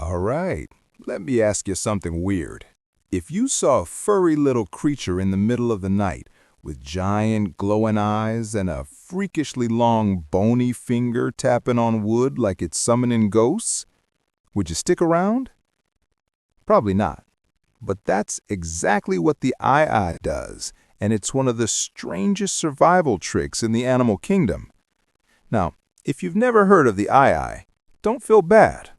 All right, let me ask you something weird. If you saw a furry little creature in the middle of the night with giant glowing eyes and a freakishly long bony finger tapping on wood like it's summoning ghosts, would you stick around? Probably not. But that's exactly what the eye does, and it's one of the strangest survival tricks in the animal kingdom. Now, if you've never heard of the eye, don't feel bad.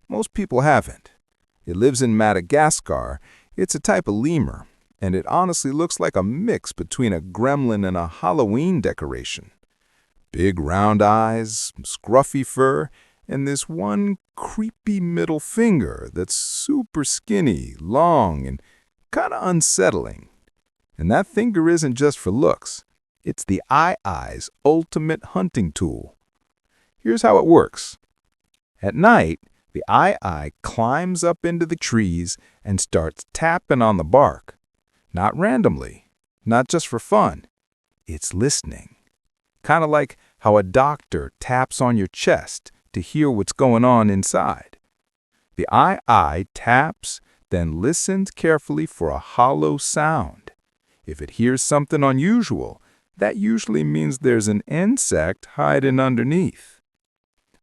Most people haven't. It lives in Madagascar. It's a type of lemur, and it honestly looks like a mix between a gremlin and a Halloween decoration. Big round eyes, scruffy fur, and this one creepy middle finger that's super skinny, long, and kind of unsettling. And that finger isn't just for looks. It's the eye's ultimate hunting tool. Here's how it works. At night, the eye climbs up into the trees and starts tapping on the bark. Not randomly, not just for fun. It's listening. Kind of like how a doctor taps on your chest to hear what's going on inside. The eye taps, then listens carefully for a hollow sound. If it hears something unusual, that usually means there's an insect hiding underneath.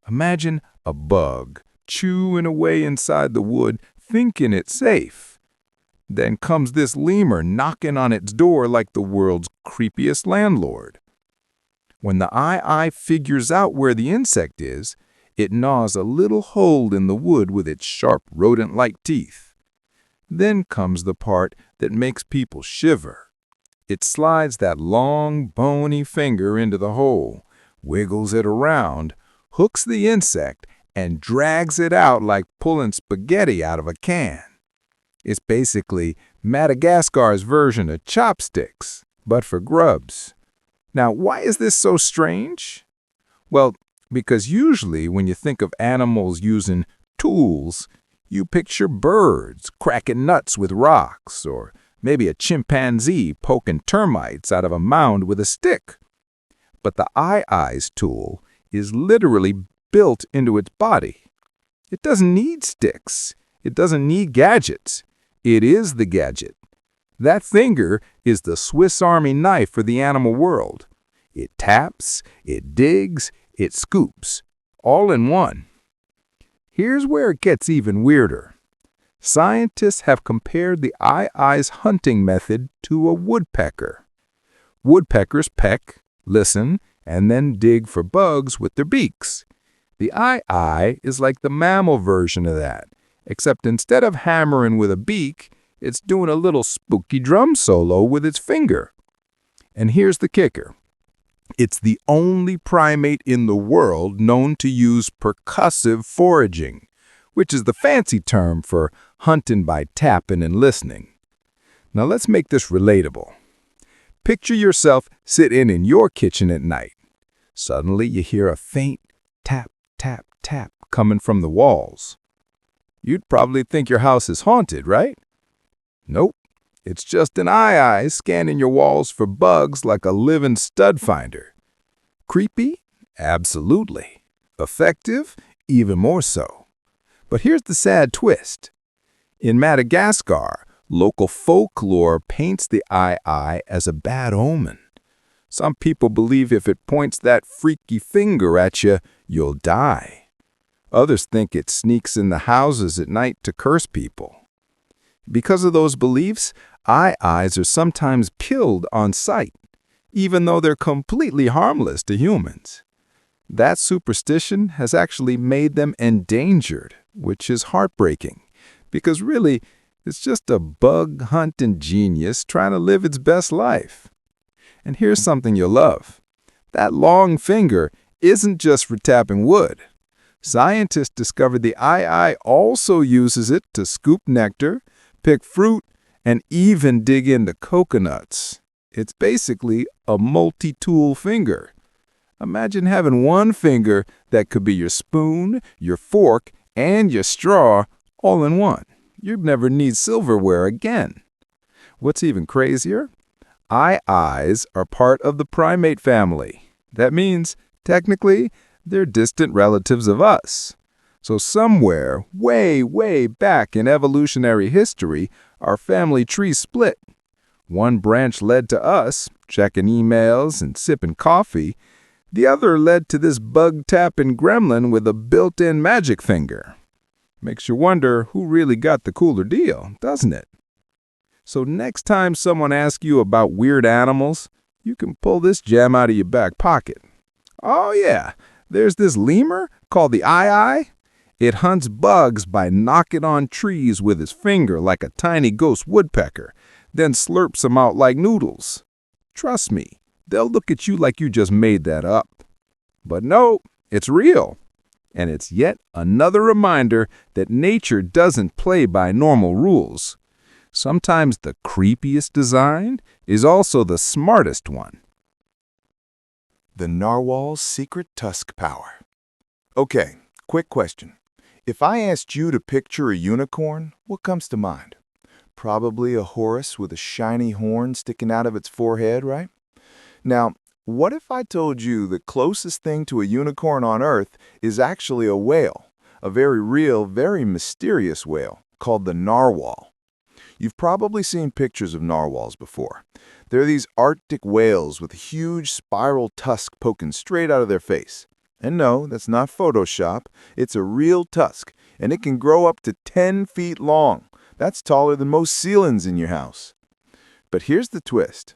Imagine a bug chewing away inside the wood, thinking it's safe. Then comes this lemur knocking on its door like the world's creepiest landlord. When the eye figures out where the insect is, it gnaws a little hole in the wood with its sharp rodent-like teeth. Then comes the part that makes people shiver. It slides that long, bony finger into the hole, wiggles it around, hooks the insect, and drags it out like pulling spaghetti out of a can. It's basically Madagascar's version of chopsticks, but for grubs. Now, why is this so strange? Well, because usually when you think of animals using tools, you picture birds cracking nuts with rocks, or maybe a chimpanzee poking termites out of a mound with a stick. But the eye's tool is literally built into its body. It doesn't need sticks. It doesn't need gadgets. It is the gadget. That finger is the Swiss Army knife for the animal world. It taps, it digs, it scoops, all in one. Here's where it gets even weirder. Scientists have compared the eye's hunting method to a woodpecker. Woodpeckers peck, listen, and then dig for bugs with their beaks. The eye is like the mammal version of that, except instead of hammering with a beak, it's doing a little spooky drum solo with its finger. And here's the kicker. It's the only primate in the world known to use percussive foraging, which is the fancy term for hunting by tapping and listening. Now let's make this relatable. Picture yourself sitting in your kitchen at night. Suddenly you hear a faint tap, tap, tap coming from the walls. You'd probably think your house is haunted, right? Nope. It's just an eye scanning your walls for bugs like a living stud finder. Creepy? Absolutely. Effective? Even more so. But here's the sad twist. In Madagascar, local folklore paints the eye as a bad omen. Some people believe if it points that freaky finger at you, you'll die. Others think it sneaks in the houses at night to curse people. Because of those beliefs, eyes are sometimes killed on sight, even though they're completely harmless to humans. That superstition has actually made them endangered, which is heartbreaking, because really, it's just a bug-hunting genius trying to live its best life. And here's something you'll love. That long finger isn't just for tapping wood. Scientists discovered the eye also uses it to scoop nectar, pick fruit, and even dig into coconuts. It's basically a multi-tool finger. Imagine having one finger that could be your spoon, your fork, and your straw all in one. You'd never need silverware again. What's even crazier? Eyes are part of the primate family. That means, technically, they're distant relatives of us. So somewhere, way, way back in evolutionary history, our family tree split. One branch led to us, checking emails and sipping coffee. The other led to this bug-tapping gremlin with a built-in magic finger. Makes you wonder who really got the cooler deal, doesn't it? So next time someone asks you about weird animals, you can pull this gem out of your back pocket. Oh yeah, there's this lemur called the eye. It hunts bugs by knocking on trees with his finger like a tiny ghost woodpecker, then slurps them out like noodles. Trust me, they'll look at you like you just made that up. But no, it's real. And it's yet another reminder that nature doesn't play by normal rules. Sometimes the creepiest design is also the smartest one. The narwhal's secret tusk power. Okay, quick question. If I asked you to picture a unicorn, what comes to mind? Probably a horse with a shiny horn sticking out of its forehead, right? Now, what if I told you the closest thing to a unicorn on Earth is actually a whale, a very real, very mysterious whale called the narwhal? You've probably seen pictures of narwhals before. They're these Arctic whales with a huge spiral tusk poking straight out of their face. And no, that's not Photoshop. It's a real tusk, and it can grow up to 10 feet long. That's taller than most ceilings in your house. But here's the twist.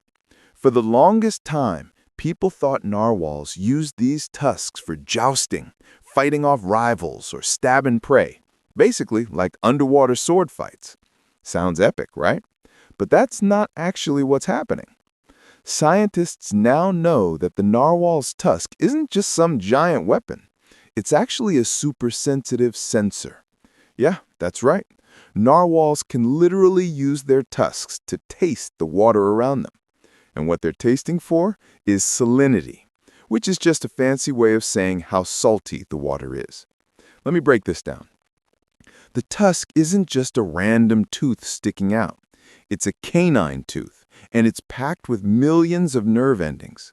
For the longest time, people thought narwhals used these tusks for jousting, fighting off rivals, or stabbing prey. Basically, like underwater sword fights. Sounds epic, right? But that's not actually what's happening. Scientists now know that the narwhal's tusk isn't just some giant weapon. It's actually a super-sensitive sensor. Yeah, that's right. Narwhals can literally use their tusks to taste the water around them. And what they're tasting for is salinity, which is just a fancy way of saying how salty the water is. Let me break this down. The tusk isn't just a random tooth sticking out. It's a canine tooth, and it's packed with millions of nerve endings.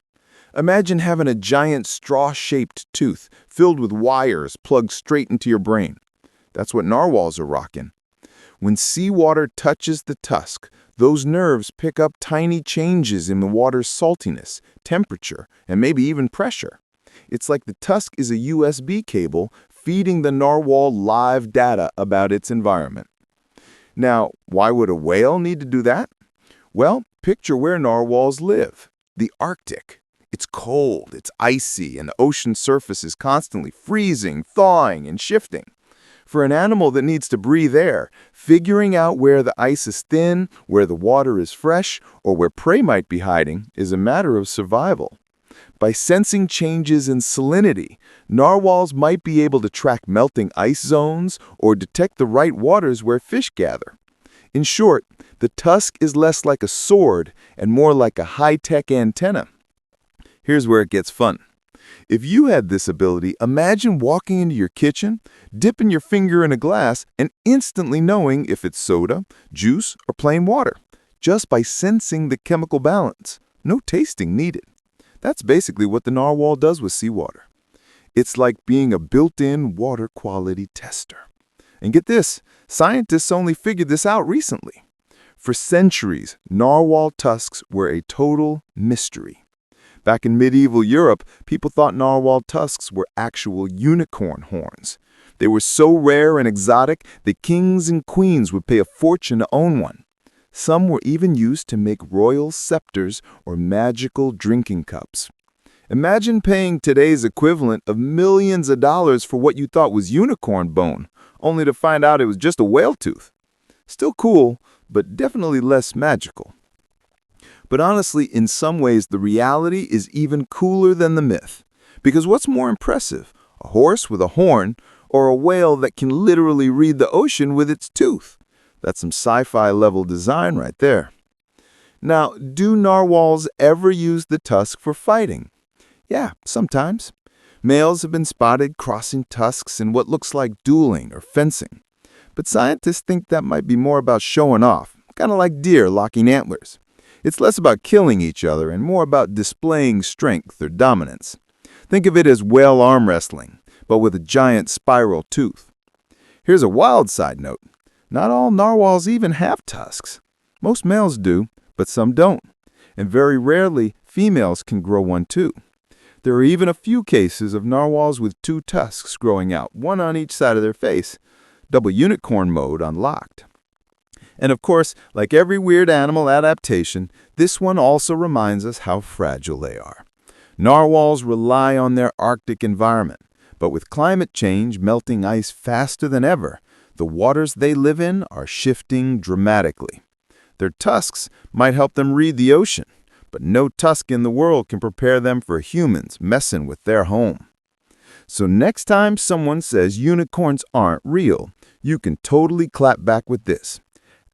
Imagine having a giant straw-shaped tooth filled with wires plugged straight into your brain. That's what narwhals are rocking. When seawater touches the tusk, those nerves pick up tiny changes in the water's saltiness, temperature, and maybe even pressure. It's like the tusk is a USB cable feeding the narwhal live data about its environment. Now, why would a whale need to do that? Well, picture where narwhals live, the Arctic. It's cold, it's icy, and the ocean surface is constantly freezing, thawing, and shifting. For an animal that needs to breathe air, figuring out where the ice is thin, where the water is fresh, or where prey might be hiding is a matter of survival. By sensing changes in salinity, narwhals might be able to track melting ice zones or detect the right waters where fish gather. In short, the tusk is less like a sword and more like a high-tech antenna. Here's where it gets fun. If you had this ability, imagine walking into your kitchen, dipping your finger in a glass, and instantly knowing if it's soda, juice, or plain water, just by sensing the chemical balance. No tasting needed. That's basically what the narwhal does with seawater. It's like being a built-in water quality tester. And get this, scientists only figured this out recently. For centuries, narwhal tusks were a total mystery. Back in medieval Europe, people thought narwhal tusks were actual unicorn horns. They were so rare and exotic that kings and queens would pay a fortune to own one. Some were even used to make royal scepters or magical drinking cups. Imagine paying today's equivalent of millions of dollars for what you thought was unicorn bone, only to find out it was just a whale tooth. Still cool, but definitely less magical. But honestly, in some ways, the reality is even cooler than the myth. Because what's more impressive, a horse with a horn or a whale that can literally read the ocean with its tooth? That's some sci-fi level design right there. Now, do narwhals ever use the tusk for fighting? Yeah, sometimes. Males have been spotted crossing tusks in what looks like dueling or fencing. But scientists think that might be more about showing off, kind of like deer locking antlers. It's less about killing each other and more about displaying strength or dominance. Think of it as whale arm wrestling, but with a giant spiral tooth. Here's a wild side note. Not all narwhals even have tusks. Most males do, but some don't. And very rarely, females can grow one too. There are even a few cases of narwhals with 2 tusks growing out, one on each side of their face. Double unicorn mode unlocked. And of course, like every weird animal adaptation, this one also reminds us how fragile they are. Narwhals rely on their Arctic environment, but with climate change melting ice faster than ever, the waters they live in are shifting dramatically. Their tusks might help them read the ocean, but no tusk in the world can prepare them for humans messing with their home. So next time someone says unicorns aren't real, you can totally clap back with this.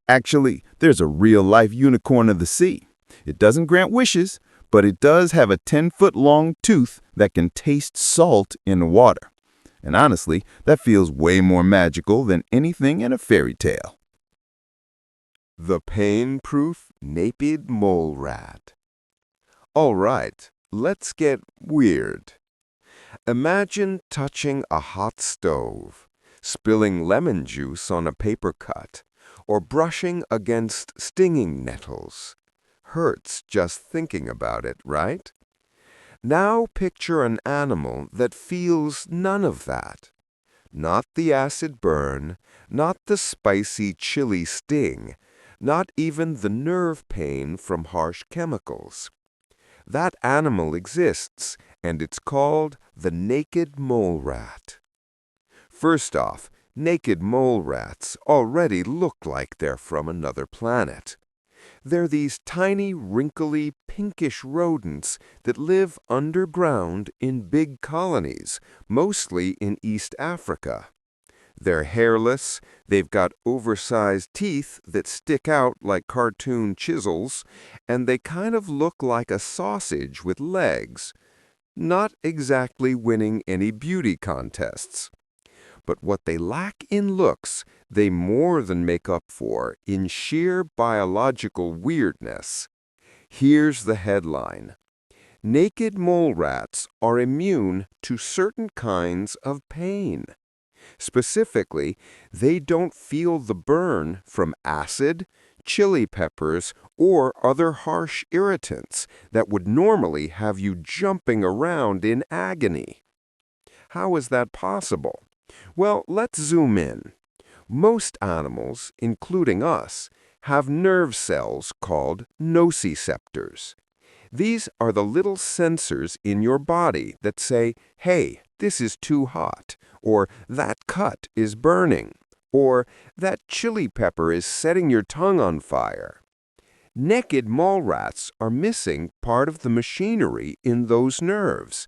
Actually, there's a real-life unicorn of the sea. It doesn't grant wishes, but it does have a 10-foot-long tooth that can taste salt in water. And honestly, that feels way more magical than anything in a fairy tale. The pain-proof naked mole rat. All right, let's get weird. Imagine touching a hot stove, spilling lemon juice on a paper cut, or brushing against stinging nettles. Hurts just thinking about it, right? Now picture an animal that feels none of that. Not the acid burn, not the spicy chili sting, not even the nerve pain from harsh chemicals. That animal exists, and it's called the naked mole rat. First off, naked mole rats already look like they're from another planet. They're these tiny, wrinkly, pinkish rodents that live underground in big colonies, mostly in East Africa. They're hairless, they've got oversized teeth that stick out like cartoon chisels, and they kind of look like a sausage with legs. Not exactly winning any beauty contests. But what they lack in looks, they more than make up for in sheer biological weirdness. Here's the headline. Naked mole rats are immune to certain kinds of pain. Specifically, they don't feel the burn from acid, chili peppers, or other harsh irritants that would normally have you jumping around in agony. How is that possible? Well, let's zoom in. Most animals, including us, have nerve cells called nociceptors. These are the little sensors in your body that say, hey, this is too hot, or that cut is burning, or that chili pepper is setting your tongue on fire. Naked mole rats are missing part of the machinery in those nerves.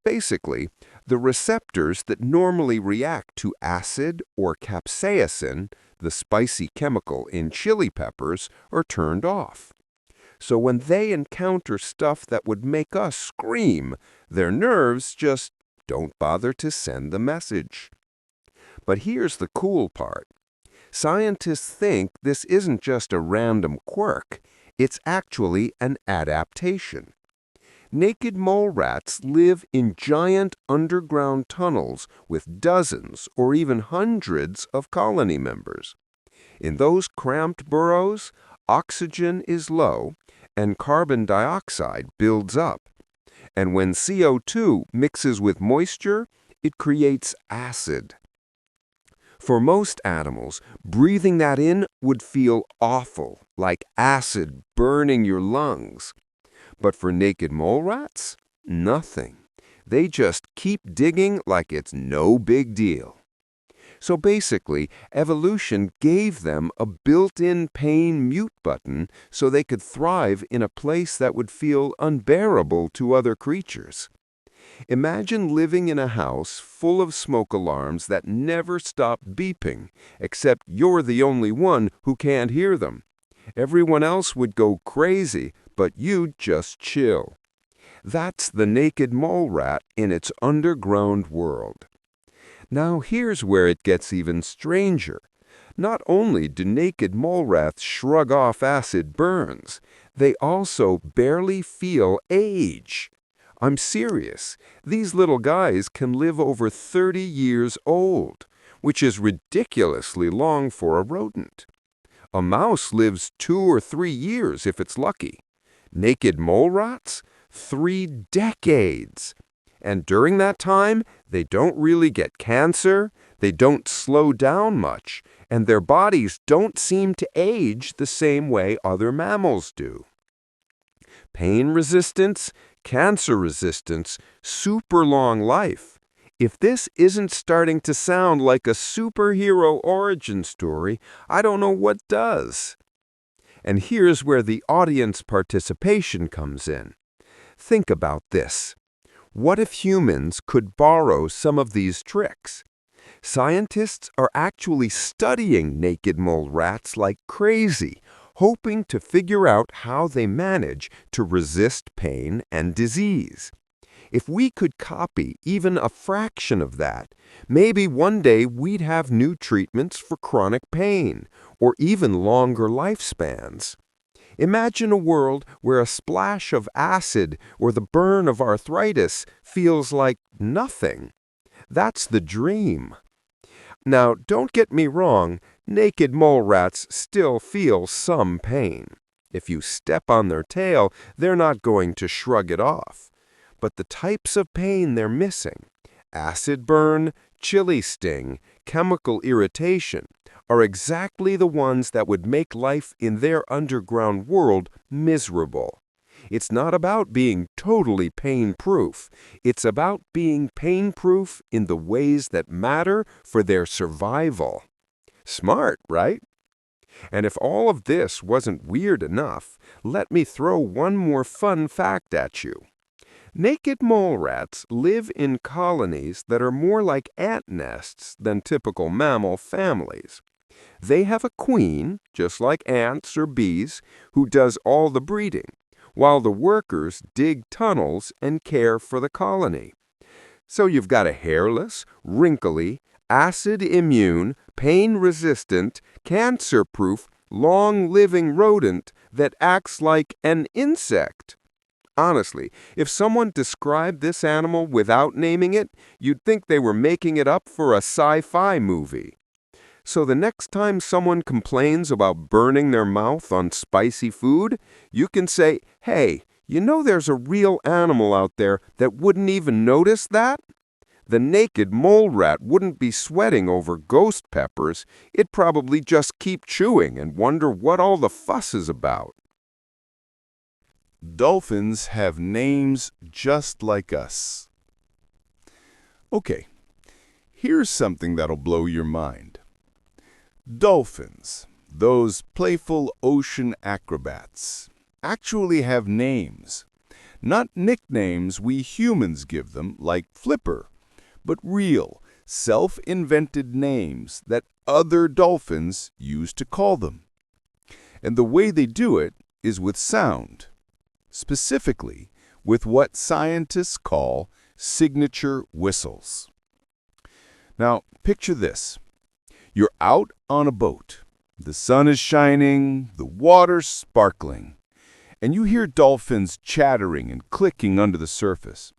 Basically, the receptors that normally react to acid or capsaicin, the spicy chemical in chili peppers, are turned off. So when they encounter stuff that would make us scream, their nerves just don't bother to send the message. But here's the cool part. Scientists think this isn't just a random quirk, it's actually an adaptation. Naked mole rats live in giant underground tunnels with dozens or even hundreds of colony members. In those cramped burrows, oxygen is low and carbon dioxide builds up. And when CO2 mixes with moisture, it creates acid. For most animals, breathing that in would feel awful, like acid burning your lungs. But for naked mole rats, nothing. They just keep digging like it's no big deal. So basically, evolution gave them a built-in pain mute button so they could thrive in a place that would feel unbearable to other creatures. Imagine living in a house full of smoke alarms that never stop beeping, except you're the only one who can't hear them. Everyone else would go crazy, but you'd just chill. That's the naked mole rat in its underground world. Now here's where it gets even stranger. Not only do naked mole rats shrug off acid burns, they also barely feel age. I'm serious. These little guys can live over 30 years old, which is ridiculously long for a rodent. A mouse lives 2 or 3 years if it's lucky. Naked mole rats? 3 decades. And during that time, they don't really get cancer, they don't slow down much, and their bodies don't seem to age the same way other mammals do. Pain resistance, cancer resistance, super long life. If this isn't starting to sound like a superhero origin story, I don't know what does. And here's where the audience participation comes in. Think about this. What if humans could borrow some of these tricks? Scientists are actually studying naked mole rats like crazy, hoping to figure out how they manage to resist pain and disease. If we could copy even a fraction of that, maybe one day we'd have new treatments for chronic pain, or even longer lifespans. Imagine a world where a splash of acid or the burn of arthritis feels like nothing. That's the dream. Now, don't get me wrong, naked mole rats still feel some pain. If you step on their tail, they're not going to shrug it off. But the types of pain they're missing, acid burn, chili sting, chemical irritation, are exactly the ones that would make life in their underground world miserable. It's not about being totally pain-proof. It's about being pain-proof in the ways that matter for their survival. Smart, right? And if all of this wasn't weird enough, let me throw one more fun fact at you. Naked mole rats live in colonies that are more like ant nests than typical mammal families. They have a queen, just like ants or bees, who does all the breeding, while the workers dig tunnels and care for the colony. So you've got a hairless, wrinkly, acid-immune, pain-resistant, cancer-proof, long-living rodent that acts like an insect. Honestly, if someone described this animal without naming it, you'd think they were making it up for a sci-fi movie. So the next time someone complains about burning their mouth on spicy food, you can say, hey, you know there's a real animal out there that wouldn't even notice that? The naked mole rat wouldn't be sweating over ghost peppers. It'd probably just keep chewing and wonder what all the fuss is about. Dolphins have names just like us. Okay, here's something that'll blow your mind. Dolphins, those playful ocean acrobats, actually have names. Not nicknames we humans give them, like Flipper, but real, self-invented names that other dolphins use to call them. And the way they do it is with sound. Specifically with what scientists call signature whistles. Now, picture this. You're out on a boat. The sun is shining, the water's sparkling, and you hear dolphins chattering and clicking under the surface.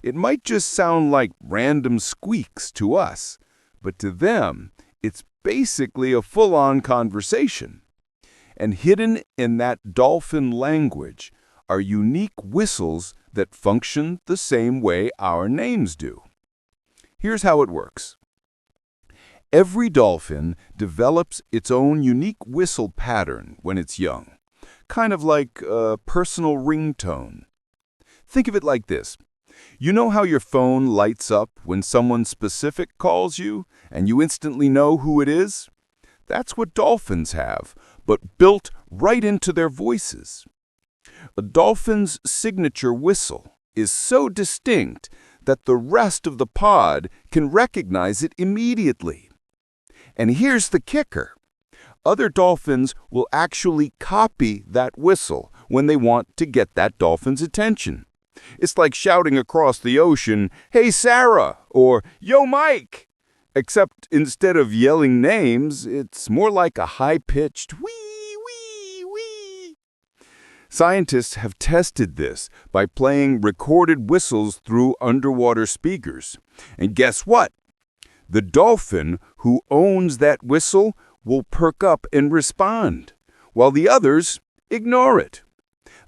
It might just sound like random squeaks to us, but to them, it's basically a full-on conversation. And hidden in that dolphin language are unique whistles that function the same way our names do. Here's how it works. Every dolphin develops its own unique whistle pattern when it's young, kind of like a personal ringtone. Think of it like this. You know how your phone lights up when someone specific calls you and you instantly know who it is? That's what dolphins have, but built right into their voices. A dolphin's signature whistle is so distinct that the rest of the pod can recognize it immediately. And here's the kicker. Other dolphins will actually copy that whistle when they want to get that dolphin's attention. It's like shouting across the ocean, "Hey Sarah," or "Yo Mike." Except instead of yelling names, it's more like a high-pitched wee, wee, wee. Scientists have tested this by playing recorded whistles through underwater speakers. And guess what? The dolphin who owns that whistle will perk up and respond, while the others ignore it.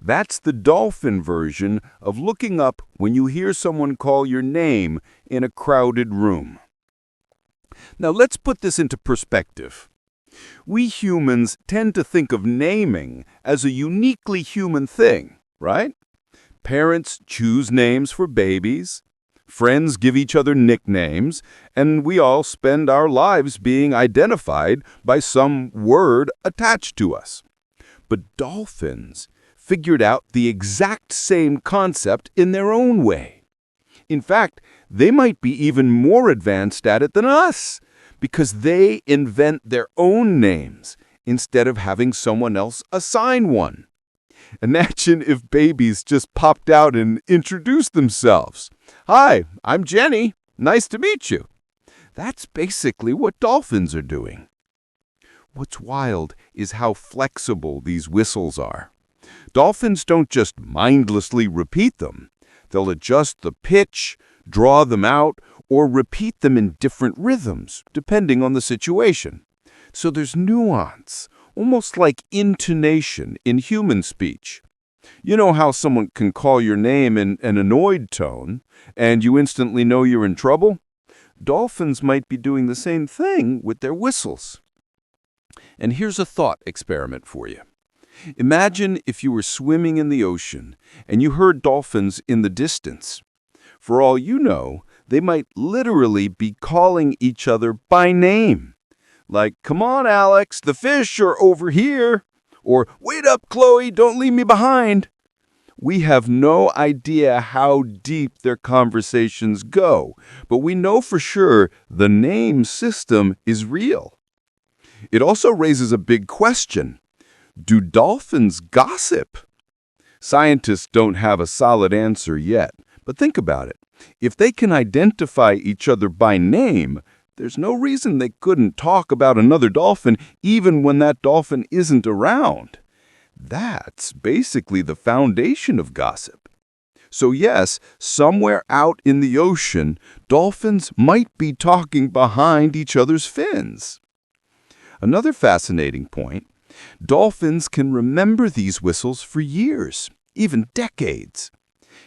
That's the dolphin version of looking up when you hear someone call your name in a crowded room. Now let's put this into perspective. We humans tend to think of naming as a uniquely human thing, right? Parents choose names for babies, friends give each other nicknames, and we all spend our lives being identified by some word attached to us. But dolphins figured out the exact same concept in their own way. In fact, they might be even more advanced at it than us, because they invent their own names instead of having someone else assign one. Imagine if babies just popped out and introduced themselves. "Hi, I'm Jenny. Nice to meet you." That's basically what dolphins are doing. What's wild is how flexible these whistles are. Dolphins don't just mindlessly repeat them. They'll adjust the pitch, draw them out, or repeat them in different rhythms, depending on the situation. So there's nuance, almost like intonation in human speech. You know how someone can call your name in an annoyed tone, and you instantly know you're in trouble? Dolphins might be doing the same thing with their whistles. And here's a thought experiment for you. Imagine if you were swimming in the ocean and you heard dolphins in the distance. For all you know, they might literally be calling each other by name. Like, "Come on, Alex, the fish are over here." Or, "Wait up, Chloe, don't leave me behind." We have no idea how deep their conversations go, but we know for sure the name system is real. It also raises a big question. Do dolphins gossip? Scientists don't have a solid answer yet, but think about it. If they can identify each other by name, there's no reason they couldn't talk about another dolphin even when that dolphin isn't around. That's basically the foundation of gossip. So yes, somewhere out in the ocean, dolphins might be talking behind each other's fins. Another fascinating point, dolphins can remember these whistles for years, even decades.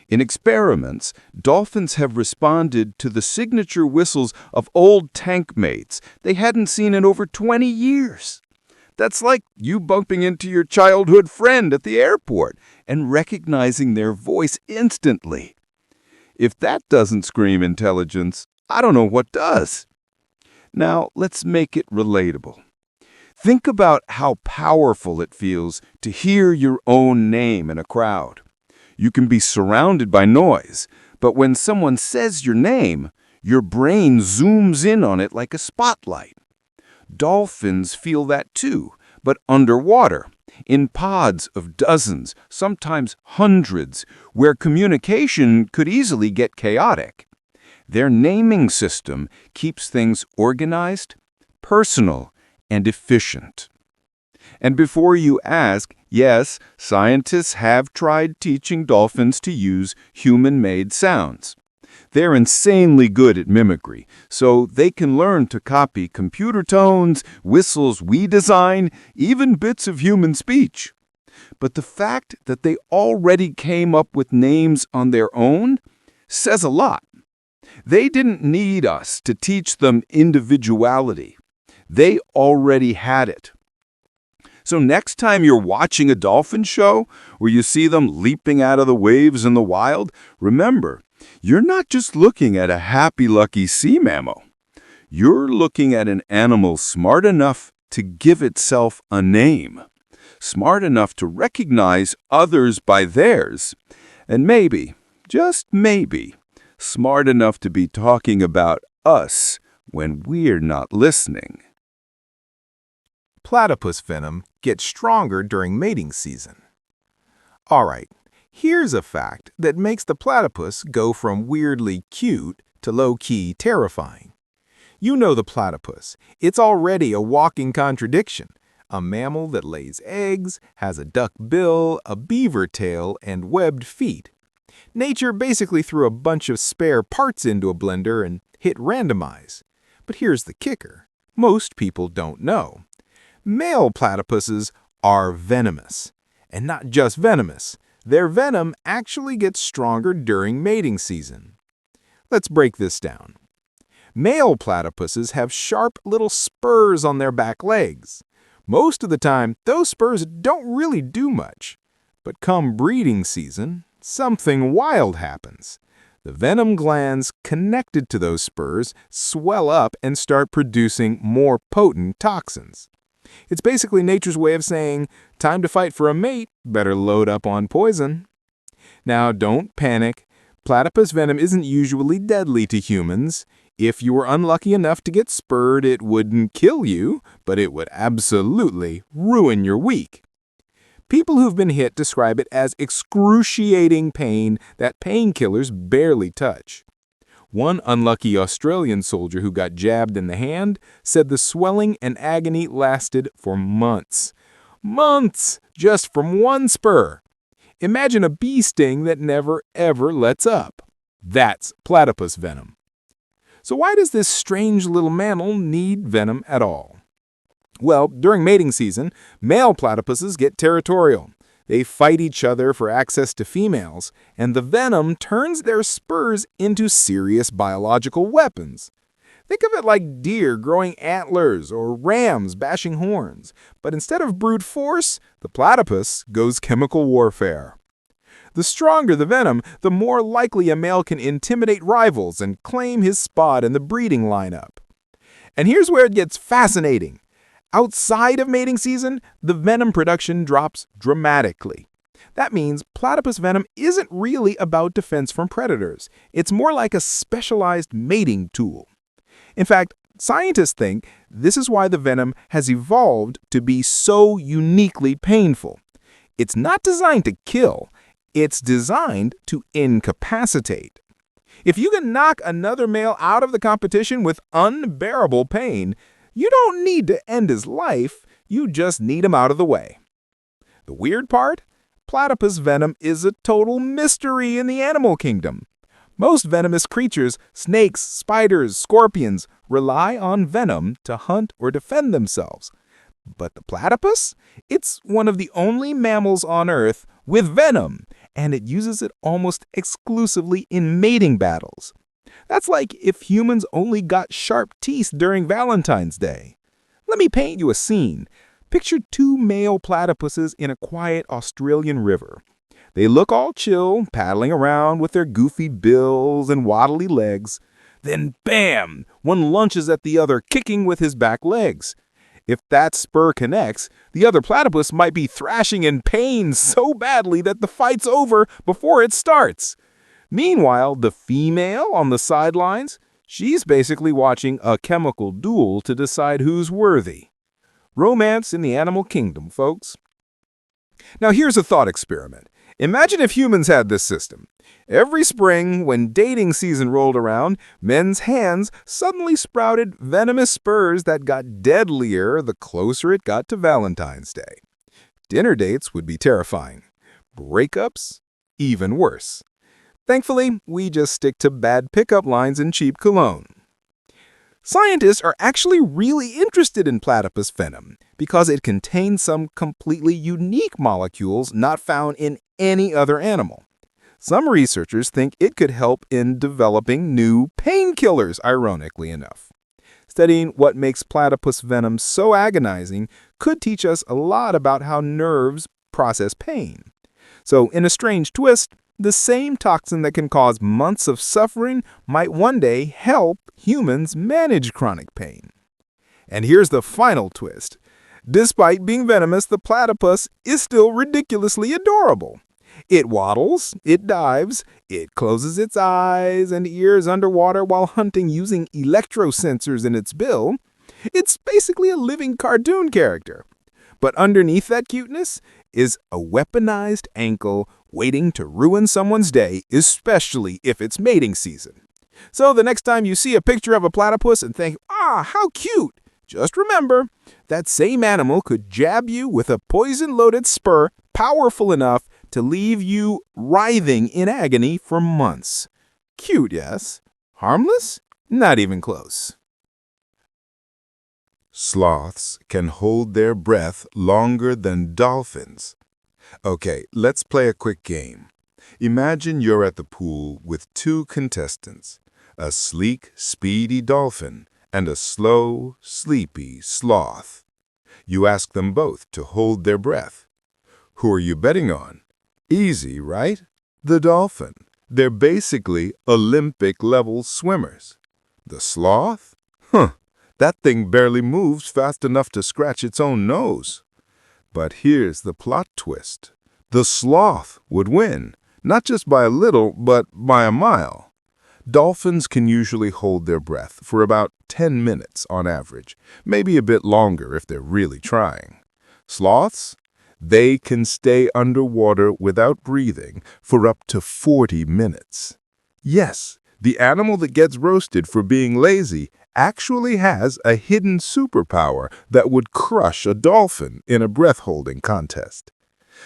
In experiments, dolphins have responded to the signature whistles of old tank mates they hadn't seen in over 20 years. That's like you bumping into your childhood friend at the airport and recognizing their voice instantly. If that doesn't scream intelligence, I don't know what does. Now, let's make it relatable. Think about how powerful it feels to hear your own name in a crowd. You can be surrounded by noise, but when someone says your name, your brain zooms in on it like a spotlight. Dolphins feel that too, but underwater, in pods of dozens, sometimes hundreds, where communication could easily get chaotic. Their naming system keeps things organized, personal, and efficient. And before you ask, yes, scientists have tried teaching dolphins to use human-made sounds. They're insanely good at mimicry, so they can learn to copy computer tones, whistles we design, even bits of human speech. But the fact that they already came up with names on their own says a lot. They didn't need us to teach them individuality. They already had it. So next time you're watching a dolphin show where you see them leaping out of the waves in the wild, remember, you're not just looking at a happy-lucky sea mammal. You're looking at an animal smart enough to give itself a name, smart enough to recognize others by theirs, and maybe, just maybe, smart enough to be talking about us when we're not listening. Platypus venom gets stronger during mating season. All right, here's a fact that makes the platypus go from weirdly cute to low-key terrifying. You know the platypus. It's already a walking contradiction, a mammal that lays eggs, has a duck bill, a beaver tail, and webbed feet. Nature basically threw a bunch of spare parts into a blender and hit randomize. But here's the kicker. Most people don't know. Male platypuses are venomous. And not just venomous. Their venom actually gets stronger during mating season. Let's break this down. Male platypuses have sharp little spurs on their back legs. Most of the time, those spurs don't really do much. But come breeding season, something wild happens. The venom glands connected to those spurs swell up and start producing more potent toxins. It's basically nature's way of saying, time to fight for a mate, better load up on poison. Now, don't panic. Platypus venom isn't usually deadly to humans. If you were unlucky enough to get spurred, it wouldn't kill you, but it would absolutely ruin your week. People who've been hit describe it as excruciating pain that painkillers barely touch. One unlucky Australian soldier who got jabbed in the hand said the swelling and agony lasted for months. Months! Just from one spur. Imagine a bee sting that never ever lets up. That's platypus venom. So why does this strange little mammal need venom at all? Well, during mating season, male platypuses get territorial. They fight each other for access to females, and the venom turns their spurs into serious biological weapons. Think of it like deer growing antlers or rams bashing horns, but instead of brute force, the platypus goes chemical warfare. The stronger the venom, the more likely a male can intimidate rivals and claim his spot in the breeding lineup. And here's where it gets fascinating. Outside of mating season, the venom production drops dramatically. That means platypus venom isn't really about defense from predators. It's more like a specialized mating tool. In fact, scientists think this is why the venom has evolved to be so uniquely painful. It's not designed to kill, it's designed to incapacitate. If you can knock another male out of the competition with unbearable pain, you don't need to end his life, you just need him out of the way. The weird part? Platypus venom is a total mystery in the animal kingdom. Most venomous creatures, snakes, spiders, scorpions, rely on venom to hunt or defend themselves. But the platypus? It's one of the only mammals on Earth with venom, and it uses it almost exclusively in mating battles. That's like if humans only got sharp teeth during Valentine's Day. Let me paint you a scene. Picture two male platypuses in a quiet Australian river. They look all chill, paddling around with their goofy bills and waddly legs. Then bam! One lunges at the other, kicking with his back legs. If that spur connects, the other platypus might be thrashing in pain so badly that the fight's over before it starts. Meanwhile, the female on the sidelines, she's basically watching a chemical duel to decide who's worthy. Romance in the animal kingdom, folks. Now here's a thought experiment. Imagine if humans had this system. Every spring, when dating season rolled around, men's hands suddenly sprouted venomous spurs that got deadlier the closer it got to Valentine's Day. Dinner dates would be terrifying. Breakups, even worse. Thankfully, we just stick to bad pickup lines and cheap cologne. Scientists are actually really interested in platypus venom because it contains some completely unique molecules not found in any other animal. Some researchers think it could help in developing new painkillers, ironically enough. Studying what makes platypus venom so agonizing could teach us a lot about how nerves process pain. So, in a strange twist, the same toxin that can cause months of suffering might one day help humans manage chronic pain. And here's the final twist. Despite being venomous, the platypus is still ridiculously adorable. It waddles, it dives, it closes its eyes and ears underwater while hunting using electrosensors in its bill. It's basically a living cartoon character. But underneath that cuteness is a weaponized ankle waiting to ruin someone's day, especially if it's mating season. So the next time you see a picture of a platypus and think, how cute, Just remember, that same animal could jab you with a poison-loaded spur powerful enough to leave you writhing in agony for months. Cute, yes? Harmless? Not even close. Sloths can hold their breath longer than dolphins. Okay, let's play a quick game. Imagine you're at the pool with two contestants, a sleek, speedy dolphin and a slow, sleepy sloth. You ask them both to hold their breath. Who are you betting on? Easy, right? The dolphin. They're basically Olympic-level swimmers. The sloth? That thing barely moves fast enough to scratch its own nose. But here's the plot twist. The sloth would win, not just by a little, but by a mile. Dolphins can usually hold their breath for about 10 minutes on average, maybe a bit longer if they're really trying. Sloths? They can stay underwater without breathing for up to 40 minutes. Yes, the animal that gets roasted for being lazy actually has a hidden superpower that would crush a dolphin in a breath-holding contest.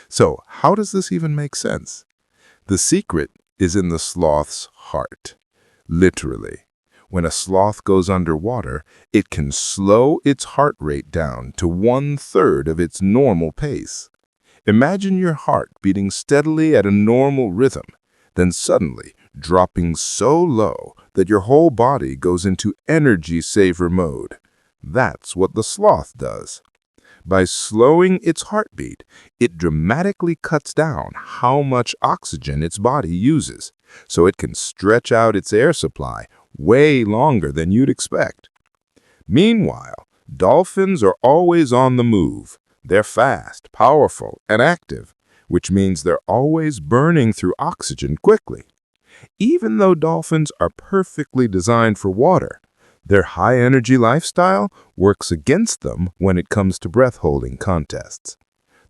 So, how does this even make sense? The secret is in the sloth's heart. Literally. When a sloth goes underwater, it can slow its heart rate down to 1/3 of its normal pace. Imagine your heart beating steadily at a normal rhythm, then suddenly dropping so low that your whole body goes into energy saver mode. That's what the sloth does. By slowing its heartbeat, it dramatically cuts down how much oxygen its body uses, so it can stretch out its air supply way longer than you'd expect. Meanwhile, dolphins are always on the move. They're fast, powerful, and active, which means they're always burning through oxygen quickly. Even though dolphins are perfectly designed for water, their high-energy lifestyle works against them when it comes to breath-holding contests.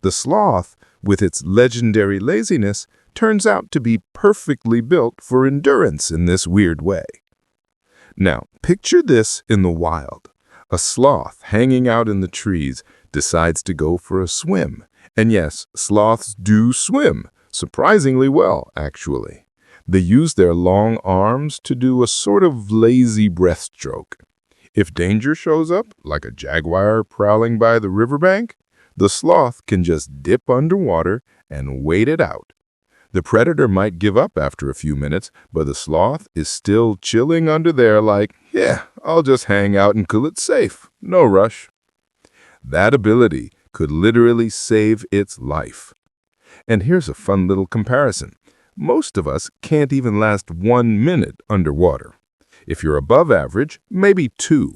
The sloth, with its legendary laziness, turns out to be perfectly built for endurance in this weird way. Now, picture this in the wild. A sloth hanging out in the trees decides to go for a swim. And yes, sloths do swim, surprisingly well, actually. They use their long arms to do a sort of lazy breaststroke. If danger shows up, like a jaguar prowling by the riverbank, the sloth can just dip underwater and wait it out. The predator might give up after a few minutes, but the sloth is still chilling under there like, yeah, I'll just hang out until it's safe. No rush. That ability could literally save its life. And here's a fun little comparison. Most of us can't even last 1 minute underwater. If you're above average, maybe 2.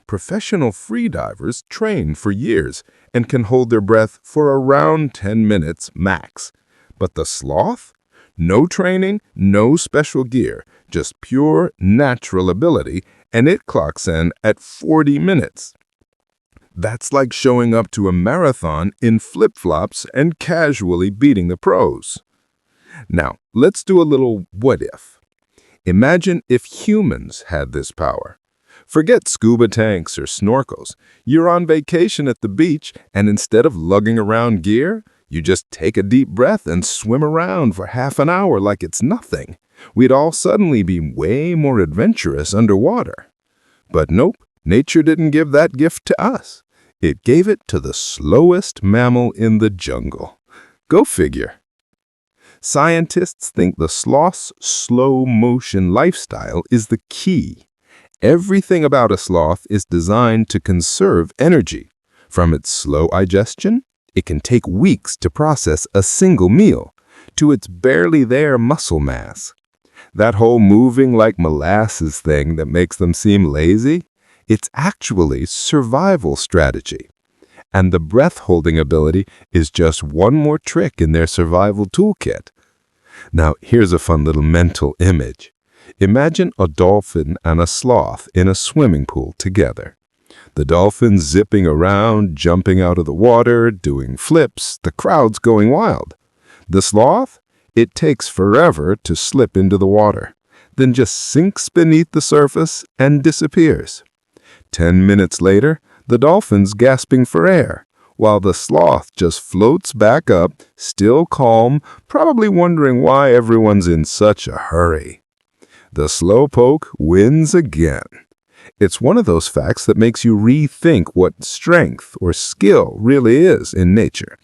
Professional freedivers train for years and can hold their breath for around 10 minutes max. But the sloth? No training, no special gear, just pure natural ability, and it clocks in at 40 minutes. That's like showing up to a marathon in flip-flops and casually beating the pros. Now, let's do a little what if. Imagine if humans had this power. Forget scuba tanks or snorkels. You're on vacation at the beach, and instead of lugging around gear, you just take a deep breath and swim around for half an hour like it's nothing. We'd all suddenly be way more adventurous underwater. But nope, nature didn't give that gift to us. It gave it to the slowest mammal in the jungle. Go figure. Scientists think the sloth's slow-motion lifestyle is the key. Everything about a sloth is designed to conserve energy. From its slow digestion, it can take weeks to process a single meal, to its barely there muscle mass. That whole moving like molasses thing that makes them seem lazy, it's actually survival strategy. And the breath-holding ability is just one more trick in their survival toolkit. Now, here's a fun little mental image. Imagine a dolphin and a sloth in a swimming pool together. The dolphin zipping around, jumping out of the water, doing flips, the crowd's going wild. The sloth? It takes forever to slip into the water, then just sinks beneath the surface and disappears. 10 minutes later, the dolphins gasping for air, while the sloth just floats back up, still calm, probably wondering why everyone's in such a hurry. The slowpoke wins again. It's one of those facts that makes you rethink what strength or skill really is in nature.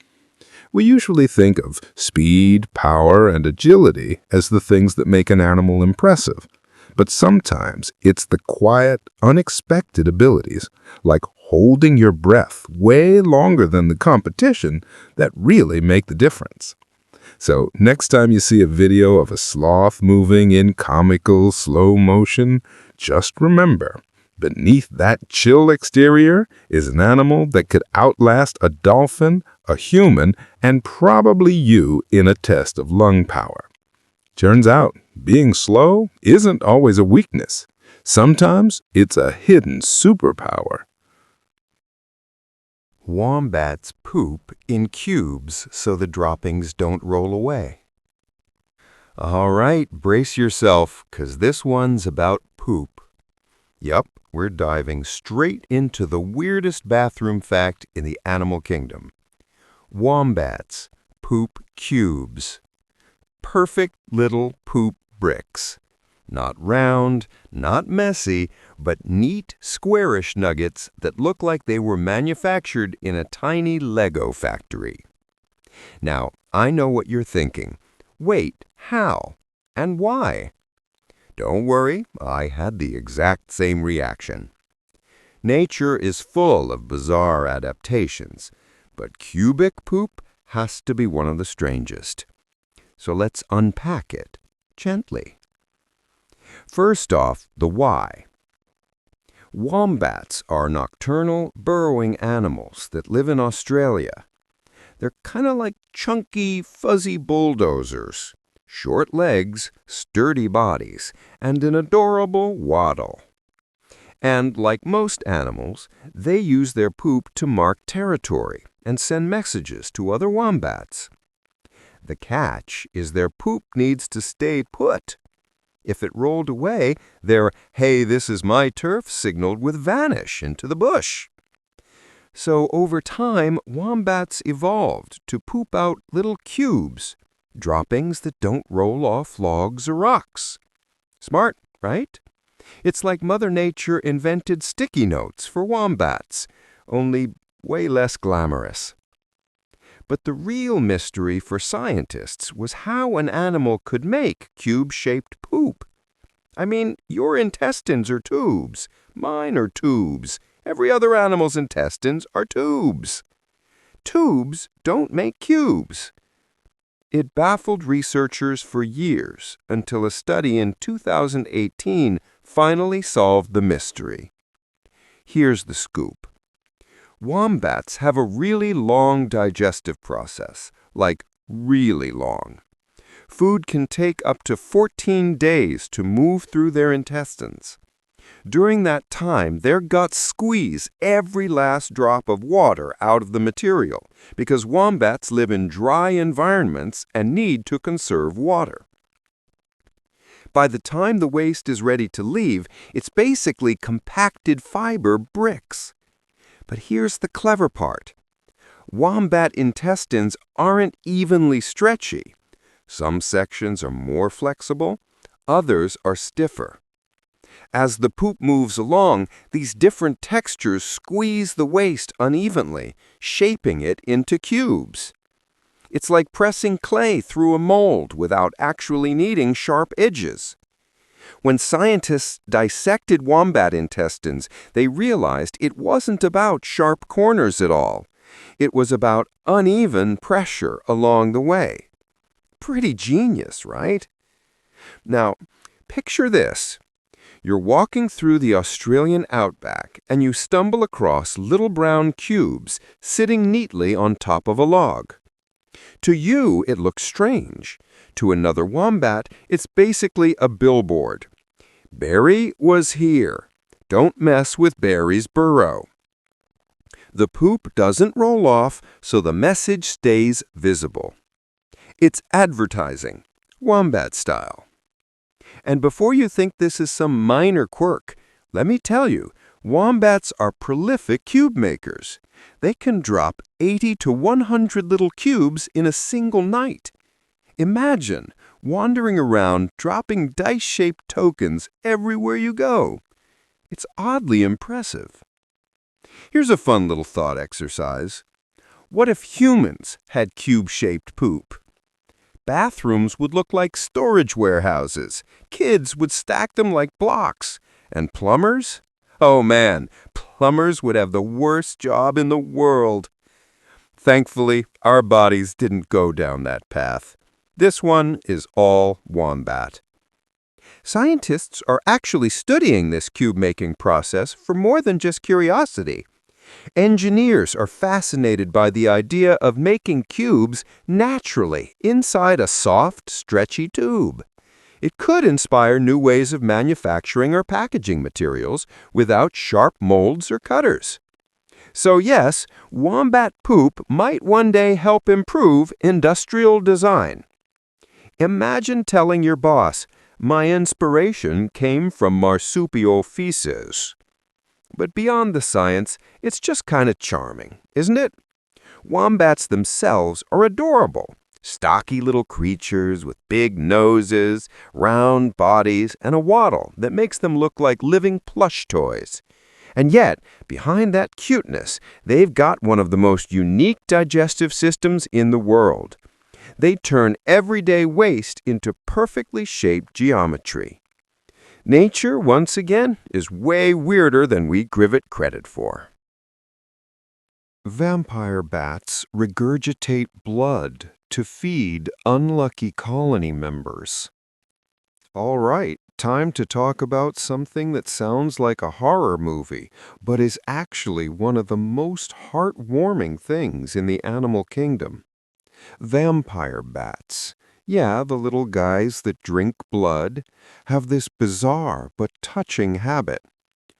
We usually think of speed, power, and agility as the things that make an animal impressive. But sometimes it's the quiet, unexpected abilities, like holding your breath way longer than the competition, that really make the difference. So next time you see a video of a sloth moving in comical slow motion, just remember, beneath that chill exterior is an animal that could outlast a dolphin, a human, and probably you in a test of lung power. Turns out, being slow isn't always a weakness. Sometimes it's a hidden superpower. Wombats poop in cubes so the droppings don't roll away. All right, brace yourself, 'cause this one's about poop. Yup, we're diving straight into the weirdest bathroom fact in the animal kingdom. Wombats poop cubes. Perfect little poop bricks. Not round, not messy, but neat, squarish nuggets that look like they were manufactured in a tiny Lego factory. Now, I know what you're thinking. Wait, how? And why? Don't worry, I had the exact same reaction. Nature is full of bizarre adaptations, but cubic poop has to be one of the strangest. So let's unpack it gently. First off, the why. Wombats are nocturnal, burrowing animals that live in Australia. They're kind of like chunky, fuzzy bulldozers. Short legs, sturdy bodies, and an adorable waddle. And like most animals, they use their poop to mark territory and send messages to other wombats. The catch is their poop needs to stay put. If it rolled away, their "hey, this is my turf" signal would vanish into the bush. So over time, wombats evolved to poop out little cubes, droppings that don't roll off logs or rocks. Smart, right? It's like Mother Nature invented sticky notes for wombats, only way less glamorous. But the real mystery for scientists was how an animal could make cube-shaped poop. I mean, your intestines are tubes. Mine are tubes. Every other animal's intestines are tubes. Tubes don't make cubes. It baffled researchers for years until a study in 2018 finally solved the mystery. Here's the scoop. Wombats have a really long digestive process, like really long. Food can take up to 14 days to move through their intestines. During that time, their guts squeeze every last drop of water out of the material because wombats live in dry environments and need to conserve water. By the time the waste is ready to leave, it's basically compacted fiber bricks. But here's the clever part. Wombat intestines aren't evenly stretchy. Some sections are more flexible, others are stiffer. As the poop moves along, these different textures squeeze the waste unevenly, shaping it into cubes. It's like pressing clay through a mold without actually needing sharp edges. When scientists dissected wombat intestines, they realized it wasn't about sharp corners at all. It was about uneven pressure along the way. Pretty genius, right? Now, picture this. You're walking through the Australian outback and you stumble across little brown cubes sitting neatly on top of a log. To you, it looks strange. To another wombat, it's basically a billboard. Barry was here. Don't mess with Barry's burrow. The poop doesn't roll off, so the message stays visible. It's advertising, wombat style. And before you think this is some minor quirk, let me tell you, Wombats are prolific cube makers. They can drop 80 to 100 little cubes in a single night. Imagine wandering around dropping dice-shaped tokens everywhere you go. It's oddly impressive. Here's a fun little thought exercise. What if humans had cube-shaped poop? Bathrooms would look like storage warehouses. Kids would stack them like blocks. And plumbers? Oh man, plumbers would have the worst job in the world. Thankfully, our bodies didn't go down that path. This one is all wombat. Scientists are actually studying this cube-making process for more than just curiosity. Engineers are fascinated by the idea of making cubes naturally inside a soft, stretchy tube. It could inspire new ways of manufacturing or packaging materials without sharp molds or cutters. So yes, wombat poop might one day help improve industrial design. Imagine telling your boss, "My inspiration came from marsupial feces." But beyond the science, it's just kind of charming, isn't it? Wombats themselves are adorable. Stocky little creatures with big noses, round bodies, and a waddle that makes them look like living plush toys. And yet, behind that cuteness, they've got one of the most unique digestive systems in the world. They turn everyday waste into perfectly shaped geometry. Nature, once again, is way weirder than we give it credit for. Vampire bats regurgitate blood to feed unlucky colony members. All right, time to talk about something that sounds like a horror movie, but is actually one of the most heartwarming things in the animal kingdom. Vampire bats, yeah, the little guys that drink blood, have this bizarre but touching habit.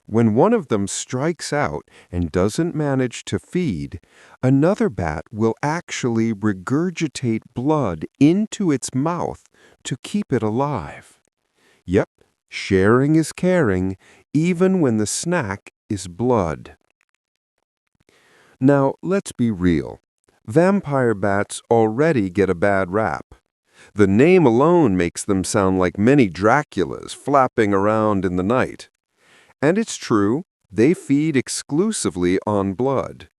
When one of them strikes out and doesn't manage to feed, another bat will actually regurgitate blood into its mouth to keep it alive. Yep, sharing is caring, even when the snack is blood. Now, let's be real. Vampire bats already get a bad rap. The name alone makes them sound like many Draculas flapping around in the night. And it's true, they feed exclusively on blood,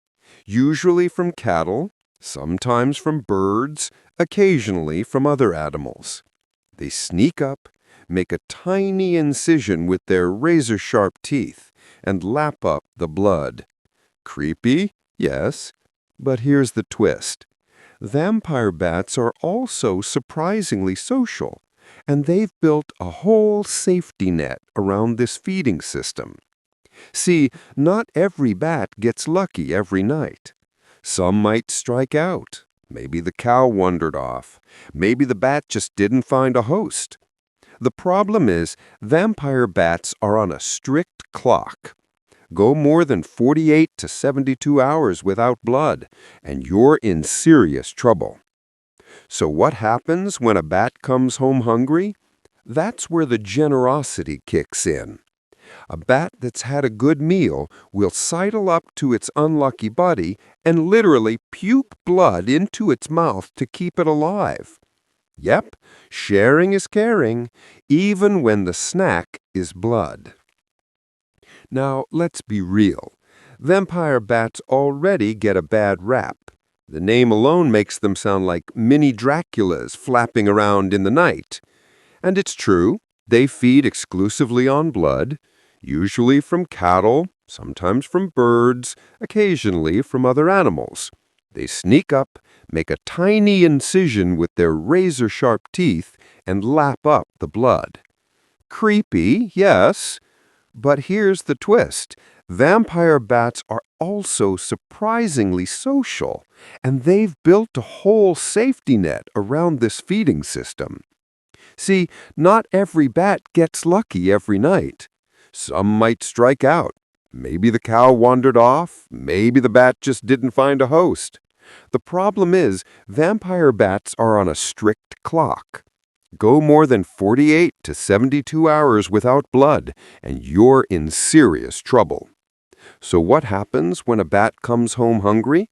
usually from cattle, sometimes from birds, occasionally from other animals. They sneak up, make a tiny incision with their razor-sharp teeth, and lap up the blood. Creepy? Yes. But here's the twist. Vampire bats are also surprisingly social, and they've built a whole safety net around this feeding system. See, not every bat gets lucky every night. Some might strike out. Maybe the cow wandered off. Maybe the bat just didn't find a host. The problem is, vampire bats are on a strict clock. Go more than 48 to 72 hours without blood, and you're in serious trouble. So what happens when a bat comes home hungry? That's where the generosity kicks in. A bat that's had a good meal will sidle up to its unlucky buddy and literally puke blood into its mouth to keep it alive. Yep, sharing is caring, even when the snack is blood. Now, let's be real. Vampire bats already get a bad rap. The name alone makes them sound like mini Draculas flapping around in the night. And it's true, they feed exclusively on blood, usually from cattle, sometimes from birds, occasionally from other animals. They sneak up, make a tiny incision with their razor-sharp teeth, and lap up the blood. Creepy, yes. But here's the twist. Vampire bats are also surprisingly social, and they've built a whole safety net around this feeding system. See, not every bat gets lucky every night. Some might strike out. Maybe the cow wandered off. Maybe the bat just didn't find a host. The problem is, vampire bats are on a strict clock. Go more than 48 to 72 hours without blood, and you're in serious trouble. So what happens when a bat comes home hungry?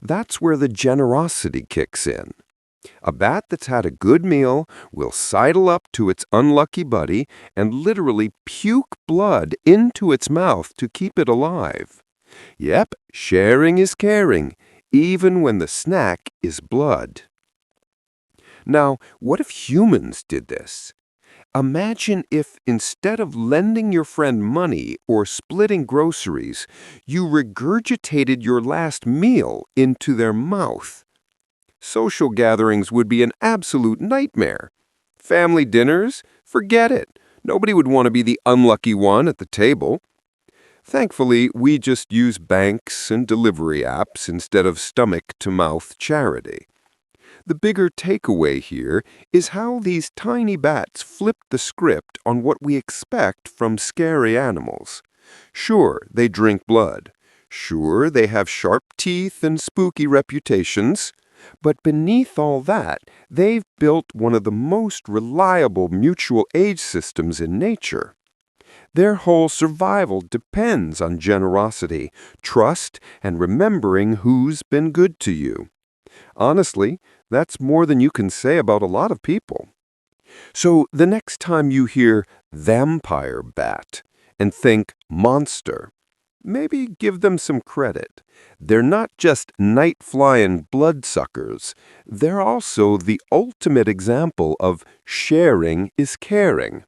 That's where the generosity kicks in. A bat that's had a good meal will sidle up to its unlucky buddy and literally puke blood into its mouth to keep it alive. Yep, sharing is caring, even when the snack is blood. Now, what if humans did this? Imagine if instead of lending your friend money or splitting groceries, you regurgitated your last meal into their mouth. Social gatherings would be an absolute nightmare. Family dinners? Forget it. Nobody would want to be the unlucky one at the table. Thankfully, we just use banks and delivery apps instead of stomach-to-mouth charity. The bigger takeaway here is how these tiny bats flip the script on what we expect from scary animals. Sure, they drink blood. Sure, they have sharp teeth and spooky reputations. But beneath all that, they've built one of the most reliable mutual aid systems in nature. Their whole survival depends on generosity, trust, and remembering who's been good to you. Honestly, that's more than you can say about a lot of people. So the next time you hear vampire bat and think monster, maybe give them some credit. They're not just night-flying bloodsuckers. They're also the ultimate example of sharing is caring,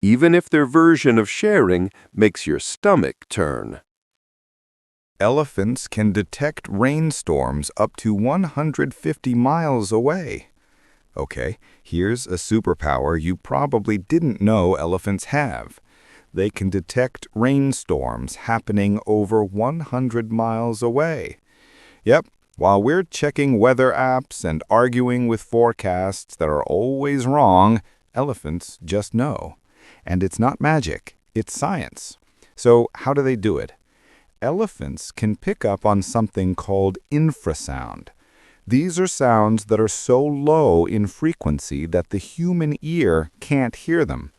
even if their version of sharing makes your stomach turn. Elephants can detect rainstorms up to 150 miles away. Okay, here's a superpower you probably didn't know elephants have. They can detect rainstorms happening over 100 miles away. Yep, while we're checking weather apps and arguing with forecasts that are always wrong, elephants just know. And it's not magic, it's science. So how do they do it? Elephants can pick up on something called infrasound. These are sounds that are so low in frequency that the human ear can't hear them.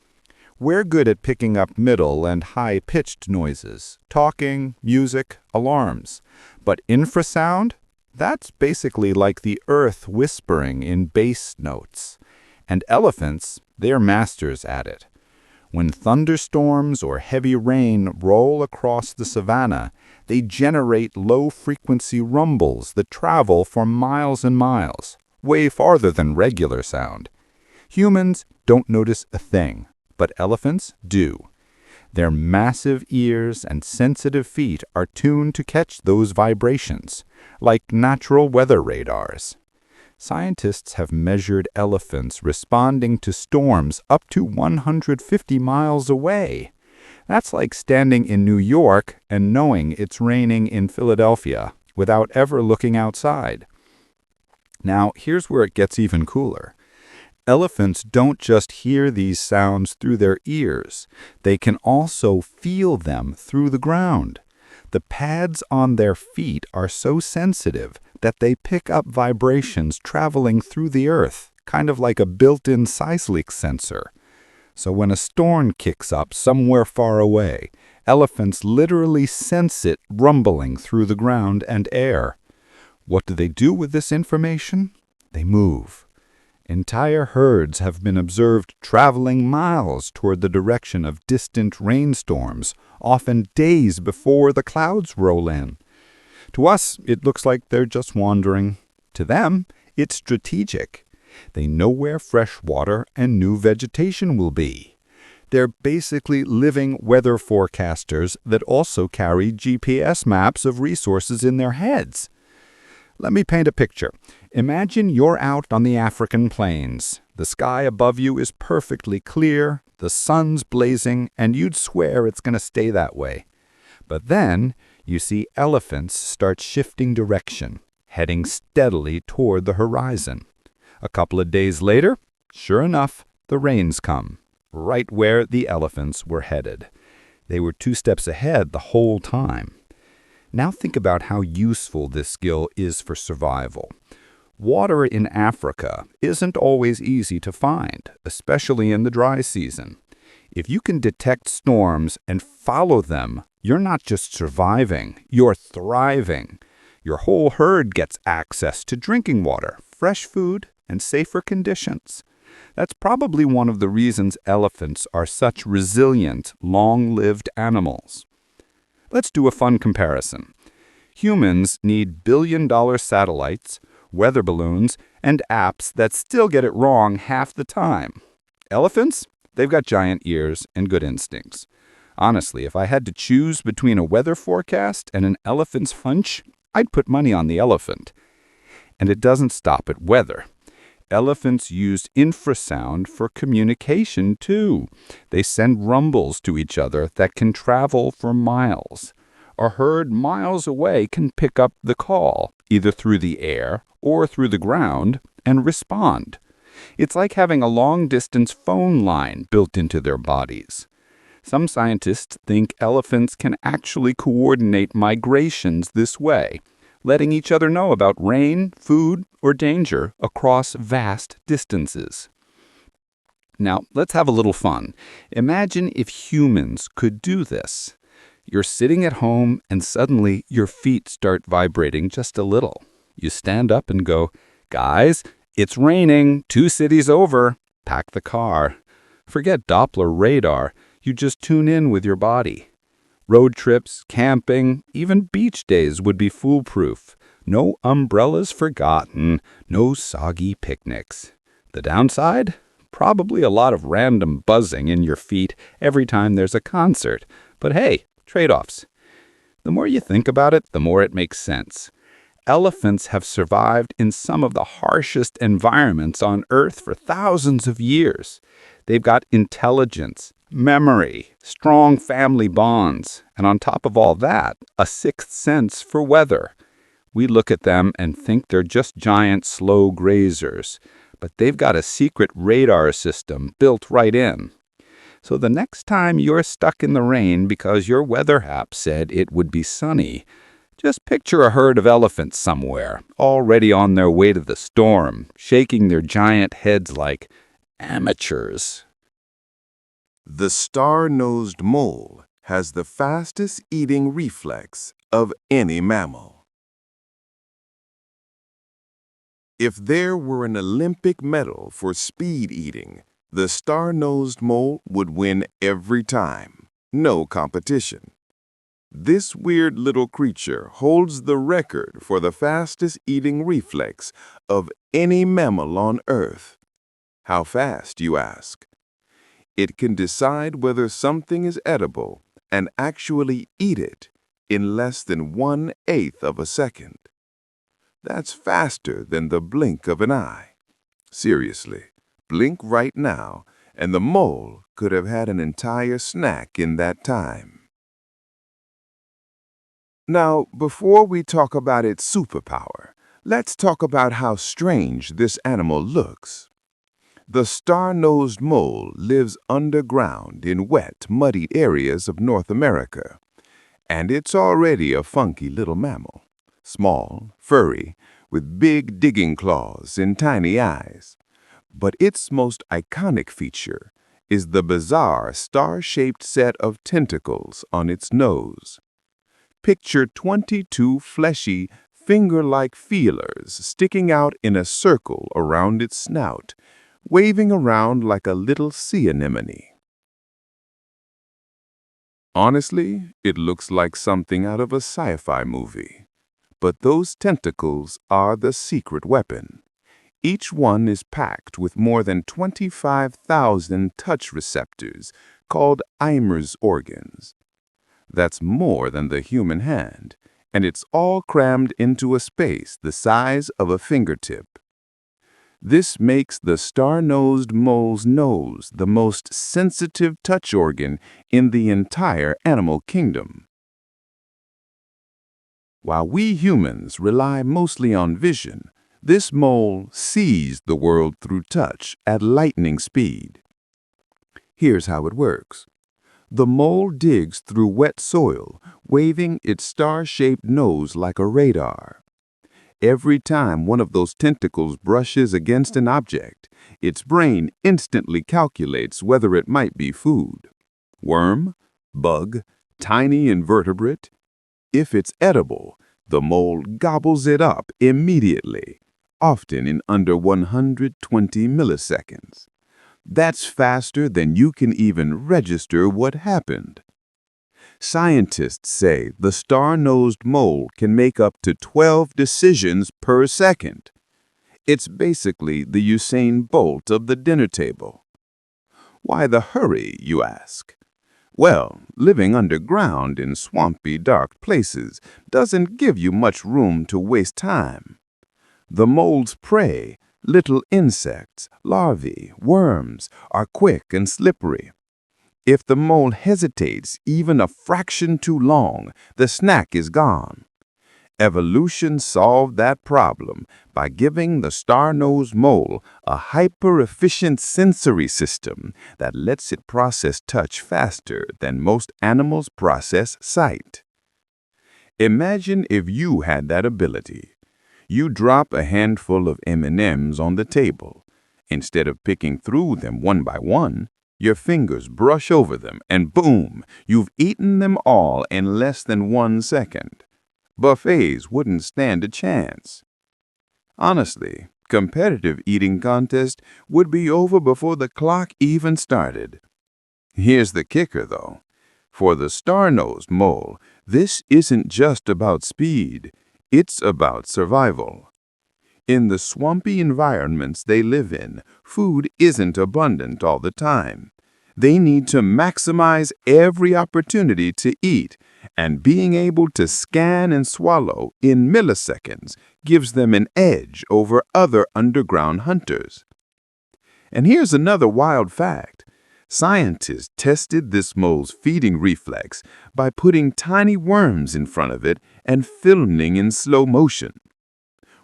We're good at picking up middle and high-pitched noises, talking, music, alarms. But infrasound? That's basically like the earth whispering in bass notes. And elephants, they're masters at it. When thunderstorms or heavy rain roll across the savanna, they generate low-frequency rumbles that travel for miles and miles, way farther than regular sound. Humans don't notice a thing, but elephants do. Their massive ears and sensitive feet are tuned to catch those vibrations, like natural weather radars. Scientists have measured elephants responding to storms up to 150 miles away. That's like standing in New York and knowing it's raining in Philadelphia without ever looking outside. Now, here's where it gets even cooler. Elephants don't just hear these sounds through their ears. They can also feel them through the ground. The pads on their feet are so sensitive that they pick up vibrations traveling through the earth, kind of like a built-in seismic sensor. So when a storm kicks up somewhere far away, elephants literally sense it rumbling through the ground and air. What do they do with this information? They move. Entire herds have been observed traveling miles toward the direction of distant rainstorms, often days before the clouds roll in. To us, it looks like they're just wandering. To them, it's strategic. They know where fresh water and new vegetation will be. They're basically living weather forecasters that also carry GPS maps of resources in their heads. Let me paint a picture. Imagine you're out on the African plains. The sky above you is perfectly clear, the sun's blazing, and you'd swear it's going to stay that way. But then you see elephants start shifting direction, heading steadily toward the horizon. A couple of days later, sure enough, the rains come, right where the elephants were headed. They were 2 steps ahead the whole time. Now think about how useful this skill is for survival. Water in Africa isn't always easy to find, especially in the dry season. If you can detect storms and follow them, you're not just surviving, you're thriving. Your whole herd gets access to drinking water, fresh food, and safer conditions. That's probably one of the reasons elephants are such resilient, long-lived animals. Let's do a fun comparison. Humans need billion-dollar satellites, weather balloons, and apps that still get it wrong half the time. Elephants? They've got giant ears and good instincts. Honestly, if I had to choose between a weather forecast and an elephant's hunch, I'd put money on the elephant. And it doesn't stop at weather. Elephants use infrasound for communication, too. They send rumbles to each other that can travel for miles. A herd miles away can pick up the call, either through the air or through the ground, and respond. It's like having a long-distance phone line built into their bodies. Some scientists think elephants can actually coordinate migrations this way, letting each other know about rain, food, or danger across vast distances. Now, let's have a little fun. Imagine if humans could do this. You're sitting at home and suddenly your feet start vibrating just a little. You stand up and go, "Guys, it's raining, 2 cities over. Pack the car." Forget Doppler radar. You just tune in with your body. Road trips, camping, even beach days would be foolproof. No umbrellas forgotten, no soggy picnics. The downside? Probably a lot of random buzzing in your feet every time there's a concert. But hey, trade-offs. The more you think about it, the more it makes sense. Elephants have survived in some of the harshest environments on Earth for thousands of years. They've got intelligence, memory, strong family bonds, and on top of all that, a sixth sense for weather. We look at them and think they're just giant, slow grazers, but they've got a secret radar system built right in. So the next time you're stuck in the rain because your weather app said it would be sunny, just picture a herd of elephants somewhere, already on their way to the storm, shaking their giant heads like amateurs. The star-nosed mole has the fastest eating reflex of any mammal. If there were an Olympic medal for speed eating, the star-nosed mole would win every time. No competition. This weird little creature holds the record for the fastest eating reflex of any mammal on Earth. How fast, you ask? It can decide whether something is edible and actually eat it in less than 1/8 of a second. That's faster than the blink of an eye. Seriously, blink right now, and the mole could have had an entire snack in that time. Now, before we talk about its superpower, let's talk about how strange this animal looks. The star-nosed mole lives underground in wet, muddy areas of North America, and it's already a funky little mammal. Small, furry, with big digging claws and tiny eyes. But its most iconic feature is the bizarre star-shaped set of tentacles on its nose. Picture 22 fleshy, finger-like feelers sticking out in a circle around its snout, waving around like a little sea anemone. Honestly, it looks like something out of a sci-fi movie. But those tentacles are the secret weapon. Each one is packed with more than 25,000 touch receptors called Eimer's organs. That's more than the human hand, and it's all crammed into a space the size of a fingertip. This makes the star-nosed mole's nose the most sensitive touch organ in the entire animal kingdom. While we humans rely mostly on vision, this mole sees the world through touch at lightning speed. Here's how it works. The mole digs through wet soil, waving its star-shaped nose like a radar. Every time one of those tentacles brushes against an object, its brain instantly calculates whether it might be food. Worm, bug, tiny invertebrate. If it's edible, the mole gobbles it up immediately, often in under 120 milliseconds. That's faster than you can even register what happened. Scientists say the star-nosed mole can make up to 12 decisions per second. It's basically the Usain Bolt of the dinner table. Why the hurry, you ask? Well, living underground in swampy, dark places doesn't give you much room to waste time. The mole's prey, little insects, larvae, worms, are quick and slippery. If the mole hesitates even a fraction too long, the snack is gone. Evolution solved that problem by giving the star-nosed mole a hyper-efficient sensory system that lets it process touch faster than most animals process sight. Imagine if you had that ability. You drop a handful of M&Ms on the table. Instead of picking through them one by one, your fingers brush over them and boom, you've eaten them all in less than 1 second. Buffets wouldn't stand a chance. Honestly, competitive eating contests would be over before the clock even started. Here's the kicker, though. For the star-nosed mole, this isn't just about speed. It's about survival. In the swampy environments they live in, food isn't abundant all the time. They need to maximize every opportunity to eat, and being able to scan and swallow in milliseconds gives them an edge over other underground hunters. And here's another wild fact. Scientists tested this mole's feeding reflex by putting tiny worms in front of it and filming in slow motion.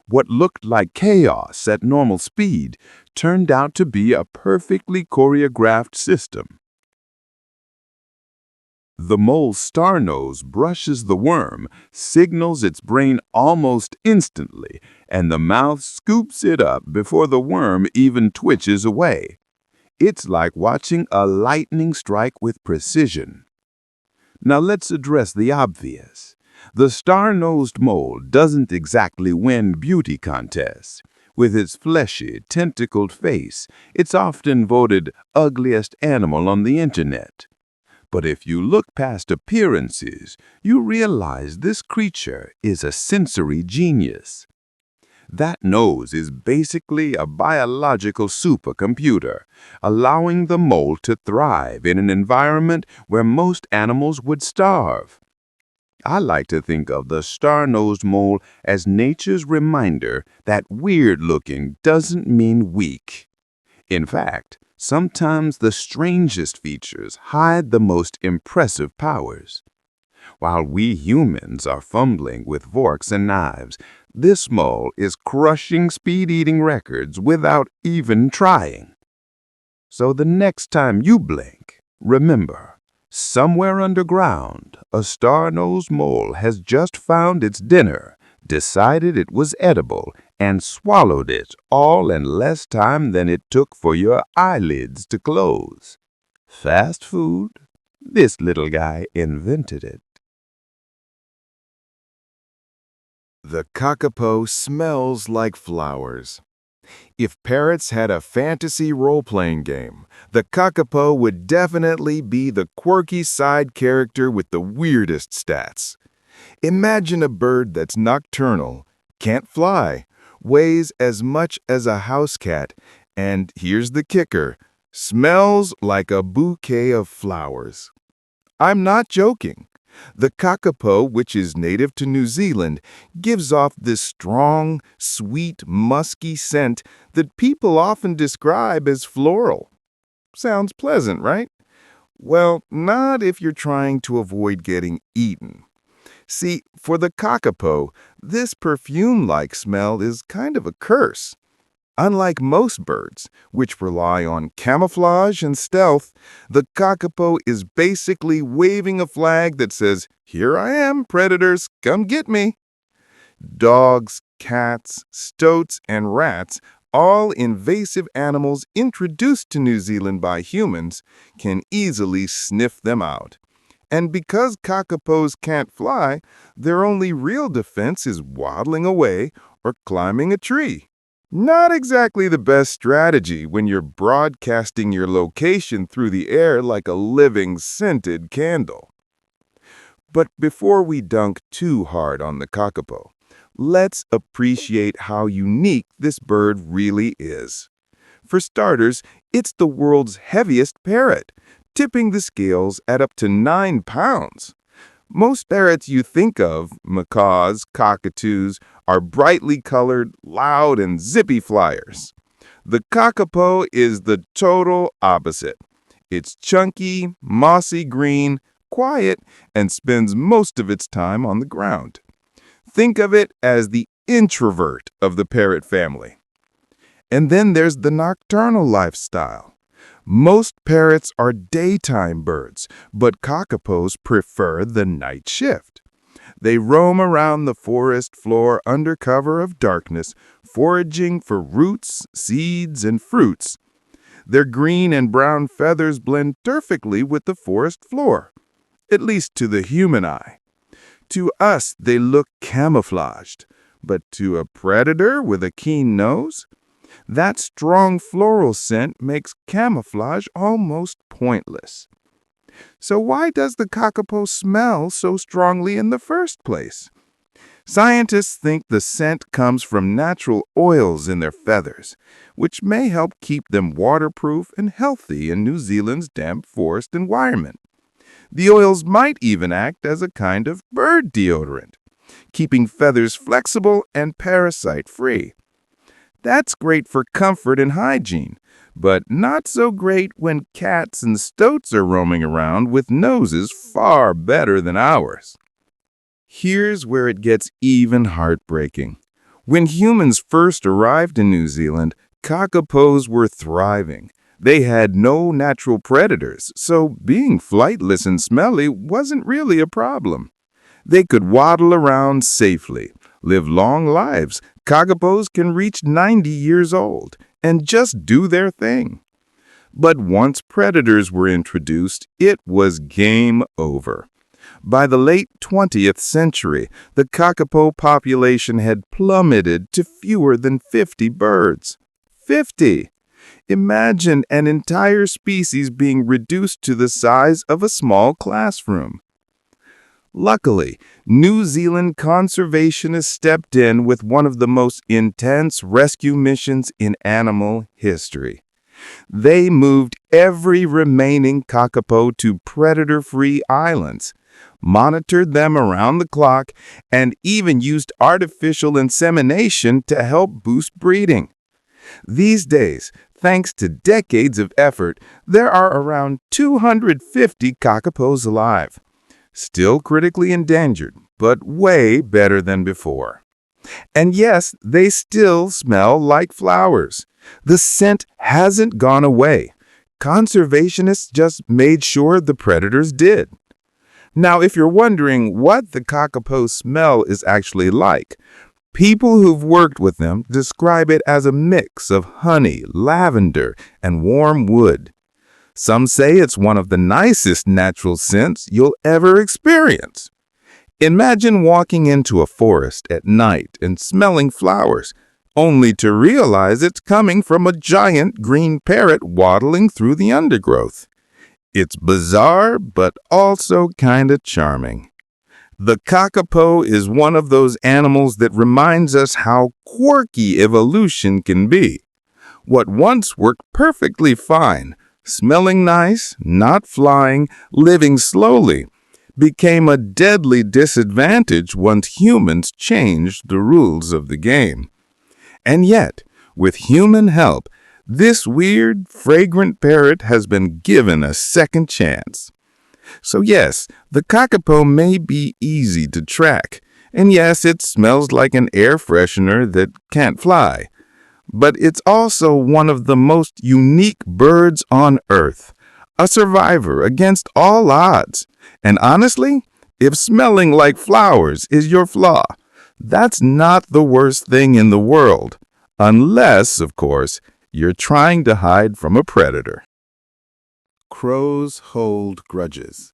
What looked like chaos at normal speed turned out to be a perfectly choreographed system. The mole's star nose brushes the worm, signals its brain almost instantly, and the mouth scoops it up before the worm even twitches away. It's like watching a lightning strike with precision. Now let's address the obvious. The star-nosed mole doesn't exactly win beauty contests. With its fleshy, tentacled face, it's often voted ugliest animal on the internet. But if you look past appearances, you realize this creature is a sensory genius. That nose is basically a biological supercomputer, allowing the mole to thrive in an environment where most animals would starve. I like to think of the star-nosed mole as nature's reminder that weird-looking doesn't mean weak. In fact, sometimes the strangest features hide the most impressive powers. While we humans are fumbling with forks and knives, this mole is crushing speed-eating records without even trying. So the next time you blink, remember, somewhere underground, a star-nosed mole has just found its dinner, decided it was edible, and swallowed it all in less time than it took for your eyelids to close. Fast food? This little guy invented it. The Kakapo smells like flowers. If parrots had a fantasy role-playing game, the Kakapo would definitely be the quirky side character with the weirdest stats. Imagine a bird that's nocturnal, can't fly, weighs as much as a house cat, and here's the kicker, smells like a bouquet of flowers. I'm not joking. The Kakapo, which is native to New Zealand, gives off this strong, sweet, musky scent that people often describe as floral. Sounds pleasant, right? Well, not if you're trying to avoid getting eaten. See, for the Kakapo, this perfume-like smell is kind of a curse. Unlike most birds, which rely on camouflage and stealth, the Kakapo is basically waving a flag that says, "Here I am, predators, come get me." Dogs, cats, stoats, and rats, all invasive animals introduced to New Zealand by humans, can easily sniff them out. And because kakapos can't fly, their only real defense is waddling away or climbing a tree. Not exactly the best strategy when you're broadcasting your location through the air like a living, scented candle. But before we dunk too hard on the kakapo, let's appreciate how unique this bird really is. For starters, it's the world's heaviest parrot, tipping the scales at up to 9 pounds. Most parrots you think of, macaws, cockatoos, are brightly colored, loud, and zippy flyers. The kakapo is the total opposite. It's chunky, mossy green, quiet, and spends most of its time on the ground. Think of it as the introvert of the parrot family. And then there's the nocturnal lifestyle. Most parrots are daytime birds, but kakapos prefer the night shift. They roam around the forest floor under cover of darkness, foraging for roots, seeds, and fruits. Their green and brown feathers blend perfectly with the forest floor, at least to the human eye. To us, they look camouflaged, but to a predator with a keen nose, that strong floral scent makes camouflage almost pointless. So why does the kakapo smell so strongly in the first place? Scientists think the scent comes from natural oils in their feathers, which may help keep them waterproof and healthy in New Zealand's damp forest environment. The oils might even act as a kind of bird deodorant, keeping feathers flexible and parasite-free. That's great for comfort and hygiene, but not so great when cats and stoats are roaming around with noses far better than ours. Here's where it gets even heartbreaking. When humans first arrived in New Zealand, kakapos were thriving. They had no natural predators, so being flightless and smelly wasn't really a problem. They could waddle around safely, live long lives. Kakapos can reach 90 years old and just do their thing. But once predators were introduced, it was game over. By the late 20th century, the kakapo population had plummeted to fewer than 50 birds. 50! Imagine an entire species being reduced to the size of a small classroom. Luckily, New Zealand conservationists stepped in with one of the most intense rescue missions in animal history. They moved every remaining kakapo to predator-free islands, monitored them around the clock, and even used artificial insemination to help boost breeding. These days, thanks to decades of effort, there are around 250 kakapos alive. Still critically endangered, but way better than before. And yes, they still smell like flowers. The scent hasn't gone away. Conservationists just made sure the predators did. Now, if you're wondering what the kakapo smell is actually like, people who've worked with them describe it as a mix of honey, lavender, and warm wood. Some say it's one of the nicest natural scents you'll ever experience. Imagine walking into a forest at night and smelling flowers, only to realize it's coming from a giant green parrot waddling through the undergrowth. It's bizarre, but also kinda charming. The kakapo is one of those animals that reminds us how quirky evolution can be. What once worked perfectly fine, smelling nice, not flying, living slowly, became a deadly disadvantage once humans changed the rules of the game. And yet, with human help, this weird, fragrant parrot has been given a second chance. So yes, the kakapo may be easy to track, and yes, it smells like an air freshener that can't fly. But it's also one of the most unique birds on Earth, a survivor against all odds. And honestly, if smelling like flowers is your flaw, That's not the worst thing in the world, unless, of course, you're trying to hide from a predator. Crows hold grudges.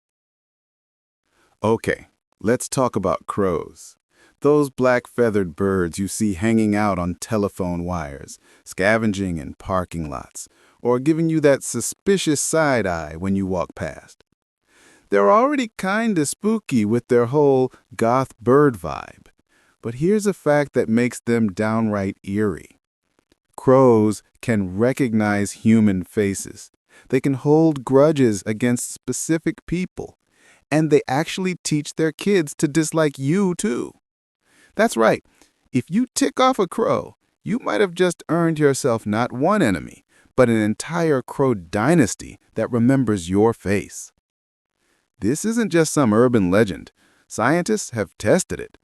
Okay, let's talk about crows. Those black-feathered birds you see hanging out on telephone wires, scavenging in parking lots, or giving you that suspicious side eye when you walk past. They're already kinda spooky with their whole goth bird vibe, but here's a fact that makes them downright eerie. Crows can recognize human faces. They can hold grudges against specific people, and they actually teach their kids to dislike you too. That's right. If you tick off a crow, you might have just earned yourself not one enemy, but an entire crow dynasty that remembers your face. This isn't just some urban legend. Scientists have tested it.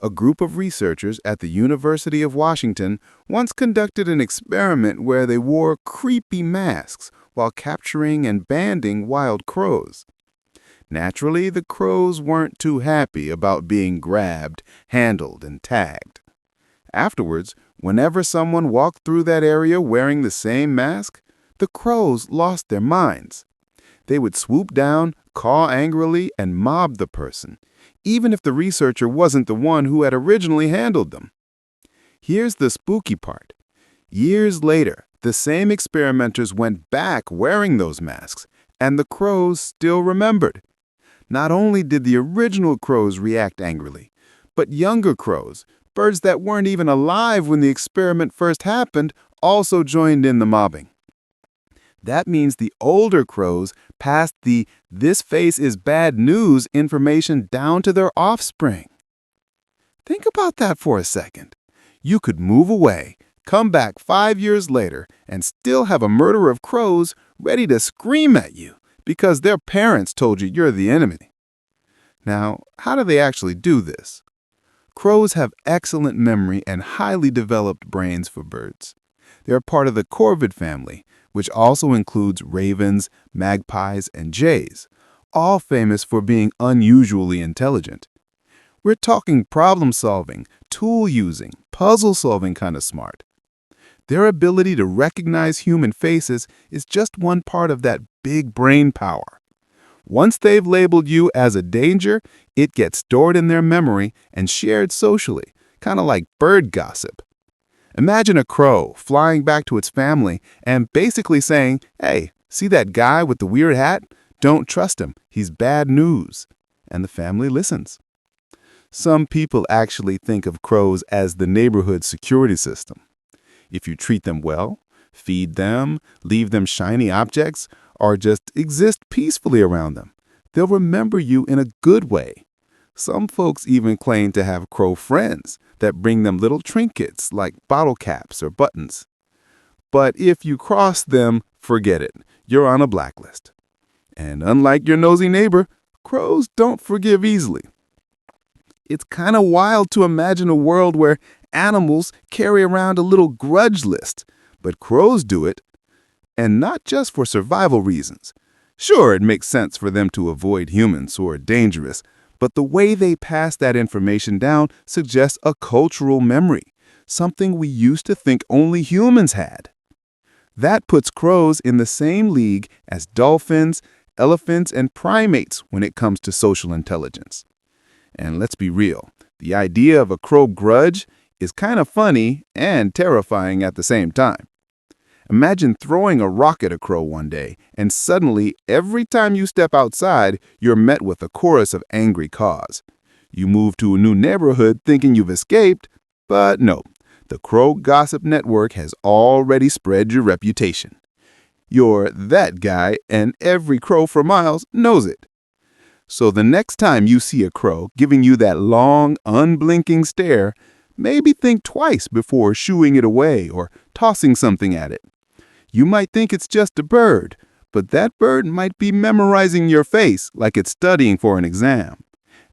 A group of researchers at the University of Washington once conducted an experiment where they wore creepy masks while capturing and banding wild crows. Naturally, the crows weren't too happy about being grabbed, handled, and tagged. Afterwards, whenever someone walked through that area wearing the same mask, the crows lost their minds. They would swoop down, caw angrily, and mob the person, even if the researcher wasn't the one who had originally handled them. Here's the spooky part. Years later, the same experimenters went back wearing those masks, and the crows still remembered. Not only did the original crows react angrily, but younger crows, birds that weren't even alive when the experiment first happened, also joined in the mobbing. That means the older crows passed the "this face is bad news" information down to their offspring. Think about that for a second. You could move away, come back 5 years later, and still have a murder of crows ready to scream at you because their parents told you you're the enemy. Now, how do they actually do this? Crows have excellent memory and highly developed brains for birds. They're part of the corvid family, which also includes ravens, magpies, and jays, all famous for being unusually intelligent. We're talking problem-solving, tool-using, puzzle-solving kind of smart. Their ability to recognize human faces is just one part of that big brain power. Once they've labeled you as a danger, it gets stored in their memory and shared socially, kind of like bird gossip. Imagine a crow flying back to its family and basically saying, "Hey, see that guy with the weird hat? Don't trust him. He's bad news." And the family listens. Some people actually think of crows as the neighborhood security system. If you treat them well, feed them, leave them shiny objects, or just exist peacefully around them, they'll remember you in a good way. Some folks even claim to have crow friends that bring them little trinkets like bottle caps or buttons. But if you cross them, forget it. You're on a blacklist. And unlike your nosy neighbor, crows don't forgive easily. It's kind of wild to imagine a world where animals carry around a little grudge list, but crows do it. And not just for survival reasons. Sure, it makes sense for them to avoid humans who are dangerous, but the way they pass that information down suggests a cultural memory, something we used to think only humans had. That puts crows in the same league as dolphins, elephants, and primates when it comes to social intelligence. And let's be real, the idea of a crow grudge is kind of funny and terrifying at the same time. Imagine throwing a rock at a crow one day, and suddenly, every time you step outside, you're met with a chorus of angry caws. You move to a new neighborhood thinking you've escaped, but no, the Crow Gossip Network has already spread your reputation. You're that guy, and every crow for miles knows it. So the next time you see a crow giving you that long, unblinking stare, maybe think twice before shooing it away or tossing something at it. You might think it's just a bird, but that bird might be memorizing your face like it's studying for an exam.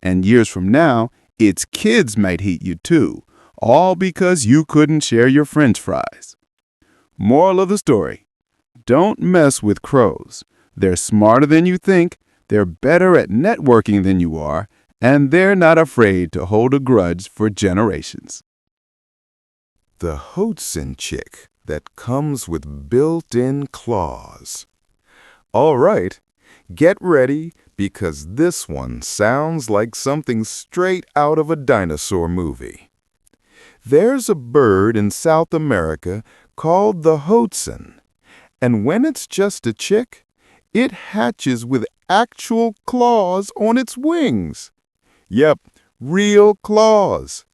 And years from now, its kids might hate you too, all because you couldn't share your French fries. Moral of the story: don't mess with crows. They're smarter than you think, they're better at networking than you are, and they're not afraid to hold a grudge for generations. The Hoatzin chick that comes with built-in claws. All right, get ready because this one sounds like something straight out of a dinosaur movie. There's a bird in South America called the Hoatzin, and when it's just a chick, it hatches with actual claws on its wings. Yep, real claws.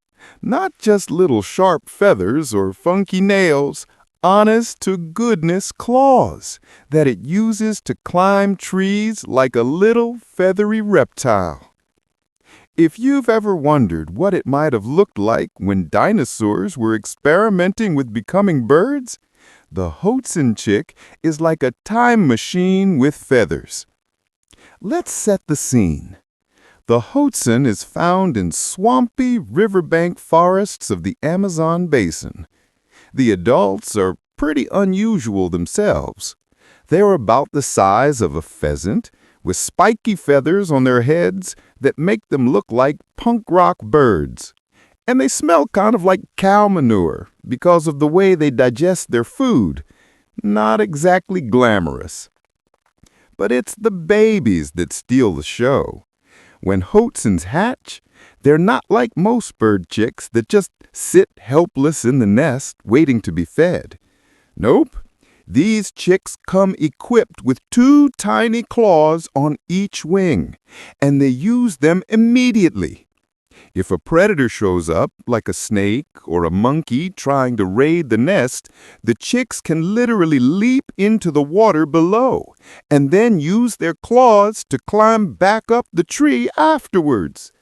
Not just little sharp feathers or funky nails, honest-to-goodness claws that it uses to climb trees like a little feathery reptile. If you've ever wondered what it might have looked like when dinosaurs were experimenting with becoming birds, the Hoatzin chick is like a time machine with feathers. Let's set the scene. The Hoatzin is found in swampy riverbank forests of the Amazon basin. The adults are pretty unusual themselves. They're about the size of a pheasant, with spiky feathers on their heads that make them look like punk rock birds. And they smell kind of like cow manure because of the way they digest their food. Not exactly glamorous. But it's the babies that steal the show. When Hoatzins hatch, they're not like most bird chicks that just sit helpless in the nest waiting to be fed. Nope, these chicks come equipped with 2 tiny claws on each wing, and they use them immediately. If a predator shows up, like a snake or a monkey trying to raid the nest, the chicks can literally leap into the water below and then use their claws to climb back up the tree afterwards.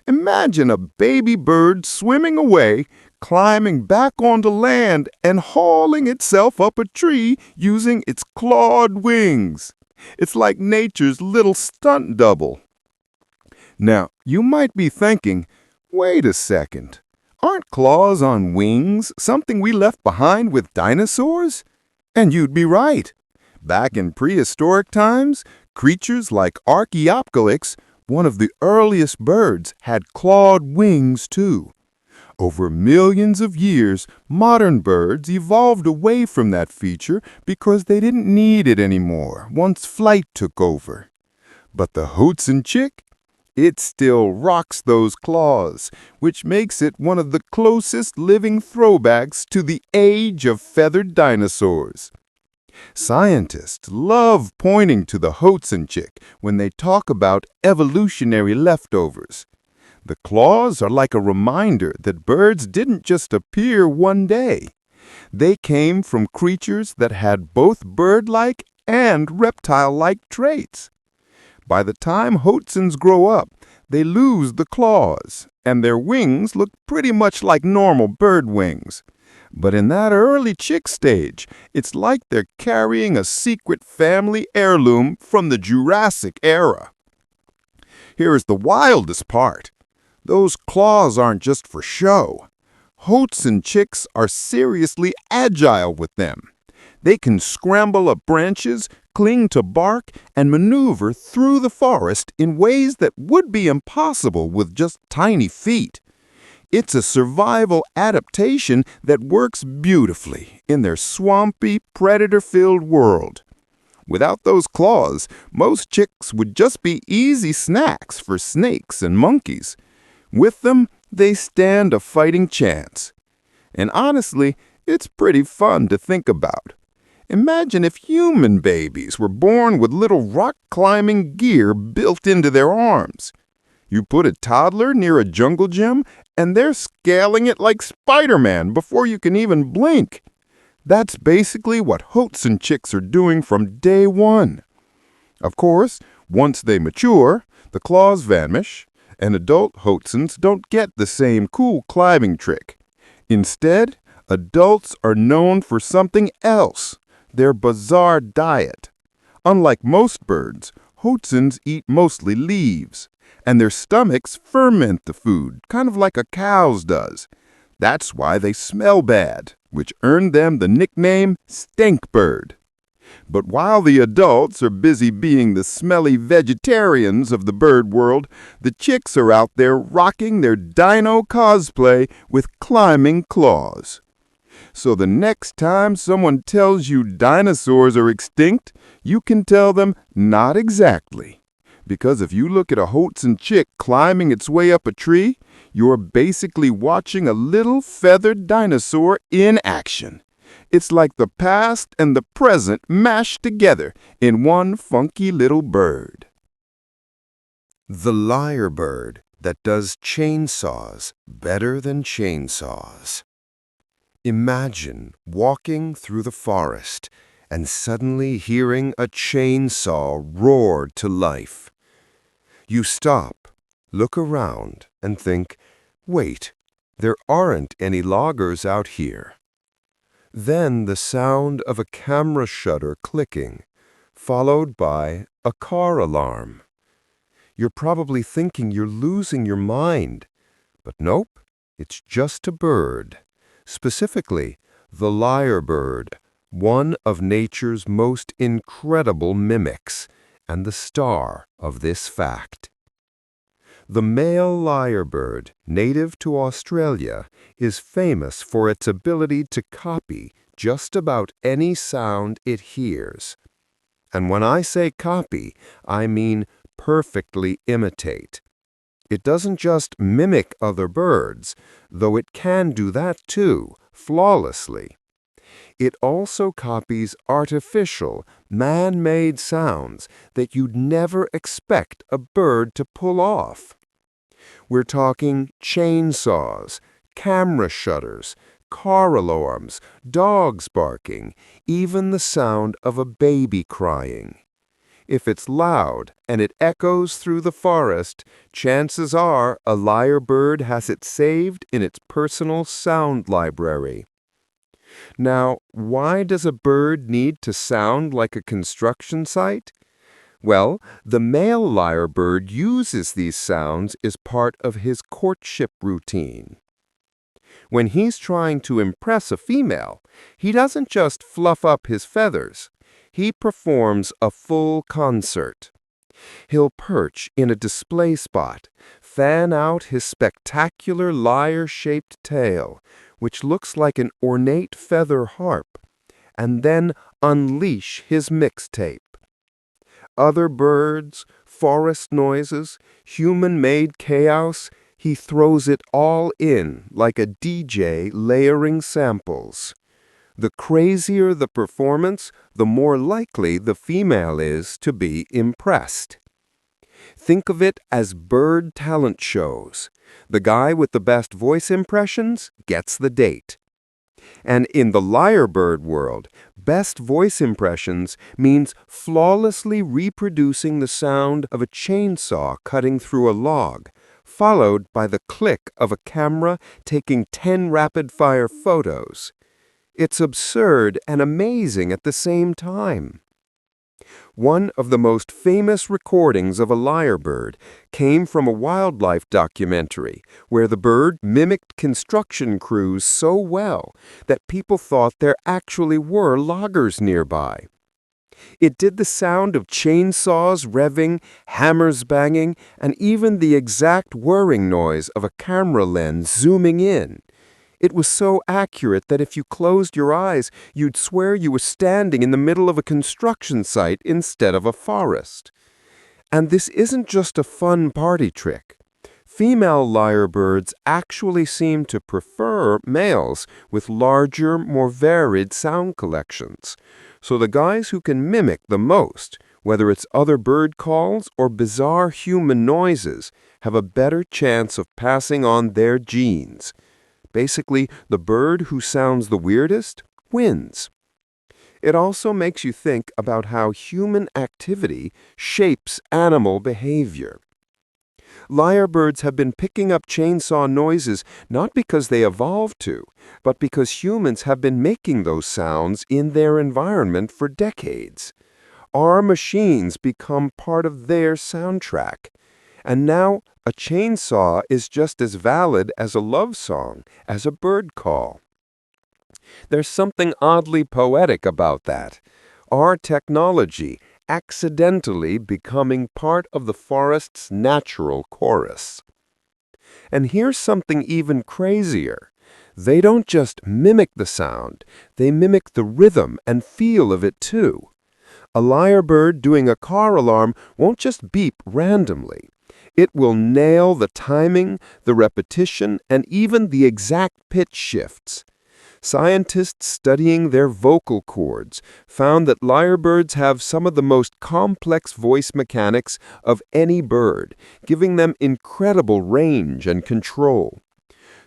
Imagine a baby bird swimming away, climbing back onto land and hauling itself up a tree using its clawed wings. It's like nature's little stunt double. Now, you might be thinking, wait a second, aren't claws on wings something we left behind with dinosaurs? And you'd be right. Back in prehistoric times, creatures like Archaeopteryx, one of the earliest birds, had clawed wings too. Over millions of years, modern birds evolved away from that feature because they didn't need it anymore once flight took over. But the Hoatzin chick? It still rocks those claws, which makes it one of the closest living throwbacks to the age of feathered dinosaurs. Scientists love pointing to the Hoatzin chick when they talk about evolutionary leftovers. The claws are like a reminder that birds didn't just appear one day. They came from creatures that had both bird-like and reptile-like traits. By the time Hoatzins grow up, they lose the claws, and their wings look pretty much like normal bird wings. But in that early chick stage, it's like they're carrying a secret family heirloom from the Jurassic era. Here is the wildest part. Those claws aren't just for show. Hoatzin chicks are seriously agile with them. They can scramble up branches, cling to bark, and maneuver through the forest in ways that would be impossible with just tiny feet. It's a survival adaptation that works beautifully in their swampy, predator-filled world. Without those claws, most chicks would just be easy snacks for snakes and monkeys. With them, they stand a fighting chance. And honestly, it's pretty fun to think about. Imagine if human babies were born with little rock-climbing gear built into their arms. You put a toddler near a jungle gym, and they're scaling it like Spider-Man before you can even blink. That's basically what Hoatzin chicks are doing from day one. Of course, once they mature, the claws vanish, and adult Hoatzins don't get the same cool climbing trick. Instead, adults are known for something else. Their bizarre diet. Unlike most birds, Hoatzins eat mostly leaves, and their stomachs ferment the food, kind of like a cow's does. That's why they smell bad, which earned them the nickname stink bird. But while the adults are busy being the smelly vegetarians of the bird world, the chicks are out there rocking their dino cosplay with climbing claws. So the next time someone tells you dinosaurs are extinct, you can tell them not exactly. Because if you look at a Hoatzin chick climbing its way up a tree, you're basically watching a little feathered dinosaur in action. It's like the past and the present mashed together in one funky little bird. The lyrebird that does chainsaws better than chainsaws. Imagine walking through the forest and suddenly hearing a chainsaw roar to life. You stop, look around, and think, wait, there aren't any loggers out here. Then the sound of a camera shutter clicking, followed by a car alarm. You're probably thinking you're losing your mind, but nope, it's just a bird. Specifically, the lyrebird, one of nature's most incredible mimics, and the star of this fact. The male lyrebird, native to Australia, is famous for its ability to copy just about any sound it hears. And when I say copy, I mean perfectly imitate. It doesn't just mimic other birds, though it can do that too, flawlessly. It also copies artificial, man-made sounds that you'd never expect a bird to pull off. We're talking chainsaws, camera shutters, car alarms, dogs barking, even the sound of a baby crying. If it's loud and it echoes through the forest, chances are a lyrebird has it saved in its personal sound library. Now, why does a bird need to sound like a construction site? Well, the male lyrebird uses these sounds as part of his courtship routine. When he's trying to impress a female, he doesn't just fluff up his feathers. He performs a full concert. He'll perch in a display spot, fan out his spectacular lyre-shaped tail, which looks like an ornate feather harp, and then unleash his mixtape. Other birds, forest noises, human-made chaos, he throws it all in like a DJ layering samples. The crazier the performance, the more likely the female is to be impressed. Think of it as bird talent shows. The guy with the best voice impressions gets the date. And in the lyrebird world, best voice impressions means flawlessly reproducing the sound of a chainsaw cutting through a log, followed by the click of a camera taking 10 rapid-fire photos. It's absurd and amazing at the same time. One of the most famous recordings of a lyrebird came from a wildlife documentary where the bird mimicked construction crews so well that people thought there actually were loggers nearby. It did the sound of chainsaws revving, hammers banging, and even the exact whirring noise of a camera lens zooming in. It was so accurate that if you closed your eyes, you'd swear you were standing in the middle of a construction site instead of a forest. And this isn't just a fun party trick. Female lyrebirds actually seem to prefer males with larger, more varied sound collections. So the guys who can mimic the most, whether it's other bird calls or bizarre human noises, have a better chance of passing on their genes. Basically, the bird who sounds the weirdest wins. It also makes you think about how human activity shapes animal behavior. Lyrebirds have been picking up chainsaw noises not because they evolved to, but because humans have been making those sounds in their environment for decades. Our machines become part of their soundtrack. And now, a chainsaw is just as valid as a love song, as a bird call. There's something oddly poetic about that. our technology accidentally becoming part of the forest's natural chorus. And here's something even crazier. They don't just mimic the sound, they mimic the rhythm and feel of it too. A lyrebird doing a car alarm won't just beep randomly. It will nail the timing, the repetition, and even the exact pitch shifts. Scientists studying their vocal cords found that lyrebirds have some of the most complex voice mechanics of any bird, giving them incredible range and control.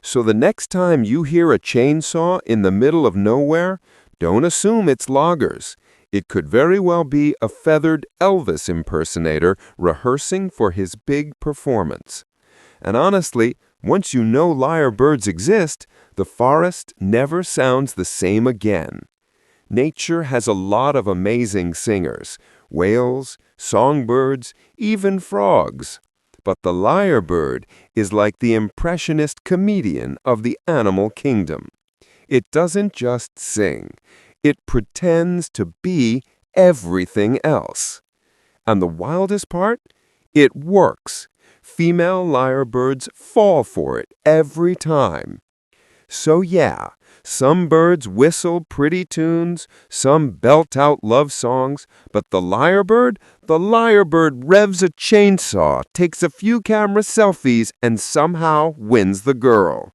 So the next time you hear a chainsaw in the middle of nowhere, don't assume it's loggers. It could very well be a feathered Elvis impersonator rehearsing for his big performance. And honestly, once you know lyrebirds exist, the forest never sounds the same again. Nature has a lot of amazing singers, whales, songbirds, even frogs. But the lyrebird is like the impressionist comedian of the animal kingdom. It doesn't just sing. It pretends to be everything else. And the wildest part? It works. Female lyrebirds fall for it every time. So yeah, some birds whistle pretty tunes, some belt out love songs, but the lyrebird revs a chainsaw, takes a few camera selfies, and somehow wins the girl.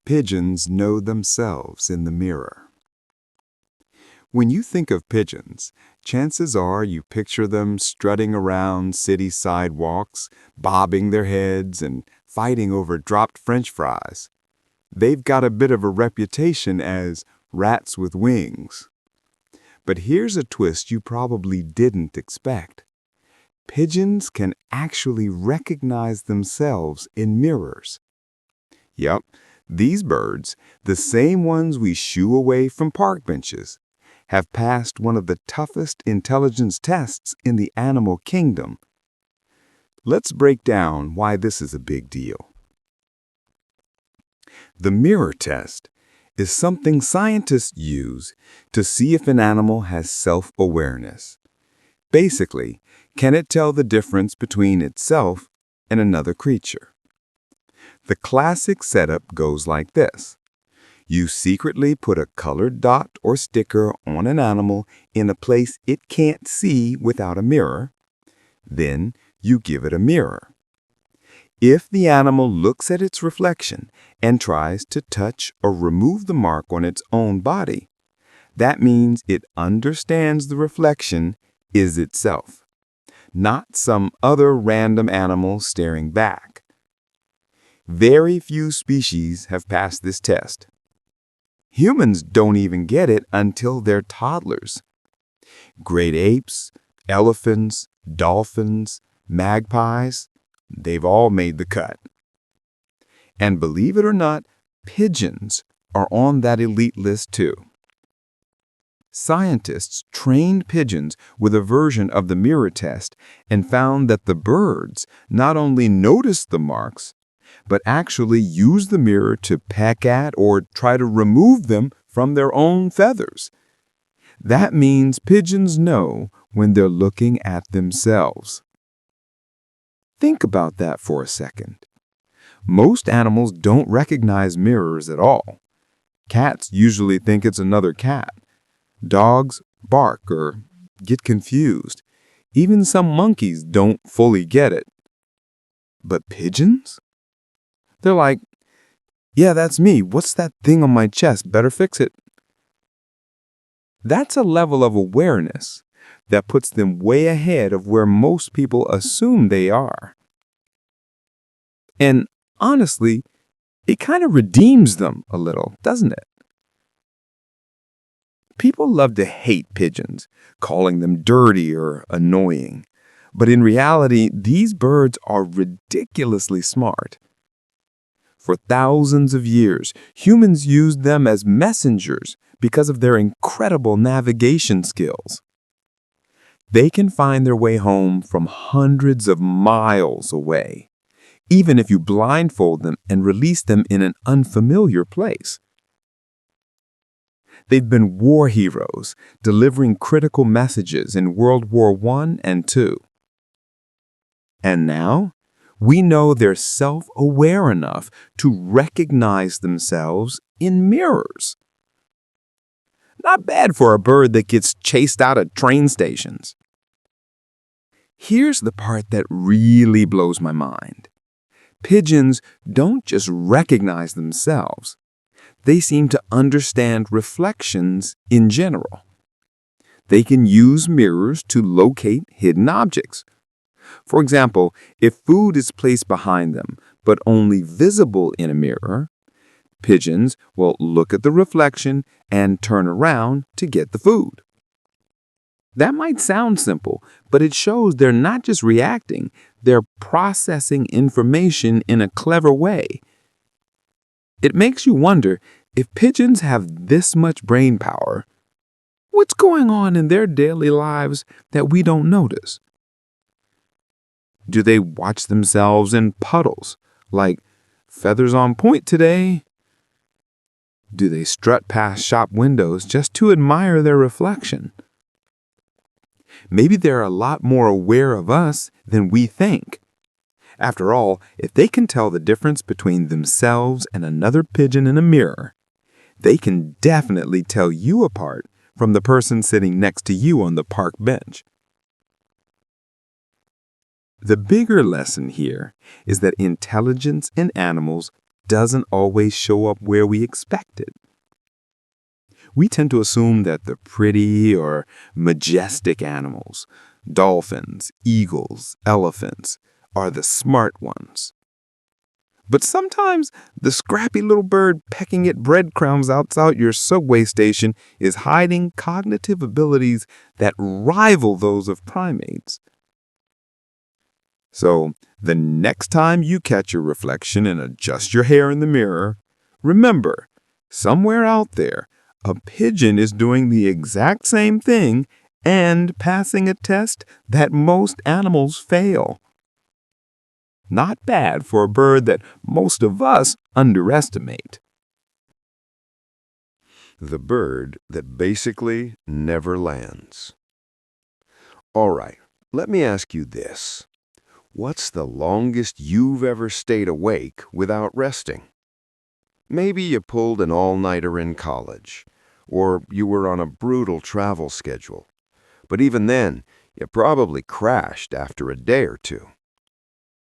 Pigeons know themselves in the mirror. When you think of pigeons, chances are you picture them strutting around city sidewalks, bobbing their heads, and fighting over dropped French fries. They've got a bit of a reputation as rats with wings. But here's a twist you probably didn't expect. Pigeons can actually recognize themselves in mirrors. Yup. These birds, the same ones we shoo away from park benches, have passed one of the toughest intelligence tests in the animal kingdom. Let's break down why this is a big deal. The mirror test is something scientists use to see if an animal has self-awareness. Basically, can it tell the difference between itself and another creature? The classic setup goes like this. You secretly put a colored dot or sticker on an animal in a place it can't see without a mirror. Then you give it a mirror. If the animal looks at its reflection and tries to touch or remove the mark on its own body, that means it understands the reflection is itself, not some other random animal staring back. Very few species have passed this test. Humans don't even get it until they're toddlers. Great apes, elephants, dolphins, magpies, they've all made the cut. And believe it or not, pigeons are on that elite list too. Scientists trained pigeons with a version of the mirror test and found that the birds not only noticed the marks, but actually use the mirror to peck at or try to remove them from their own feathers. That means pigeons know when they're looking at themselves. Think about that for a second. Most animals don't recognize mirrors at all. Cats usually think it's another cat. Dogs bark or get confused. Even some monkeys don't fully get it. But pigeons? They're like, yeah, that's me. What's that thing on my chest? Better fix it. That's a level of awareness that puts them way ahead of where most people assume they are. And honestly, it kind of redeems them a little, doesn't it? People love to hate pigeons, calling them dirty or annoying. But in reality, these birds are ridiculously smart. For thousands of years, humans used them as messengers because of their incredible navigation skills. They can find their way home from hundreds of miles away, even if you blindfold them and release them in an unfamiliar place. They'd been war heroes, delivering critical messages in World War I and II. And now, we know they're self-aware enough to recognize themselves in mirrors. Not bad for a bird that gets chased out of train stations. Here's the part that really blows my mind. Pigeons don't just recognize themselves. They seem to understand reflections in general. They can use mirrors to locate hidden objects. For example, if food is placed behind them, but only visible in a mirror, pigeons will look at the reflection and turn around to get the food. That might sound simple, but it shows they're not just reacting, they're processing information in a clever way. It makes you wonder, if pigeons have this much brain power, what's going on in their daily lives that we don't notice? Do they watch themselves in puddles, like feathers on point today? Do they strut past shop windows just to admire their reflection? Maybe they're a lot more aware of us than we think. After all, if they can tell the difference between themselves and another pigeon in a mirror, they can definitely tell you apart from the person sitting next to you on the park bench. The bigger lesson here is that intelligence in animals doesn't always show up where we expect it. We tend to assume that the pretty or majestic animals, dolphins, eagles, elephants, are the smart ones. But sometimes the scrappy little bird pecking at breadcrumbs outside your subway station is hiding cognitive abilities that rival those of primates. So, the next time you catch your reflection and adjust your hair in the mirror, remember, somewhere out there, a pigeon is doing the exact same thing and passing a test that most animals fail. Not bad for a bird that most of us underestimate. The bird that basically never lands. All right, let me ask you this. What's the longest you've ever stayed awake without resting? Maybe you pulled an all-nighter in college, or you were on a brutal travel schedule. But even then, you probably crashed after a day or two.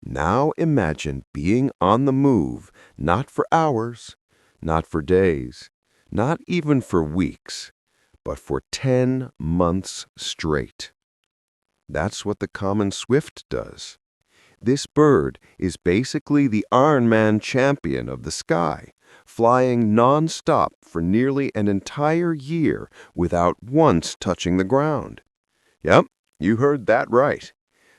Now imagine being on the move, not for hours, not for days, not even for weeks, but for 10 months straight. That's what the common swift does. This bird is basically the Iron Man champion of the sky, flying non-stop for nearly an entire year without once touching the ground. Yep, you heard that right.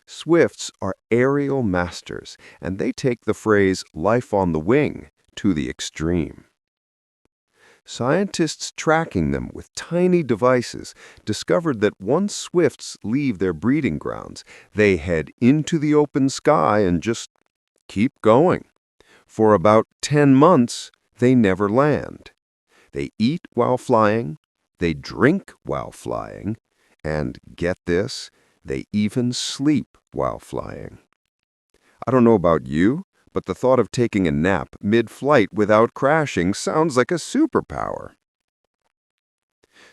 Swifts are aerial masters, and they take the phrase life on the wing to the extreme. Scientists tracking them with tiny devices discovered that once swifts leave their breeding grounds, they head into the open sky and just keep going. For about 10 months, they never land. They eat while flying, they drink while flying, and get this, they even sleep while flying. I don't know about you, but the thought of taking a nap mid-flight without crashing sounds like a superpower.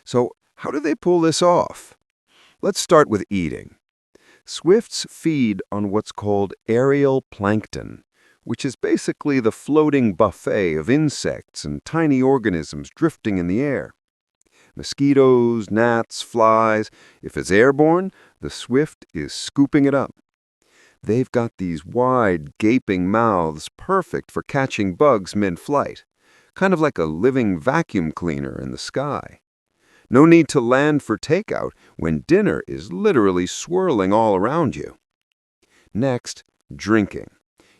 So, how do they pull this off? Let's start with eating. Swifts feed on what's called aerial plankton, which is basically the floating buffet of insects and tiny organisms drifting in the air. Mosquitoes, gnats, flies. If it's airborne, the swift is scooping it up. They've got these wide, gaping mouths perfect for catching bugs mid-flight, kind of like a living vacuum cleaner in the sky. No need to land for takeout when dinner is literally swirling all around you. Next, drinking.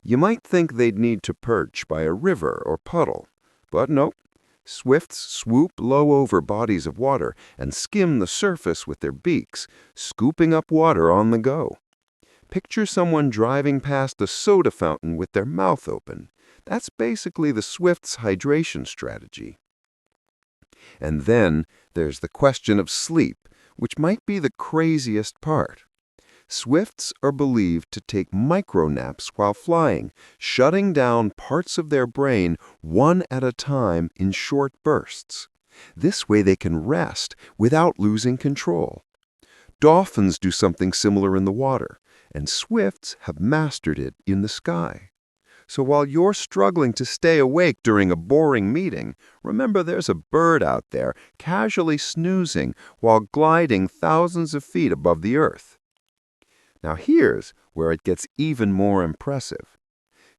You might think they'd need to perch by a river or puddle, but nope. Swifts swoop low over bodies of water and skim the surface with their beaks, scooping up water on the go. Picture someone driving past a soda fountain with their mouth open. That's basically the swift's hydration strategy. And then there's the question of sleep, which might be the craziest part. Swifts are believed to take micronaps while flying, shutting down parts of their brain one at a time in short bursts. This way they can rest without losing control. Dolphins do something similar in the water, and swifts have mastered it in the sky. So while you're struggling to stay awake during a boring meeting, remember there's a bird out there casually snoozing while gliding thousands of feet above the earth. Now here's where it gets even more impressive.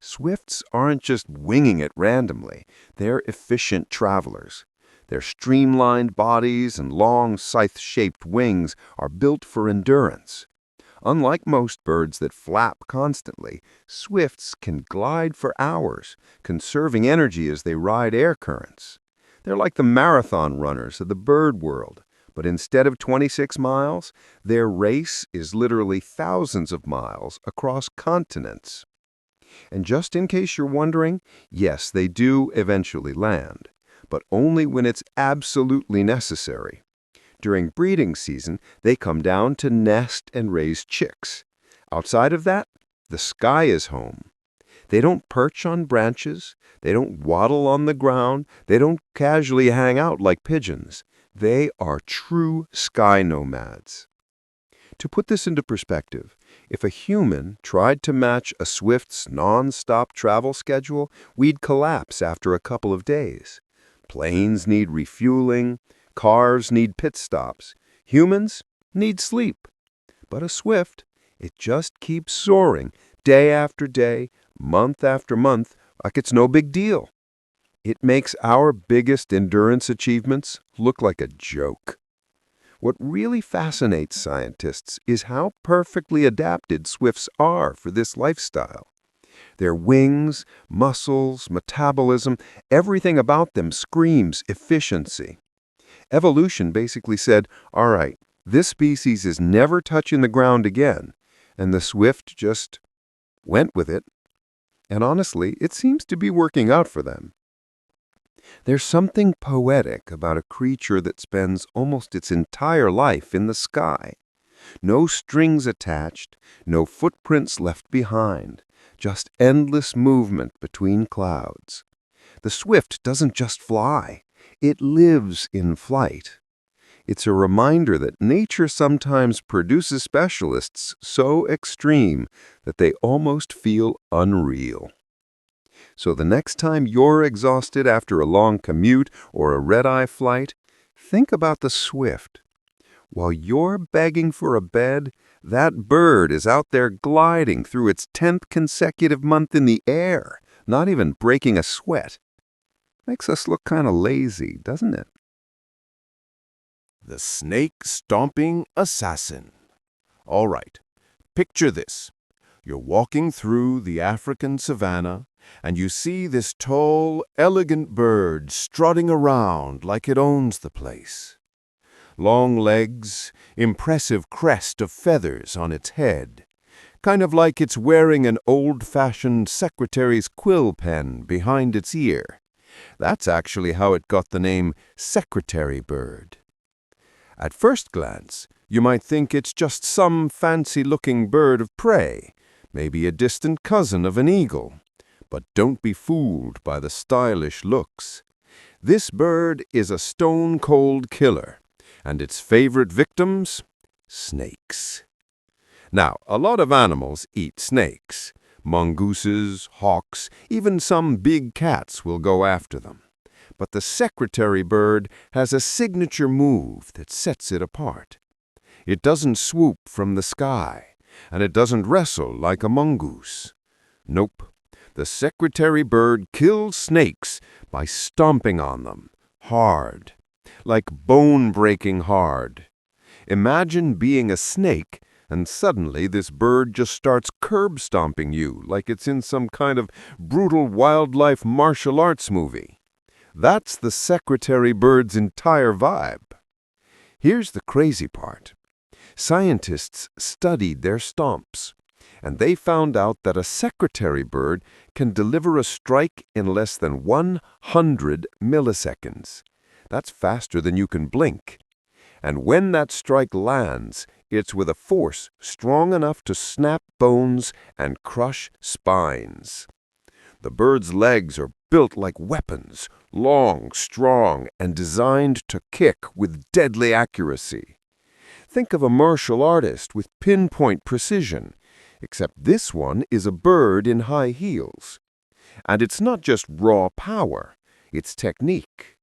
Swifts aren't just winging it randomly, they're efficient travelers. Their streamlined bodies and long scythe-shaped wings are built for endurance. Unlike most birds that flap constantly, swifts can glide for hours, conserving energy as they ride air currents. They're like the marathon runners of the bird world, but instead of 26 miles, their race is literally thousands of miles across continents. And just in case you're wondering, yes, they do eventually land, but only when it's absolutely necessary. During breeding season, they come down to nest and raise chicks. Outside of that, the sky is home. They don't perch on branches, they don't waddle on the ground, they don't casually hang out like pigeons. They are true sky nomads. To put this into perspective, if a human tried to match a swift's non-stop travel schedule, we'd collapse after a couple of days. Planes need refueling, cars need pit stops, humans need sleep. But a swift, it just keeps soaring day after day, month after month, like it's no big deal. It makes our biggest endurance achievements look like a joke. What really fascinates scientists is how perfectly adapted swifts are for this lifestyle. Their wings, muscles, metabolism, everything about them screams efficiency. Evolution basically said, all right, this species is never touching the ground again, and the swift just went with it. And honestly, it seems to be working out for them. There's something poetic about a creature that spends almost its entire life in the sky. No strings attached, no footprints left behind, just endless movement between clouds. The swift doesn't just fly, it lives in flight. It's a reminder that nature sometimes produces specialists so extreme that they almost feel unreal. So the next time you're exhausted after a long commute or a red-eye flight, think about the swift. While you're begging for a bed, that bird is out there gliding through its 10th consecutive month in the air, not even breaking a sweat. Makes us look kind of lazy, doesn't it? The Snake-Stomping Assassin. All right, picture this. You're walking through the African savanna, and you see this tall, elegant bird strutting around like it owns the place. Long legs, impressive crest of feathers on its head, kind of like it's wearing an old-fashioned secretary's quill pen behind its ear. That's actually how it got the name secretary bird. At first glance, you might think it's just some fancy-looking bird of prey, maybe a distant cousin of an eagle. But don't be fooled by the stylish looks. This bird is a stone-cold killer, and its favorite victims? Snakes. Now, a lot of animals eat snakes. Mongooses, hawks, even some big cats will go after them. But the secretary bird has a signature move that sets it apart. It doesn't swoop from the sky, and it doesn't wrestle like a mongoose. Nope. The secretary bird kills snakes by stomping on them, hard, like bone-breaking hard. Imagine being a snake, and suddenly this bird just starts curb-stomping you like it's in some kind of brutal wildlife martial arts movie. That's the secretary bird's entire vibe. Here's the crazy part. Scientists studied their stomps, and they found out that a secretary bird can deliver a strike in less than 100 milliseconds. That's faster than you can blink. And when that strike lands, it's with a force strong enough to snap bones and crush spines. The bird's legs are built like weapons, long, strong, and designed to kick with deadly accuracy. Think of a martial artist with pinpoint precision, except this one is a bird in high heels. And it's not just raw power, it's technique.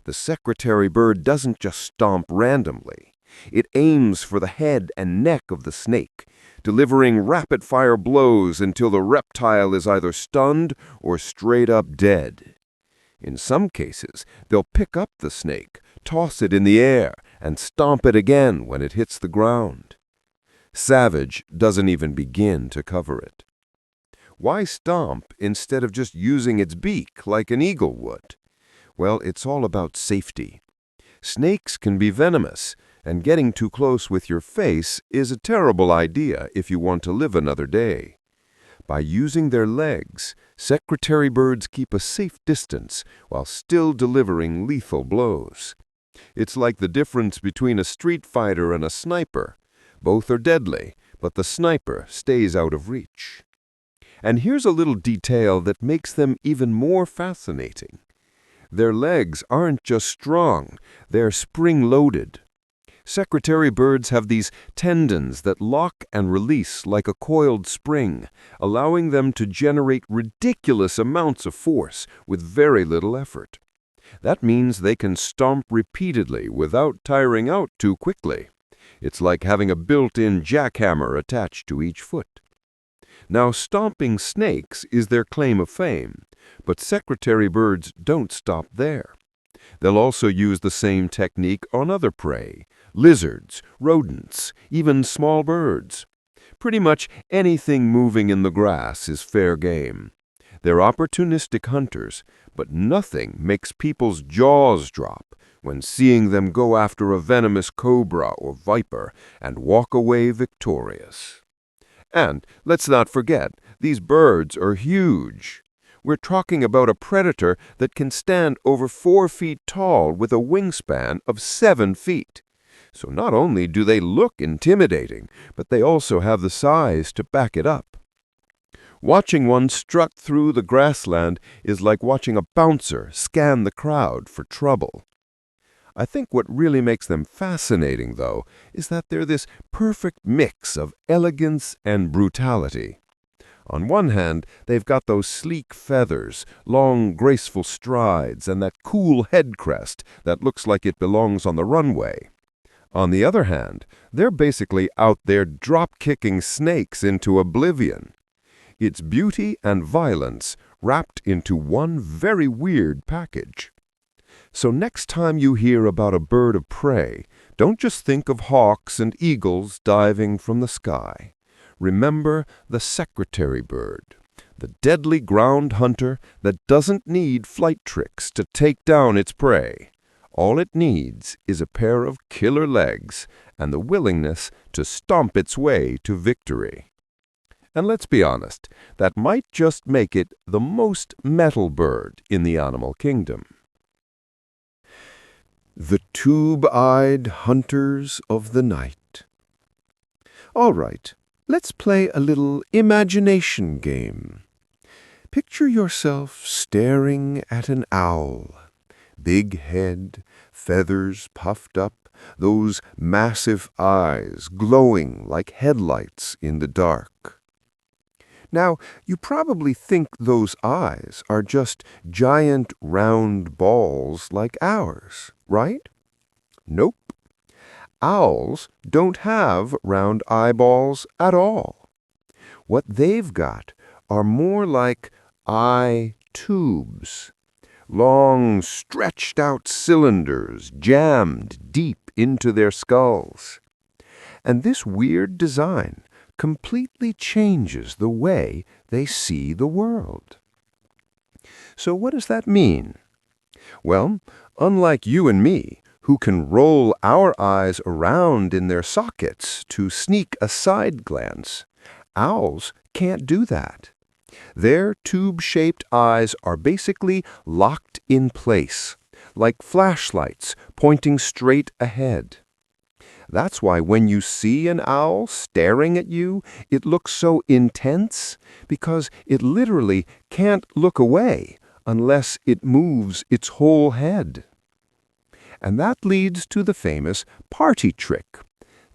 The secretary bird doesn't just stomp randomly. It aims for the head and neck of the snake, delivering rapid-fire blows until the reptile is either stunned or straight up dead. In some cases, they'll pick up the snake, toss it in the air, and stomp it again when it hits the ground. Savage doesn't even begin to cover it. Why stomp instead of just using its beak like an eagle would? Well, it's all about safety. Snakes can be venomous, and getting too close with your face is a terrible idea if you want to live another day. By using their legs, secretary birds keep a safe distance while still delivering lethal blows. It's like the difference between a street fighter and a sniper. Both are deadly, but the sniper stays out of reach. And here's a little detail that makes them even more fascinating. Their legs aren't just strong, they're spring-loaded. Secretary birds have these tendons that lock and release like a coiled spring, allowing them to generate ridiculous amounts of force with very little effort. That means they can stomp repeatedly without tiring out too quickly. It's like having a built-in jackhammer attached to each foot. Now, stomping snakes is their claim of fame, but secretary birds don't stop there. They'll also use the same technique on other prey, lizards, rodents, even small birds. Pretty much anything moving in the grass is fair game. They're opportunistic hunters, but nothing makes people's jaws drop when seeing them go after a venomous cobra or viper and walk away victorious. And let's not forget, these birds are huge. We're talking about a predator that can stand over 4 feet tall with a wingspan of 7 feet. So not only do they look intimidating, but they also have the size to back it up. Watching one strut through the grassland is like watching a bouncer scan the crowd for trouble. I think what really makes them fascinating, though, is that they're this perfect mix of elegance and brutality. On one hand, they've got those sleek feathers, long, graceful strides, and that cool head crest that looks like it belongs on the runway. On the other hand, they're basically out there drop-kicking snakes into oblivion. It's beauty and violence wrapped into one very weird package. So next time you hear about a bird of prey, don't just think of hawks and eagles diving from the sky. Remember the secretary bird, the deadly ground hunter that doesn't need flight tricks to take down its prey. All it needs is a pair of killer legs and the willingness to stomp its way to victory. And let's be honest, that might just make it the most metal bird in the animal kingdom. The tube-eyed hunters of the night. All right, let's play a little imagination game. Picture yourself staring at an owl. Big head, feathers puffed up, those massive eyes glowing like headlights in the dark. Now, you probably think those eyes are just giant round balls like ours, right? Nope. Owls don't have round eyeballs at all. What they've got are more like eye tubes, long stretched-out cylinders jammed deep into their skulls. And this weird design completely changes the way they see the world. So what does that mean? Well, unlike you and me, who can roll our eyes around in their sockets to sneak a side glance, owls can't do that. Their tube-shaped eyes are basically locked in place, like flashlights pointing straight ahead. That's why when you see an owl staring at you, it looks so intense, because it literally can't look away unless it moves its whole head. And that leads to the famous party trick,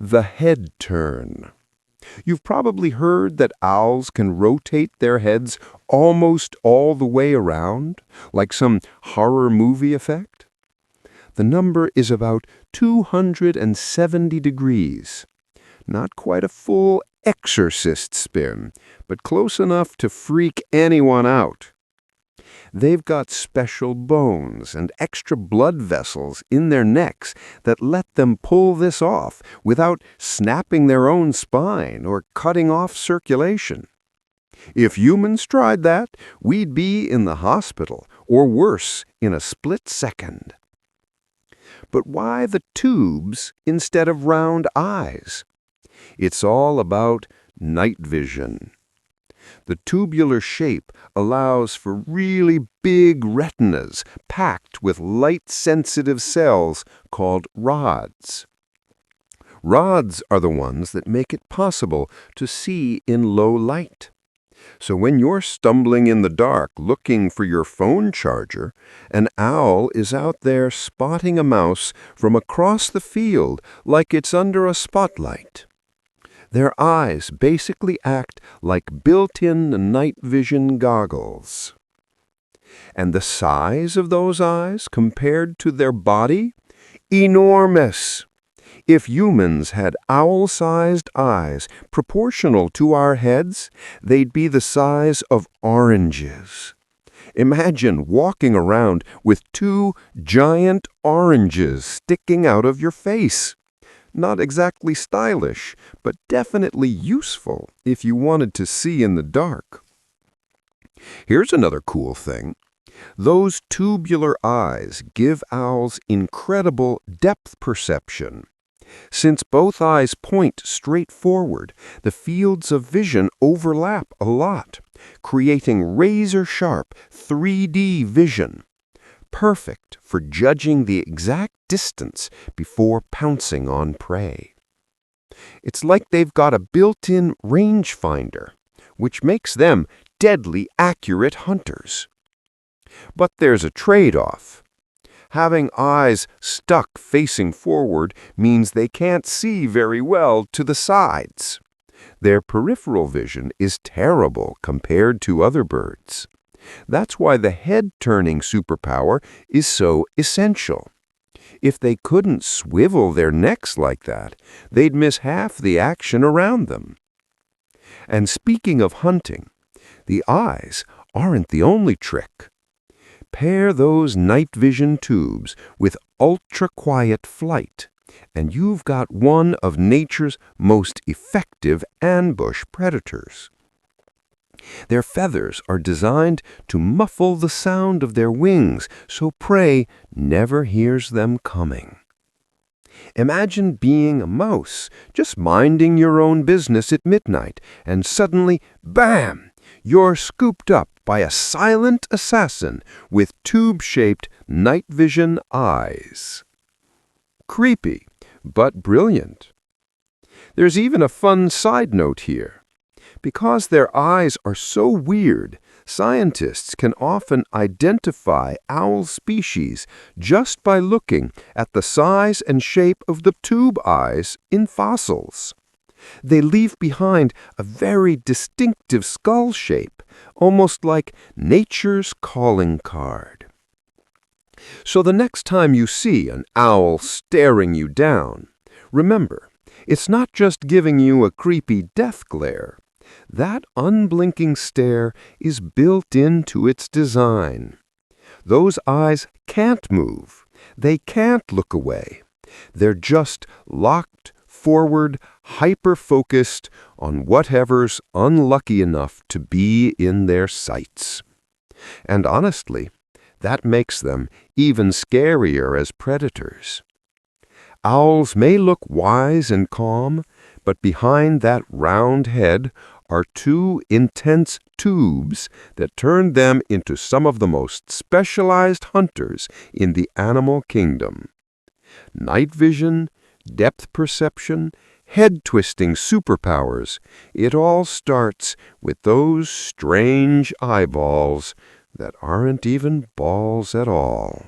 the head turn. You've probably heard that owls can rotate their heads almost all the way around, like some horror movie effect. The number is about 270 degrees. Not quite a full exorcist spin, but close enough to freak anyone out. They've got special bones and extra blood vessels in their necks that let them pull this off without snapping their own spine or cutting off circulation. If humans tried that, we'd be in the hospital, or worse, in a split second. But why the tubes instead of round eyes? It's all about night vision. The tubular shape allows for really big retinas packed with light-sensitive cells called rods. Rods are the ones that make it possible to see in low light. So when you're stumbling in the dark looking for your phone charger, an owl is out there spotting a mouse from across the field like it's under a spotlight. Their eyes basically act like built-in night vision goggles. And the size of those eyes compared to their body? Enormous! If humans had owl-sized eyes proportional to our heads, they'd be the size of oranges. Imagine walking around with 2 giant oranges sticking out of your face. Not exactly stylish, but definitely useful if you wanted to see in the dark. Here's another cool thing. Those tubular eyes give owls incredible depth perception. Since both eyes point straight forward, the fields of vision overlap a lot, creating razor-sharp 3D vision. Perfect for judging the exact distance before pouncing on prey. It's like they've got a built-in rangefinder, which makes them deadly accurate hunters. But there's a trade-off. Having eyes stuck facing forward means they can't see very well to the sides. Their peripheral vision is terrible compared to other birds. That's why the head-turning superpower is so essential. If they couldn't swivel their necks like that, they'd miss half the action around them. And speaking of hunting, the eyes aren't the only trick. Pair those night vision tubes with ultra-quiet flight, and you've got one of nature's most effective ambush predators. Their feathers are designed to muffle the sound of their wings so prey never hears them coming. Imagine being a mouse, just minding your own business at midnight, and suddenly, bam! You're scooped up by a silent assassin with tube-shaped night vision eyes. Creepy, but brilliant. There's even a fun side note here. Because their eyes are so weird, scientists can often identify owl species just by looking at the size and shape of the tube eyes in fossils. They leave behind a very distinctive skull shape, almost like nature's calling card. So the next time you see an owl staring you down, remember, it's not just giving you a creepy death glare. That unblinking stare is built into its design. Those eyes can't move. They can't look away. They're just locked forward, hyper-focused on whatever's unlucky enough to be in their sights. And honestly, that makes them even scarier as predators. Owls may look wise and calm, but behind that round head are two intense tubes that turn them into some of the most specialized hunters in the animal kingdom. Night vision, depth perception, head-twisting superpowers, it all starts with those strange eyeballs that aren't even balls at all.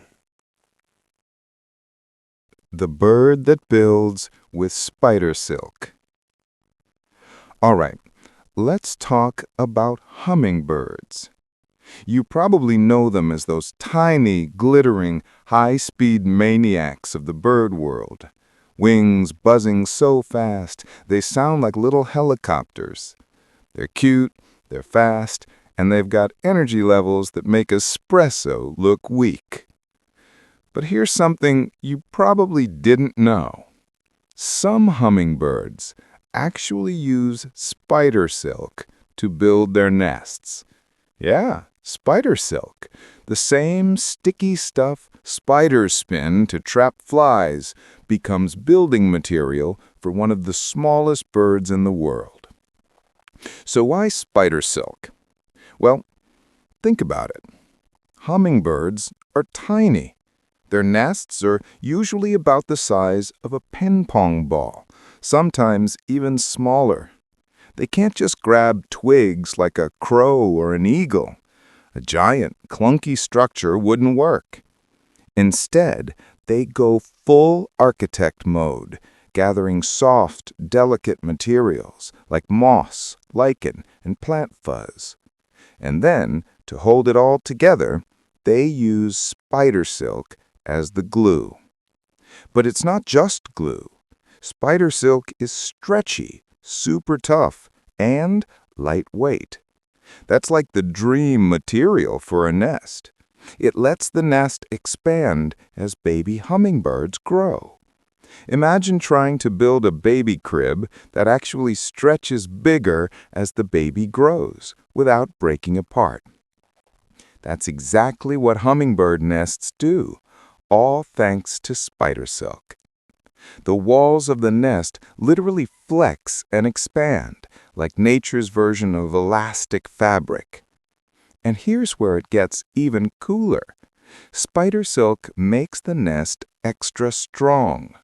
The bird that builds with spider silk. All right, let's talk about hummingbirds. You probably know them as those tiny, glittering, high-speed maniacs of the bird world. Wings buzzing so fast, they sound like little helicopters. They're cute, they're fast, and they've got energy levels that make espresso look weak. But here's something you probably didn't know. Some hummingbirds actually use spider silk to build their nests. Yeah, spider silk, the same sticky stuff spiders spin to trap flies, becomes building material for one of the smallest birds in the world. So why spider silk? Well, think about it. Hummingbirds are tiny. Their nests are usually about the size of a ping-pong ball, sometimes even smaller. They can't just grab twigs like a crow or an eagle. A giant, clunky structure wouldn't work. Instead, they go full architect mode, gathering soft, delicate materials like moss, lichen, and plant fuzz. And then, to hold it all together, they use spider silk as the glue. But it's not just glue. Spider silk is stretchy, super tough, and lightweight. That's like the dream material for a nest. It lets the nest expand as baby hummingbirds grow. Imagine trying to build a baby crib that actually stretches bigger as the baby grows without breaking apart. That's exactly what hummingbird nests do, all thanks to spider silk. The walls of the nest literally flex and expand, like nature's version of elastic fabric. And here's where it gets even cooler. Spider silk makes the nest extra strong.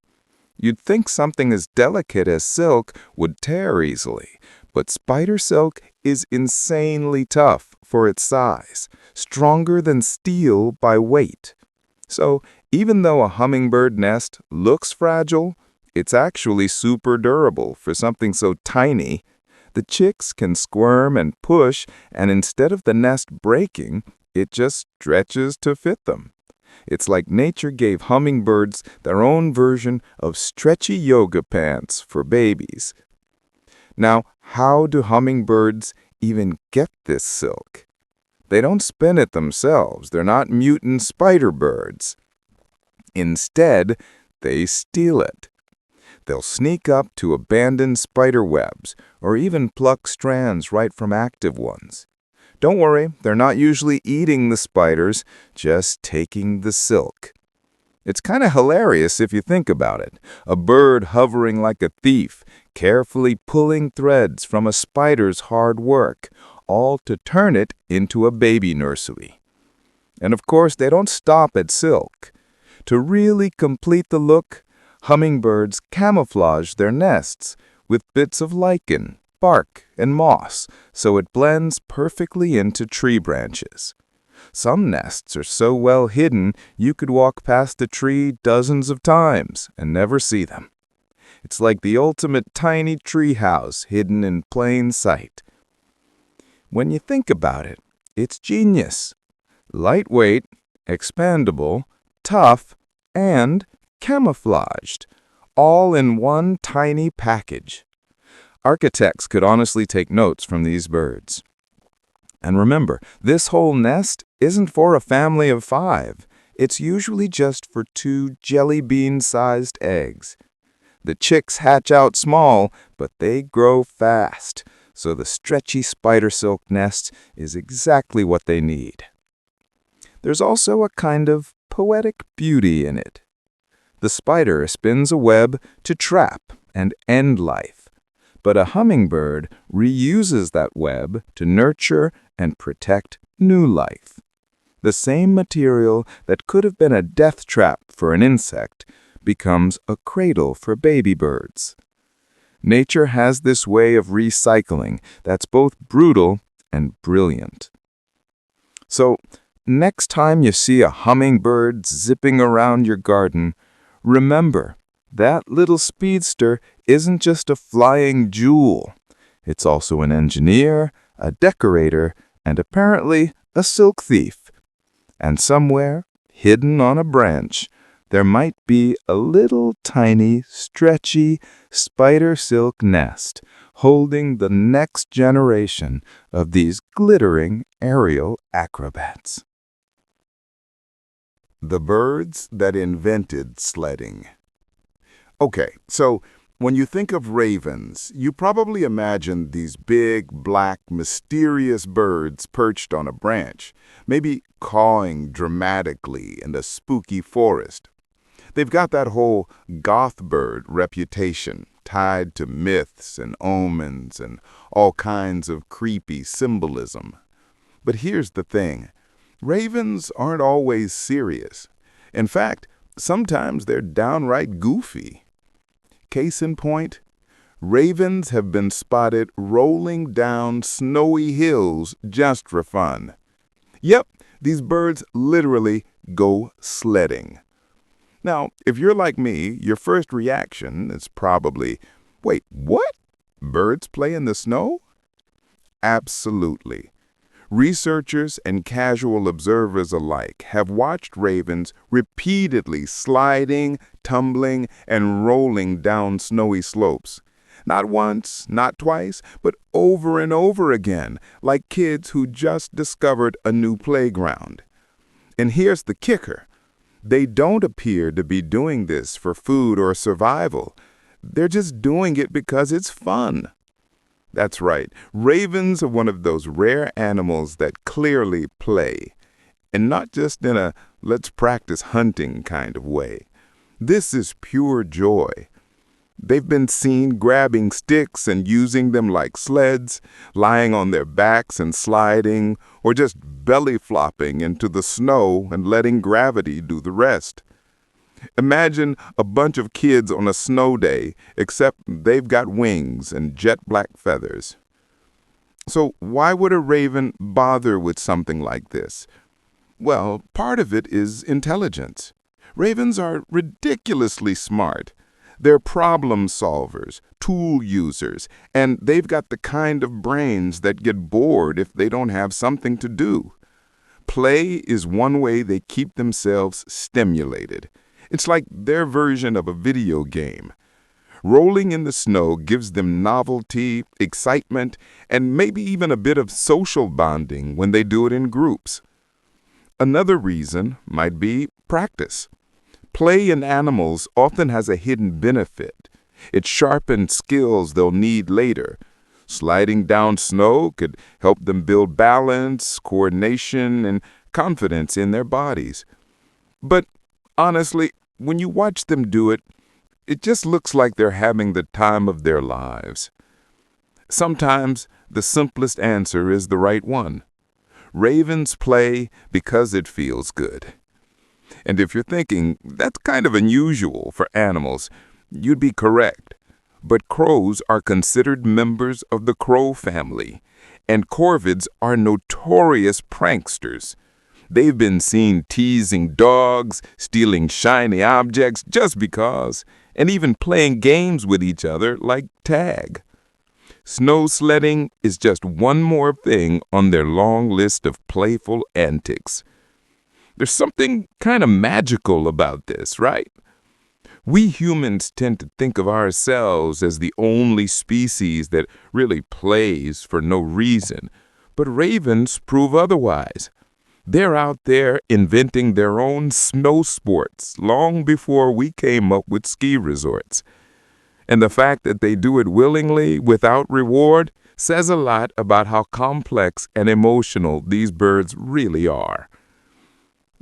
You'd think something as delicate as silk would tear easily, but spider silk is insanely tough for its size, stronger than steel by weight. So even though a hummingbird nest looks fragile, it's actually super durable for something so tiny. The chicks can squirm and push, and instead of the nest breaking, it just stretches to fit them. It's like nature gave hummingbirds their own version of stretchy yoga pants for babies. Now, how do hummingbirds even get this silk? They don't spin it themselves. They're not mutant spider birds. Instead, they steal it. They'll sneak up to abandoned spider webs or even pluck strands right from active ones. Don't worry, they're not usually eating the spiders, just taking the silk. It's kind of hilarious if you think about it. A bird hovering like a thief, carefully pulling threads from a spider's hard work, all to turn it into a baby nursery. And of course, they don't stop at silk. To really complete the look, hummingbirds camouflage their nests with bits of lichen, bark, and moss, so it blends perfectly into tree branches. Some nests are so well hidden you could walk past a tree dozens of times and never see them. It's like the ultimate tiny tree house hidden in plain sight. When you think about it, it's genius. Lightweight, expandable, tough, and camouflaged, all in one tiny package. Architects could honestly take notes from these birds. And remember, this whole nest isn't for a family of 5. It's usually just for 2 jelly bean-sized eggs. The chicks hatch out small, but they grow fast, so the stretchy spider silk nest is exactly what they need. There's also a kind of poetic beauty in it. The spider spins a web to trap and end life. but a hummingbird reuses that web to nurture and protect new life. The same material that could have been a death trap for an insect becomes a cradle for baby birds. Nature has this way of recycling that's both brutal and brilliant. So, next time you see a hummingbird zipping around your garden, remember that little speedster isn't just a flying jewel. It's also an engineer, a decorator, and apparently a silk thief. And somewhere, hidden on a branch, there might be a little tiny, stretchy spider silk nest holding the next generation of these glittering aerial acrobats. The birds that invented sledding. Okay, so when you think of ravens, you probably imagine these big, black, mysterious birds perched on a branch, maybe cawing dramatically in the spooky forest. They've got that whole goth bird reputation tied to myths and omens and all kinds of creepy symbolism. But here's the thing. Ravens aren't always serious. In fact, sometimes they're downright goofy. Case in point, ravens have been spotted rolling down snowy hills just for fun. Yep, these birds literally go sledding. Now, if you're like me, your first reaction is probably, wait, what? Birds play in the snow? Absolutely. Researchers and casual observers alike have watched ravens repeatedly sliding, tumbling, and rolling down snowy slopes. Not once, not twice, but over and over again, like kids who just discovered a new playground. And here's the kicker. They don't appear to be doing this for food or survival. They're just doing it because it's fun. That's right. Ravens are one of those rare animals that clearly play, and not just in a let's practice hunting kind of way. This is pure joy. They've been seen grabbing sticks and using them like sleds, lying on their backs and sliding, or just belly flopping into the snow and letting gravity do the rest. Imagine a bunch of kids on a snow day, except they've got wings and jet black feathers. So why would a raven bother with something like this? Well, part of it is intelligence. Ravens are ridiculously smart. They're problem solvers, tool users, and they've got the kind of brains that get bored if they don't have something to do. Play is one way they keep themselves stimulated. It's like their version of a video game. Rolling in the snow gives them novelty, excitement, and maybe even a bit of social bonding when they do it in groups. Another reason might be practice. Play in animals often has a hidden benefit. It sharpens skills they'll need later. Sliding down snow could help them build balance, coordination, and confidence in their bodies. But honestly, when you watch them do it, it just looks like they're having the time of their lives. Sometimes the simplest answer is the right one. Ravens play because it feels good. And if you're thinking, that's kind of unusual for animals, you'd be correct. But crows are considered members of the crow family, and corvids are notorious pranksters. They've been seen teasing dogs, stealing shiny objects just because, and even playing games with each other like tag. Snow sledding is just one more thing on their long list of playful antics. There's something kind of magical about this, right? We humans tend to think of ourselves as the only species that really plays for no reason, but ravens prove otherwise. They're out there inventing their own snow sports long before we came up with ski resorts. And the fact that they do it willingly without reward says a lot about how complex and emotional these birds really are.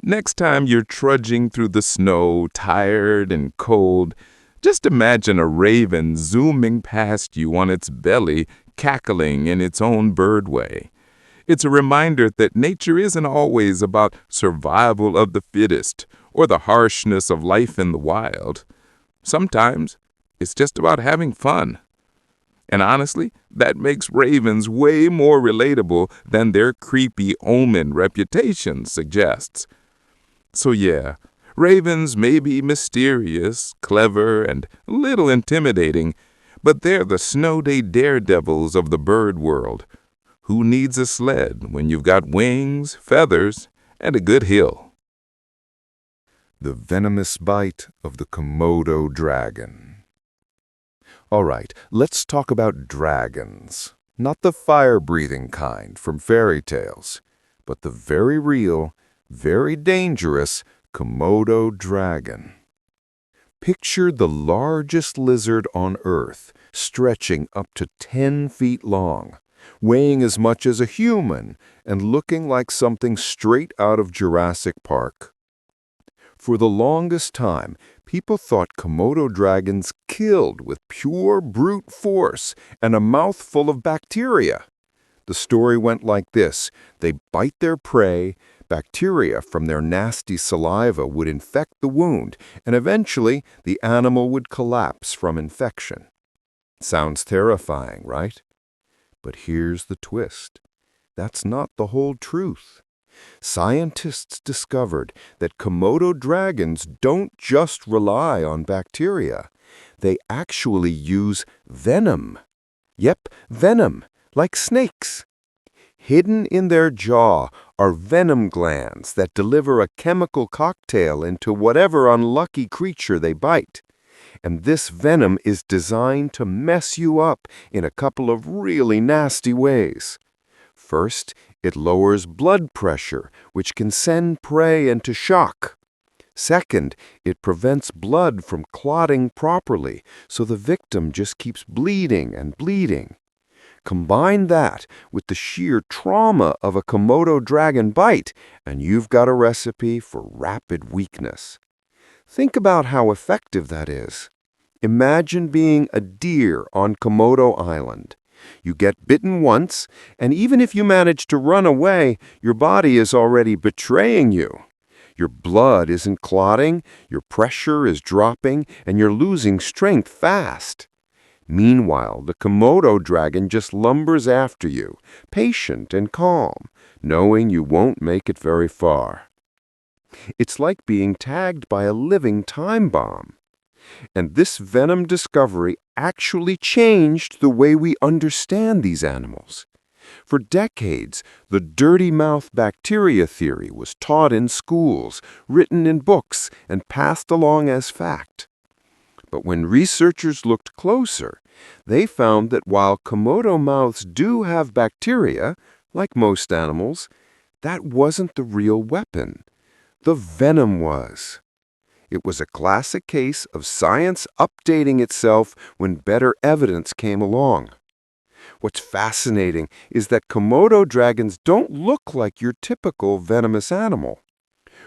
Next time you're trudging through the snow, tired and cold, Just imagine a raven zooming past you on its belly, cackling in its own bird way. It's a reminder that nature isn't always about survival of the fittest or the harshness of life in the wild. Sometimes it's just about having fun. And honestly, that makes ravens way more relatable than their creepy omen reputation suggests. So yeah, ravens may be mysterious, clever, and a little intimidating, but they're the snow day daredevils of the bird world. Who needs a sled when you've got wings, feathers, and a good hill? The venomous bite of the Komodo dragon. All right, let's talk about dragons. Not the fire-breathing kind from fairy tales, but the very real, very dangerous Komodo dragon. Picture the largest lizard on Earth, stretching up to 10 feet long, weighing as much as a human and looking like something straight out of Jurassic Park. For the longest time, people thought Komodo dragons killed with pure brute force and a mouthful of bacteria. The story went like this: they bite their prey, bacteria from their nasty saliva would infect the wound, and eventually the animal would collapse from infection. Sounds terrifying, right? But here's the twist. That's not the whole truth. Scientists discovered that Komodo dragons don't just rely on bacteria. They actually use venom. Yep, venom, like snakes. Hidden in their jaw are venom glands that deliver a chemical cocktail into whatever unlucky creature they bite. And this venom is designed to mess you up in a couple of really nasty ways. First, it lowers blood pressure, which can send prey into shock. Second, it prevents blood from clotting properly, so the victim just keeps bleeding and bleeding. Combine that with the sheer trauma of a Komodo dragon bite, and you've got a recipe for rapid weakness. Think about how effective that is. Imagine being a deer on Komodo Island. You get bitten once, and even if you manage to run away, your body is already betraying you. Your blood isn't clotting, your pressure is dropping, and you're losing strength fast. Meanwhile, the Komodo dragon just lumbers after you, patient and calm, knowing you won't make it very far. It's like being tagged by a living time bomb. And this venom discovery actually changed the way we understand these animals. For decades, the dirty mouth bacteria theory was taught in schools, written in books, and passed along as fact. But when researchers looked closer, they found that while Komodo mouths do have bacteria, like most animals, that wasn't the real weapon. The venom was. It was a classic case of science updating itself when better evidence came along. What's fascinating is that Komodo dragons don't look like your typical venomous animal.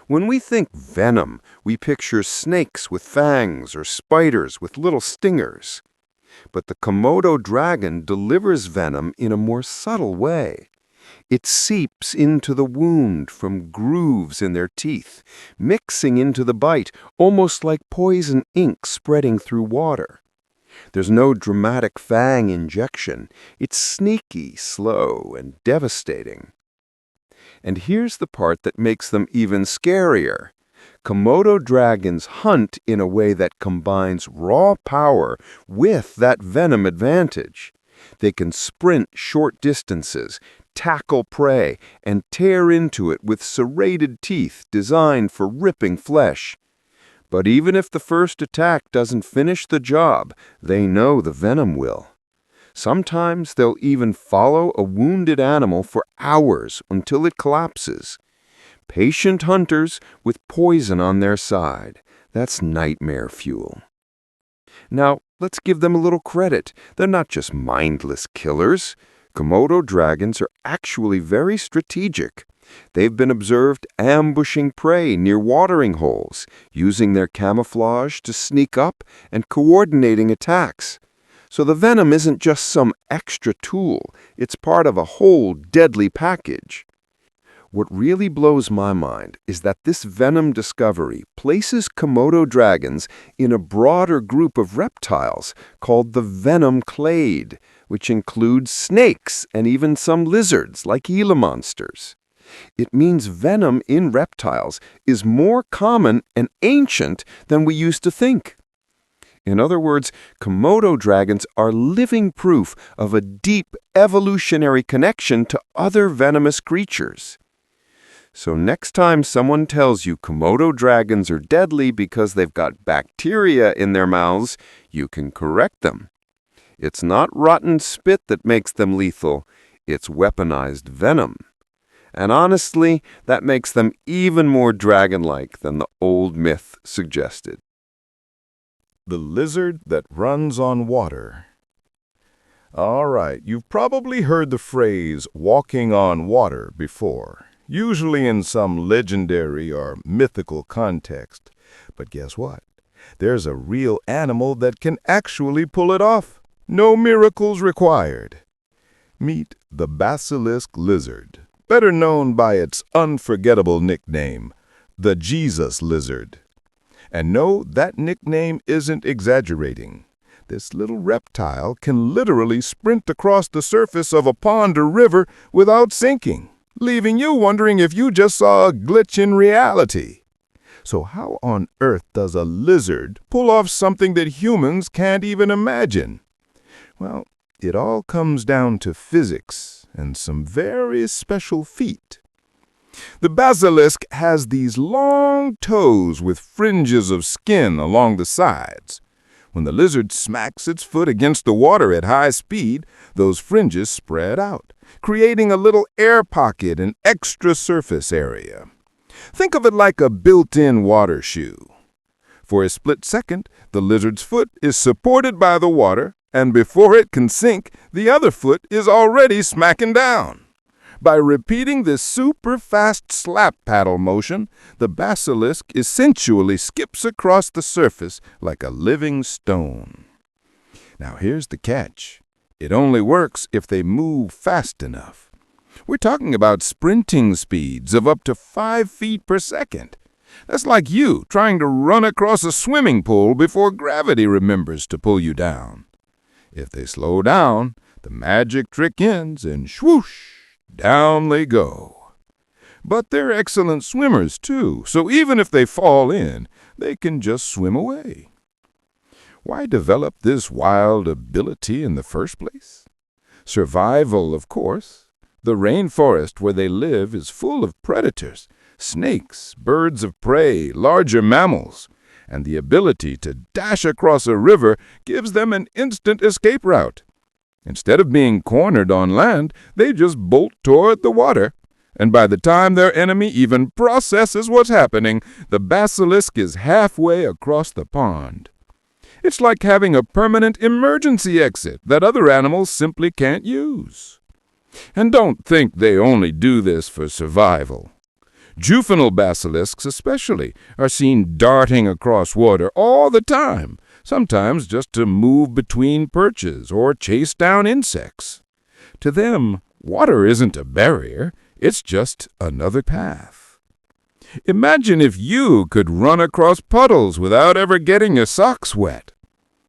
When we think venom, we picture snakes with fangs or spiders with little stingers. But the Komodo dragon delivers venom in a more subtle way. It seeps into the wound from grooves in their teeth, mixing into the bite almost like poison ink spreading through water. There's no dramatic fang injection. It's sneaky, slow, and devastating. And here's the part that makes them even scarier. Komodo dragons hunt in a way that combines raw power with that venom advantage. They can sprint short distances, tackle prey, and tear into it with serrated teeth designed for ripping flesh. But even if the first attack doesn't finish the job, they know the venom will. Sometimes they'll even follow a wounded animal for hours until it collapses. Patient hunters with poison on their side. That's nightmare fuel. Now, let's give them a little credit. They're not just mindless killers. Komodo dragons are actually very strategic. They've been observed ambushing prey near watering holes, using their camouflage to sneak up and coordinating attacks. So the venom isn't just some extra tool, it's part of a whole deadly package. What really blows my mind is that this venom discovery places Komodo dragons in a broader group of reptiles called the venom clade, which includes snakes and even some lizards like Gila monsters. It means venom in reptiles is more common and ancient than we used to think. In other words, Komodo dragons are living proof of a deep evolutionary connection to other venomous creatures. So next time someone tells you Komodo dragons are deadly because they've got bacteria in their mouths, you can correct them. It's not rotten spit that makes them lethal, it's weaponized venom. And honestly, that makes them even more dragon-like than the old myth suggested. The lizard that runs on water. All right, you've probably heard the phrase walking on water before, usually in some legendary or mythical context. But guess what? There's a real animal that can actually pull it off. No miracles required. Meet the basilisk lizard, better known by its unforgettable nickname, the Jesus lizard. And no, that nickname isn't exaggerating. This little reptile can literally sprint across the surface of a pond or river without sinking, leaving you wondering if you just saw a glitch in reality. So how on earth does a lizard pull off something that humans can't even imagine? Well, it all comes down to physics and some very special feet. The basilisk has these long toes with fringes of skin along the sides. When the lizard smacks its foot against the water at high speed, those fringes spread out, creating a little air pocket and extra surface area. Think of it like a built-in water shoe. For a split second, the lizard's foot is supported by the water, and before it can sink, the other foot is already smacking down. By repeating this super fast slap paddle motion, the basilisk essentially skips across the surface like a living stone. Now here's the catch. It only works if they move fast enough. We're talking about sprinting speeds of up to 5 feet per second. That's like you trying to run across a swimming pool before gravity remembers to pull you down. If they slow down, the magic trick ends and swoosh, down they go. But they're excellent swimmers too, so even if they fall in, they can just swim away. Why develop this wild ability in the first place? Survival, of course. The rainforest where they live is full of predators, snakes, birds of prey, larger mammals, and the ability to dash across a river gives them an instant escape route. Instead of being cornered on land, they just bolt toward the water, and by the time their enemy even processes what's happening, the basilisk is halfway across the pond. It's like having a permanent emergency exit that other animals simply can't use. And don't think they only do this for survival. Juvenile basilisks especially are seen darting across water all the time, sometimes just to move between perches or chase down insects. To them, water isn't a barrier, it's just another path. Imagine if you could run across puddles without ever getting your socks wet.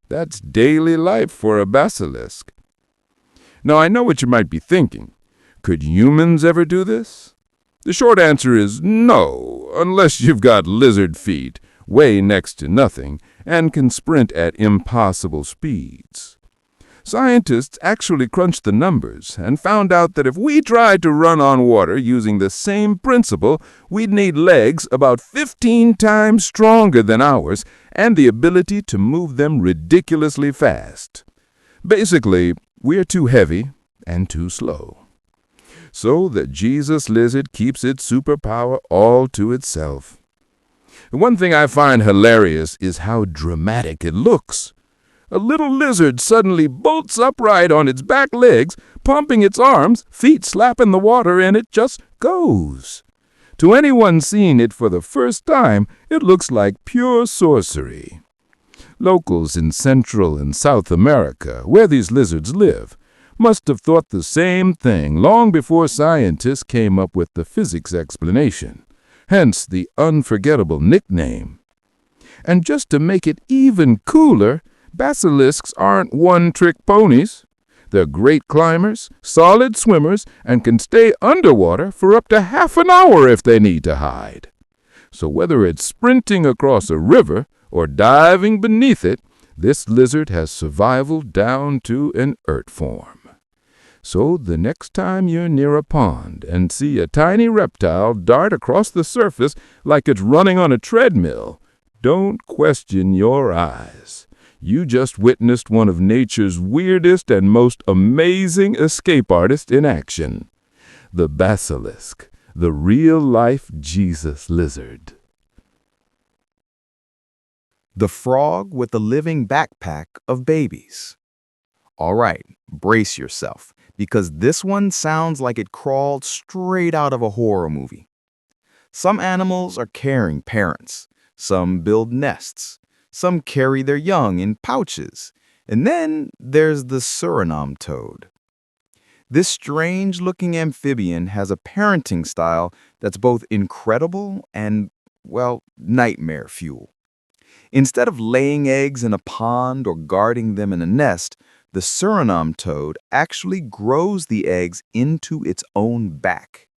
That's daily life for a basilisk. Now, I know what you might be thinking. Could humans ever do this? The short answer is no, unless you've got lizard feet, weigh next to nothing, and can sprint at impossible speeds. Scientists actually crunched the numbers and found out that if we tried to run on water using the same principle, we'd need legs about 15 times stronger than ours and the ability to move them ridiculously fast. Basically, we're too heavy and too slow. So the Jesus lizard keeps its superpower all to itself. The one thing I find hilarious is how dramatic it looks. a little lizard suddenly bolts upright on its back legs, pumping its arms, feet slapping the water, and it just goes. To anyone seeing it for the first time, it looks like pure sorcery. Locals in Central and South America, where these lizards live, must have thought the same thing long before scientists came up with the physics explanation, hence the unforgettable nickname. And just to make it even cooler, basilisks aren't one-trick ponies. They're great climbers, solid swimmers, and can stay underwater for up to half an hour if they need to hide. So whether it's sprinting across a river or diving beneath it, this lizard has survival down to an earth form. So the next time you're near a pond and see a tiny reptile dart across the surface like it's running on a treadmill, don't question your eyes. You just witnessed one of nature's weirdest and most amazing escape artists in action. The basilisk, the real-life Jesus lizard. The frog with the living backpack of babies. All right, brace yourself, because this one sounds like it crawled straight out of a horror movie. Some animals are caring parents. Some build nests. Some carry their young in pouches. And then there's the Suriname toad. This strange-looking amphibian has a parenting style that's both incredible and, well, nightmare fuel. Instead of laying eggs in a pond or guarding them in a nest, the Suriname toad actually grows the eggs into its own back.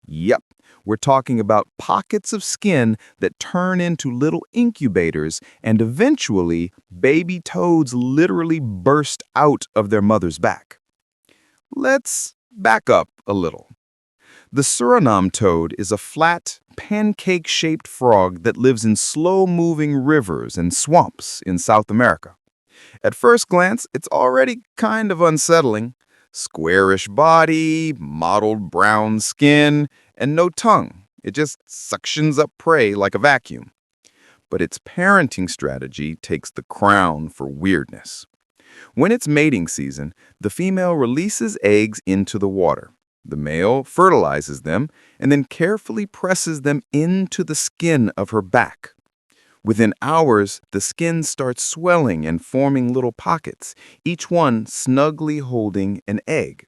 Yep, we're talking about pockets of skin that turn into little incubators, and eventually, baby toads literally burst out of their mother's back. Let's back up a little. The Suriname toad is a flat, pancake-shaped frog that lives in slow-moving rivers and swamps in South America. At first glance, it's already kind of unsettling. Squarish body, mottled brown skin, and no tongue. It just suctions up prey like a vacuum. But its parenting strategy takes the crown for weirdness. When it's mating season, the female releases eggs into the water. The male fertilizes them and then carefully presses them into the skin of her back. Within hours, the skin starts swelling and forming little pockets, each one snugly holding an egg.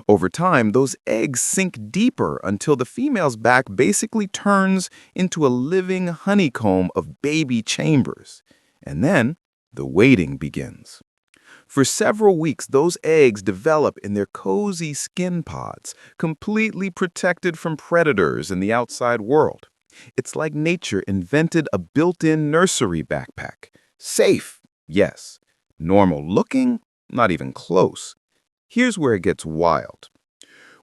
Over time, those eggs sink deeper until the female's back basically turns into a living honeycomb of baby chambers. And then the waiting begins. For several weeks, those eggs develop in their cozy skin pods, completely protected from predators in the outside world. It's like nature invented a built-in nursery backpack. Safe, yes. Normal looking, not even close. Here's where it gets wild.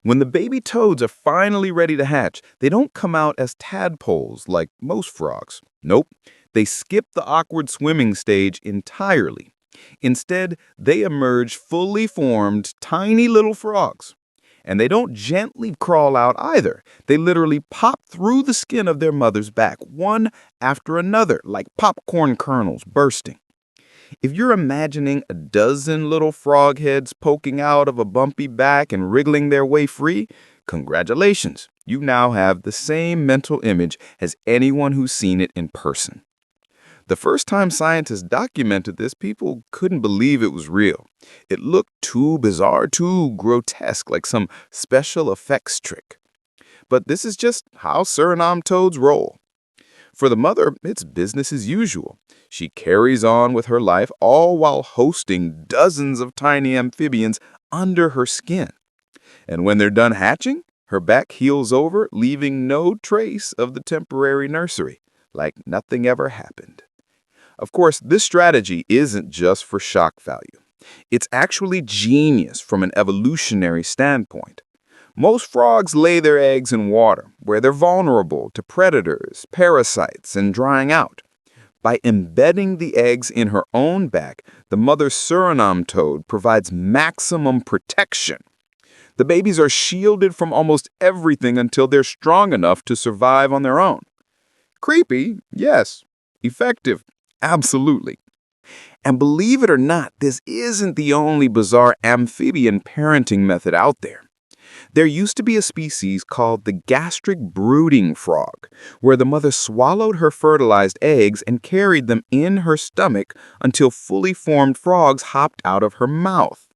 When the baby toads are finally ready to hatch, they don't come out as tadpoles like most frogs. Nope, they skip the awkward swimming stage entirely. Instead, they emerge fully formed, tiny little frogs. And they don't gently crawl out either. They literally pop through the skin of their mother's back, one after another, like popcorn kernels bursting. If you're imagining a dozen little frog heads poking out of a bumpy back and wriggling their way free, congratulations, you now have the same mental image as anyone who's seen it in person. The first time scientists documented this, people couldn't believe it was real. It looked too bizarre, too grotesque, like some special effects trick. But this is just how Suriname toads roll. For the mother, it's business as usual. She carries on with her life, all while hosting dozens of tiny amphibians under her skin. And when they're done hatching, her back heals over, leaving no trace of the temporary nursery, like nothing ever happened. Of course, this strategy isn't just for shock value. It's actually genius from an evolutionary standpoint. Most frogs lay their eggs in water, where they're vulnerable to predators, parasites, and drying out. By embedding the eggs in her own back, the mother Suriname toad provides maximum protection. The babies are shielded from almost everything until they're strong enough to survive on their own. Creepy, yes. Effective, absolutely. And believe it or not, this isn't the only bizarre amphibian parenting method out there. There used to be a species called the gastric brooding frog, where the mother swallowed her fertilized eggs and carried them in her stomach until fully formed frogs hopped out of her mouth.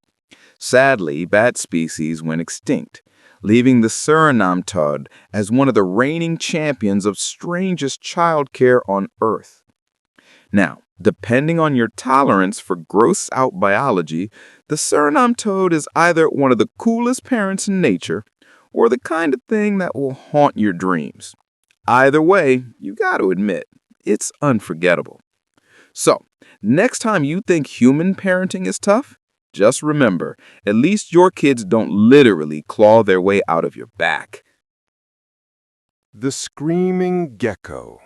Sadly, that species went extinct, leaving the Suriname toad as one of the reigning champions of strangest childcare on Earth. Now, depending on your tolerance for gross-out biology, the Suriname toad is either one of the coolest parents in nature or the kind of thing that will haunt your dreams. Either way, you got to admit, it's unforgettable. So, next time you think human parenting is tough, just remember, at least your kids don't literally claw their way out of your back. The Screaming Gecko.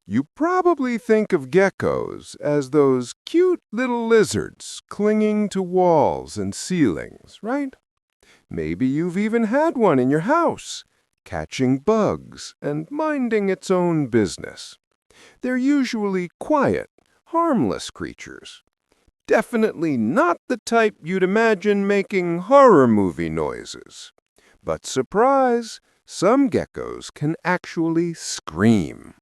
You probably think of geckos as those cute little lizards clinging to walls and ceilings, right? Maybe you've even had one in your house, catching bugs and minding its own business. They're usually quiet, harmless creatures. Definitely not the type you'd imagine making horror movie noises. But surprise, some geckos can actually scream.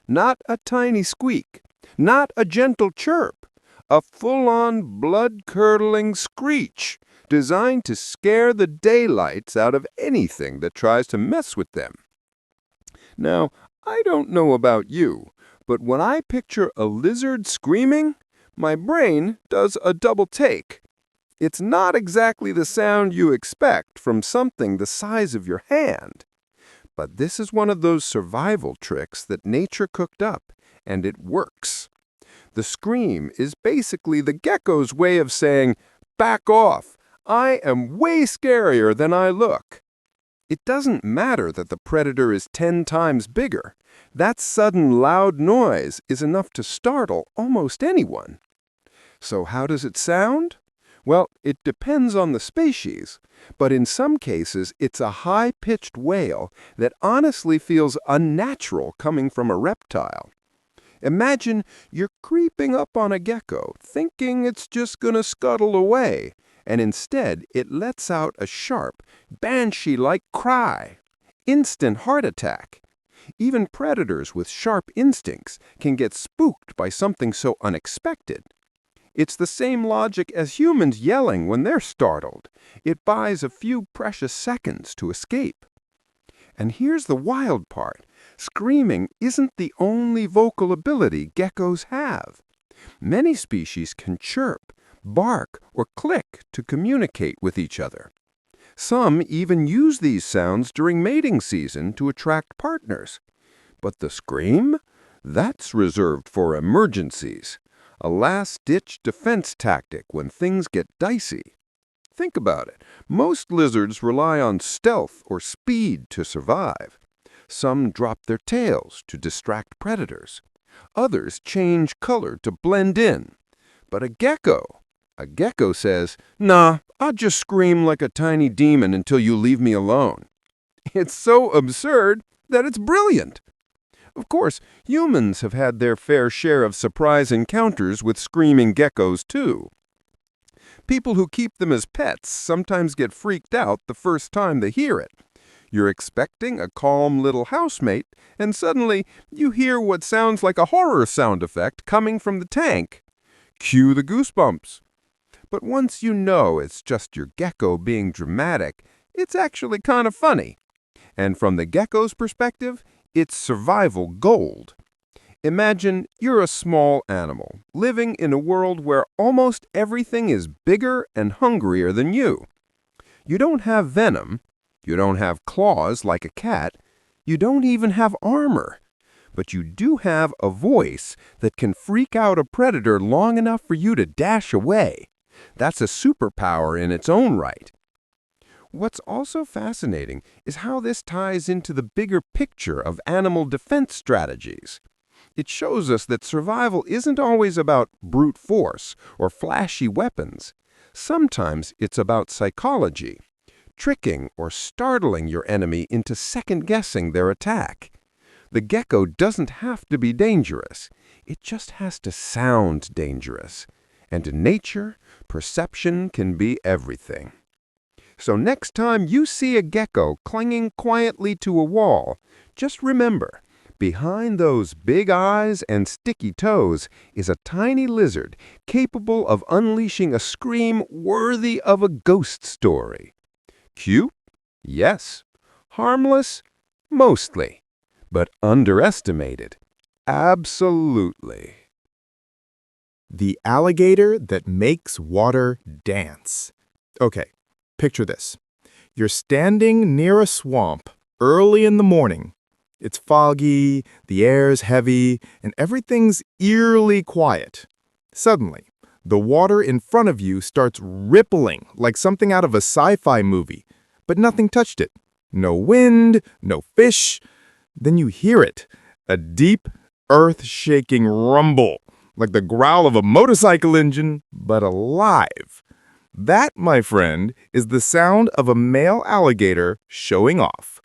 Not a tiny squeak, not a gentle chirp, a full-on blood-curdling screech designed to scare the daylights out of anything that tries to mess with them. Now, I don't know about you, but when I picture a lizard screaming, my brain does a double take. It's not exactly the sound you expect from something the size of your hand. But this is one of those survival tricks that nature cooked up, and it works. The scream is basically the gecko's way of saying, "Back off! I am way scarier than I look." It doesn't matter that the predator is 10 times bigger. That sudden loud noise is enough to startle almost anyone. So how does it sound? Well, it depends on the species, but in some cases it's a high-pitched wail that honestly feels unnatural coming from a reptile. Imagine you're creeping up on a gecko, thinking it's just gonna scuttle away, and instead it lets out a sharp, banshee-like cry. Instant heart attack. Even predators with sharp instincts can get spooked by something so unexpected. It's the same logic as humans yelling when they're startled. It buys a few precious seconds to escape. And here's the wild part. Screaming isn't the only vocal ability geckos have. Many species can chirp, bark, or click to communicate with each other. Some even use these sounds during mating season to attract partners. But the scream? That's reserved for emergencies. A last-ditch defense tactic when things get dicey. Think about it. Most lizards rely on stealth or speed to survive. Some drop their tails to distract predators. Others change color to blend in. But a gecko says, "Nah, I'll just scream like a tiny demon until you leave me alone." It's so absurd that it's brilliant. Of course, humans have had their fair share of surprise encounters with screaming geckos, too. People who keep them as pets sometimes get freaked out the first time they hear it. You're expecting a calm little housemate, and suddenly you hear what sounds like a horror sound effect coming from the tank. Cue the goosebumps. But once you know it's just your gecko being dramatic, it's actually kind of funny. And from the gecko's perspective, it's survival gold. Imagine you're a small animal living in a world where almost everything is bigger and hungrier than you. You don't have venom. You don't have claws like a cat. You don't even have armor. But you do have a voice that can freak out a predator long enough for you to dash away. That's a superpower in its own right. What's also fascinating is how this ties into the bigger picture of animal defense strategies. It shows us that survival isn't always about brute force or flashy weapons. Sometimes it's about psychology, tricking or startling your enemy into second-guessing their attack. The gecko doesn't have to be dangerous. It just has to sound dangerous. And in nature, perception can be everything. So next time you see a gecko clinging quietly to a wall, just remember, behind those big eyes and sticky toes is a tiny lizard capable of unleashing a scream worthy of a ghost story. Cute? Yes. Harmless? Mostly. But underestimated? Absolutely. The alligator that makes water dance. Okay, picture this. You're standing near a swamp early in the morning. It's foggy, the air's heavy, and everything's eerily quiet. Suddenly, the water in front of you starts rippling like something out of a sci-fi movie, but nothing touched it. No wind, no fish. Then you hear it, a deep, earth-shaking rumble, like the growl of a motorcycle engine, but alive. That, my friend, is the sound of a male alligator showing off.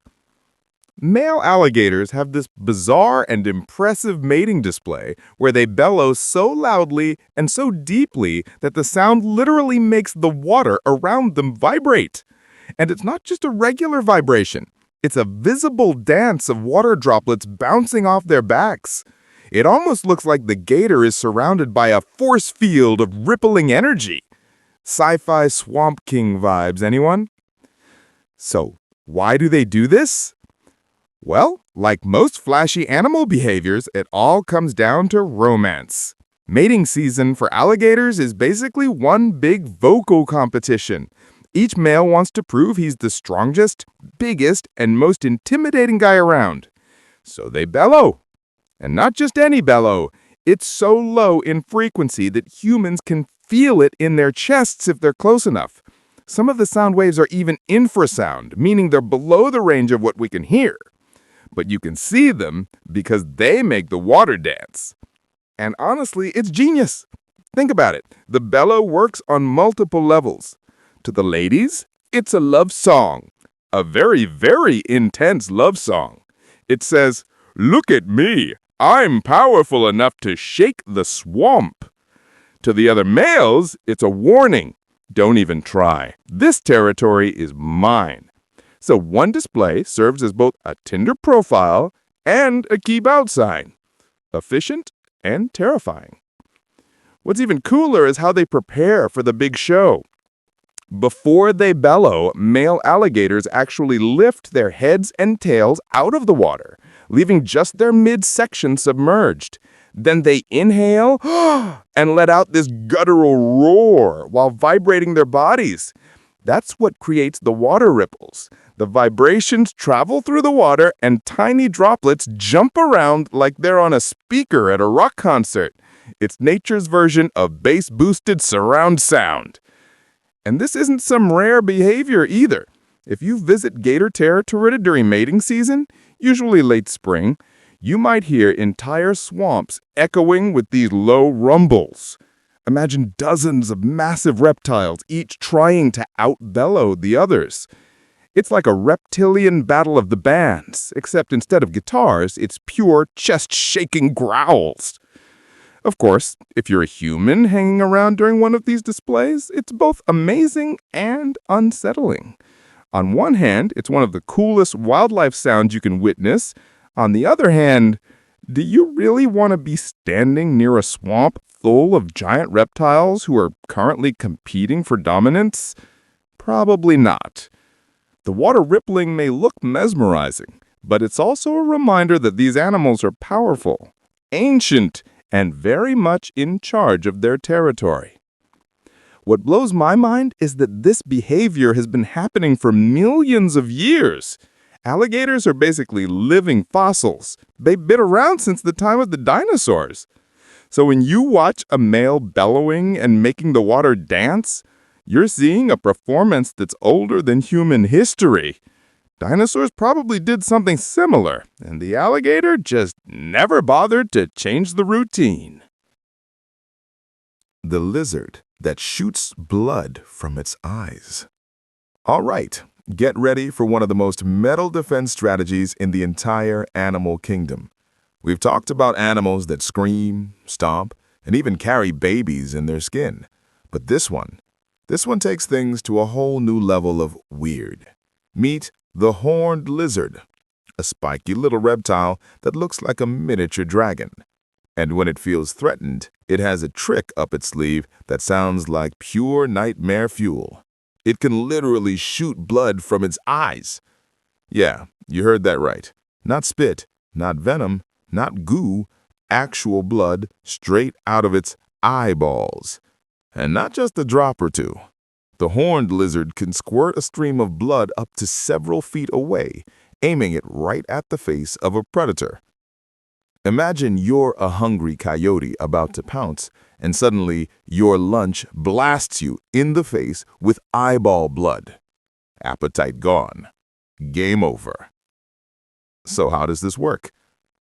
Male alligators have this bizarre and impressive mating display where they bellow so loudly and so deeply that the sound literally makes the water around them vibrate. And it's not just a regular vibration. It's a visible dance of water droplets bouncing off their backs. It almost looks like the gator is surrounded by a force field of rippling energy. Sci-fi Swamp King vibes, anyone? So, why do they do this? Well, like most flashy animal behaviors, it all comes down to romance. Mating season for alligators is basically one big vocal competition. Each male wants to prove he's the strongest, biggest, and most intimidating guy around. So they bellow. And not just any bellow. It's so low in frequency that humans can feel it in their chests if they're close enough. Some of the sound waves are even infrasound, meaning they're below the range of what we can hear. But you can see them because they make the water dance. And honestly, it's genius. Think about it. The bellow works on multiple levels. To the ladies, it's a love song. A very, very intense love song. It says, "Look at me. I'm powerful enough to shake the swamp." To the other males, it's a warning. Don't even try. This territory is mine. So one display serves as both a Tinder profile and a keep out sign. Efficient and terrifying. What's even cooler is how they prepare for the big show. Before they bellow, male alligators actually lift their heads and tails out of the water, leaving just their midsection submerged. Then they inhale and let out this guttural roar while vibrating their bodies. That's what creates the water ripples. The vibrations travel through the water and tiny droplets jump around like they're on a speaker at a rock concert. It's nature's version of bass-boosted surround sound. And this isn't some rare behavior either. If you visit gator territory during mating season, usually late spring, you might hear entire swamps echoing with these low rumbles. Imagine dozens of massive reptiles, each trying to out-bellow the others. It's like a reptilian battle of the bands, except instead of guitars, it's pure chest-shaking growls. Of course, if you're a human hanging around during one of these displays, it's both amazing and unsettling. On one hand, it's one of the coolest wildlife sounds you can witness. On the other hand, do you really want to be standing near a swamp full of giant reptiles who are currently competing for dominance? Probably not. The water rippling may look mesmerizing, but it's also a reminder that these animals are powerful, ancient, and very much in charge of their territory. What blows my mind is that this behavior has been happening for millions of years. Alligators are basically living fossils. They've been around since the time of the dinosaurs. So when you watch a male bellowing and making the water dance, you're seeing a performance that's older than human history. Dinosaurs probably did something similar, and the alligator just never bothered to change the routine. The lizard that shoots blood from its eyes. All right, get ready for one of the most metal defense strategies in the entire animal kingdom. We've talked about animals that scream, stomp, and even carry babies in their skin. But this one takes things to a whole new level of weird. Meet the horned lizard, a spiky little reptile that looks like a miniature dragon. And when it feels threatened, it has a trick up its sleeve that sounds like pure nightmare fuel. It can literally shoot blood from its eyes. Yeah, you heard that right. Not spit, not venom, not goo, actual blood straight out of its eyeballs. And not just a drop or two. The horned lizard can squirt a stream of blood up to several feet away, aiming it right at the face of a predator. Imagine you're a hungry coyote about to pounce, and suddenly your lunch blasts you in the face with eyeball blood. Appetite gone. Game over. So how does this work?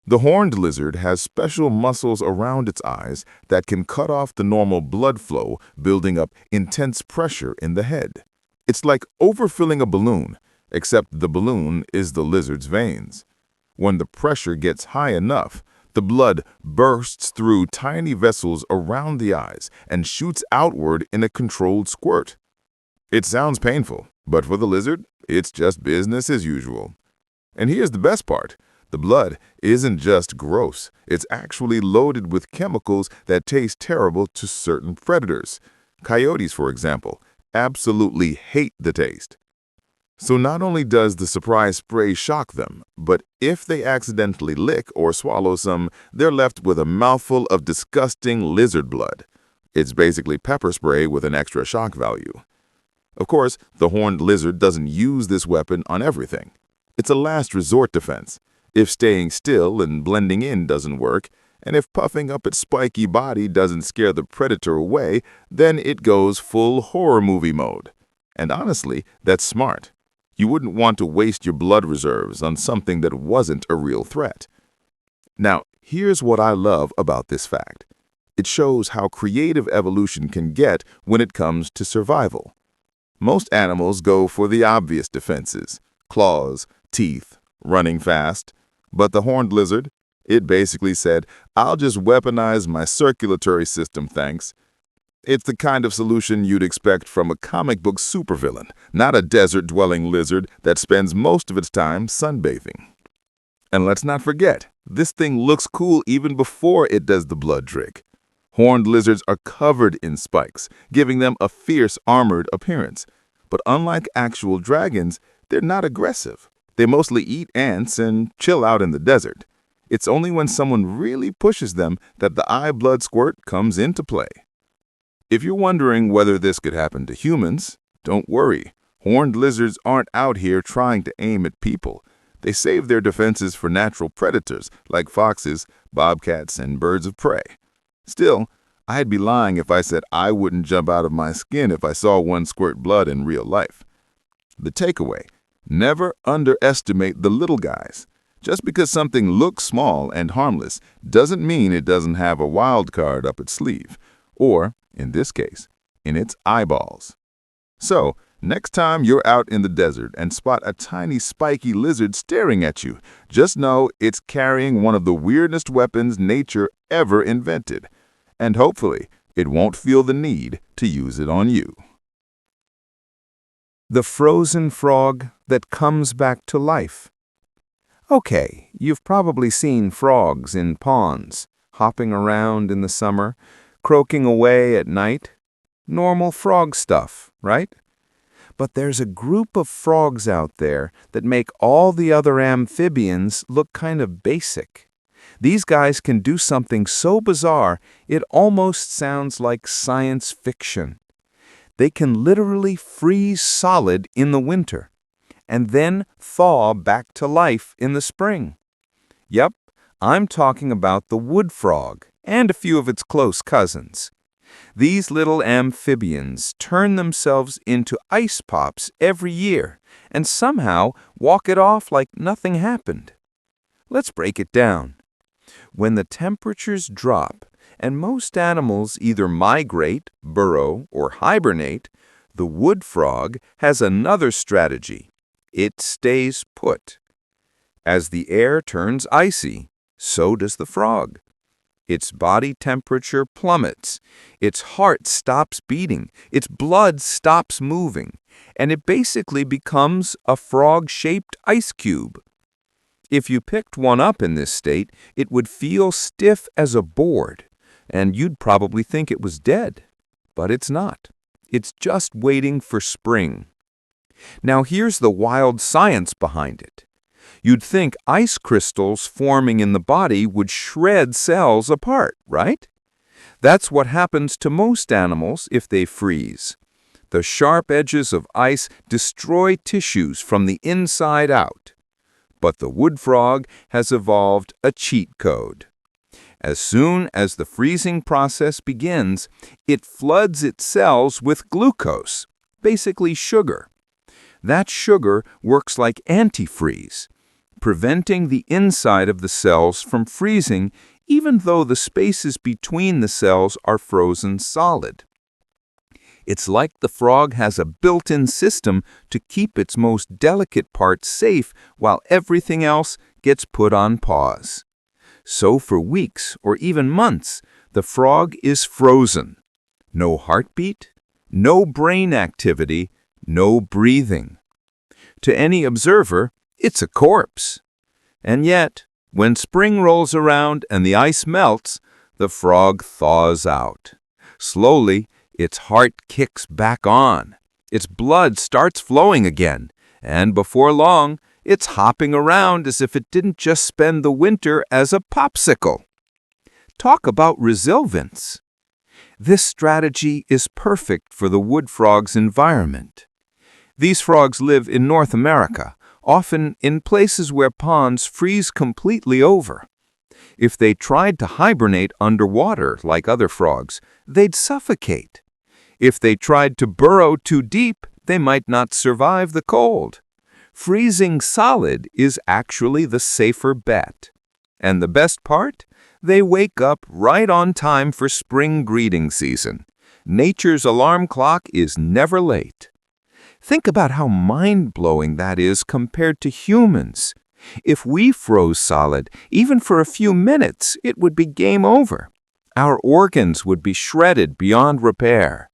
The horned lizard has special muscles around its eyes that can cut off the normal blood flow, building up intense pressure in the head. It's like overfilling a balloon, except the balloon is the lizard's veins. When the pressure gets high enough, the blood bursts through tiny vessels around the eyes and shoots outward in a controlled squirt. It sounds painful, but for the lizard, it's just business as usual. And here's the best part. The blood isn't just gross. It's actually loaded with chemicals that taste terrible to certain predators. Coyotes, for example, absolutely hate the taste. So not only does the surprise spray shock them, but if they accidentally lick or swallow some, they're left with a mouthful of disgusting lizard blood. It's basically pepper spray with an extra shock value. Of course, the horned lizard doesn't use this weapon on everything. It's a last resort defense. If staying still and blending in doesn't work, and if puffing up its spiky body doesn't scare the predator away, then it goes full horror movie mode. And honestly, that's smart. You wouldn't want to waste your blood reserves on something that wasn't a real threat. Now, here's what I love about this fact. It shows how creative evolution can get when it comes to survival. Most animals go for the obvious defenses: claws, teeth, running fast. But the horned lizard, it basically said, I'll just weaponize my circulatory system, thanks. It's the kind of solution you'd expect from a comic book supervillain, not a desert-dwelling lizard that spends most of its time sunbathing. And let's not forget, this thing looks cool even before it does the blood trick. Horned lizards are covered in spikes, giving them a fierce armored appearance. But unlike actual dragons, they're not aggressive. They mostly eat ants and chill out in the desert. It's only when someone really pushes them that the eye blood squirt comes into play. If you're wondering whether this could happen to humans, don't worry. Horned lizards aren't out here trying to aim at people. They save their defenses for natural predators like foxes, bobcats, and birds of prey. Still, I'd be lying if I said I wouldn't jump out of my skin if I saw one squirt blood in real life. The takeaway: never underestimate the little guys. Just because something looks small and harmless doesn't mean it doesn't have a wild card up its sleeve, or, in this case, in its eyeballs. So, next time you're out in the desert and spot a tiny spiky lizard staring at you, just know it's carrying one of the weirdest weapons nature ever invented. And hopefully, it won't feel the need to use it on you. The frozen frog that comes back to life. Okay, you've probably seen frogs in ponds, hopping around in the summer, croaking away at night. Normal frog stuff, right? But there's a group of frogs out there that make all the other amphibians look kind of basic. These guys can do something so bizarre, it almost sounds like science fiction. They can literally freeze solid in the winter, and then thaw back to life in the spring. Yep, I'm talking about the wood frog and a few of its close cousins. These little amphibians turn themselves into ice pops every year and somehow walk it off like nothing happened. Let's break it down. When the temperatures drop and most animals either migrate, burrow, or hibernate, The wood frog has another strategy. It stays put. As the air turns icy, so does the frog. Its body temperature plummets, its heart stops beating, its blood stops moving, and it basically becomes a frog-shaped ice cube. If you picked one up in this state, it would feel stiff as a board, and you'd probably think it was dead. But it's not. It's just waiting for spring. Now here's the wild science behind it. You'd think ice crystals forming in the body would shred cells apart, right? That's what happens to most animals if they freeze. The sharp edges of ice destroy tissues from the inside out. But the wood frog has evolved a cheat code. As soon as the freezing process begins, it floods its cells with glucose, basically sugar. That sugar works like antifreeze, preventing the inside of the cells from freezing even though the spaces between the cells are frozen solid. It's like the frog has a built-in system to keep its most delicate parts safe while everything else gets put on pause. So for weeks or even months, the frog is frozen. No heartbeat, no brain activity, no breathing. To any observer, it's a corpse. And yet, when spring rolls around and the ice melts, the frog thaws out. Slowly, its heart kicks back on. Its blood starts flowing again, and before long, it's hopping around as if it didn't just spend the winter as a popsicle. Talk about resilience. This strategy is perfect for the wood frog's environment. These frogs live in North America, often in places where ponds freeze completely over. If they tried to hibernate underwater like other frogs, they'd suffocate. If they tried to burrow too deep, they might not survive the cold. Freezing solid is actually the safer bet. And the best part? They wake up right on time for spring greeting season. Nature's alarm clock is never late. Think about how mind-blowing that is compared to humans. If we froze solid, even for a few minutes, it would be game over. Our organs would be shredded beyond repair.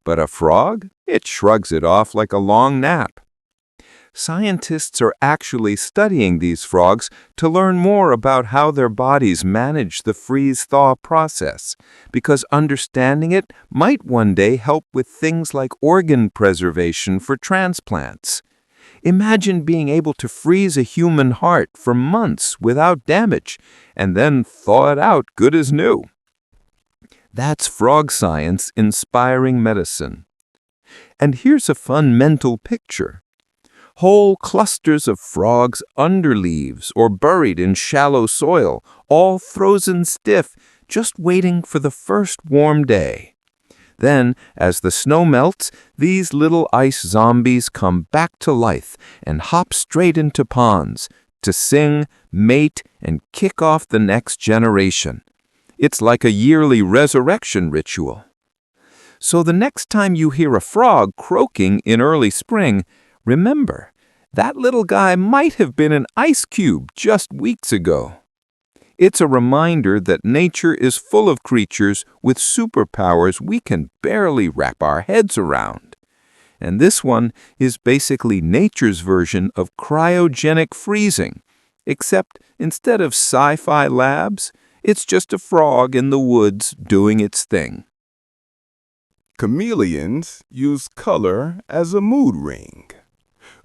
But a frog? It shrugs it off like a long nap. Scientists are actually studying these frogs to learn more about how their bodies manage the freeze-thaw process, because understanding it might one day help with things like organ preservation for transplants. Imagine being able to freeze a human heart for months without damage, and then thaw it out good as new. That's frog science inspiring medicine. And here's a fun mental picture. Whole clusters of frogs under leaves or buried in shallow soil, all frozen stiff, just waiting for the first warm day. Then, as the snow melts, these little ice zombies come back to life and hop straight into ponds to sing, mate, and kick off the next generation. It's like a yearly resurrection ritual. So the next time you hear a frog croaking in early spring, remember, that little guy might have been an ice cube just weeks ago. It's a reminder that nature is full of creatures with superpowers we can barely wrap our heads around. And this one is basically nature's version of cryogenic freezing, except instead of sci-fi labs, it's just a frog in the woods doing its thing. Chameleons use color as a mood ring.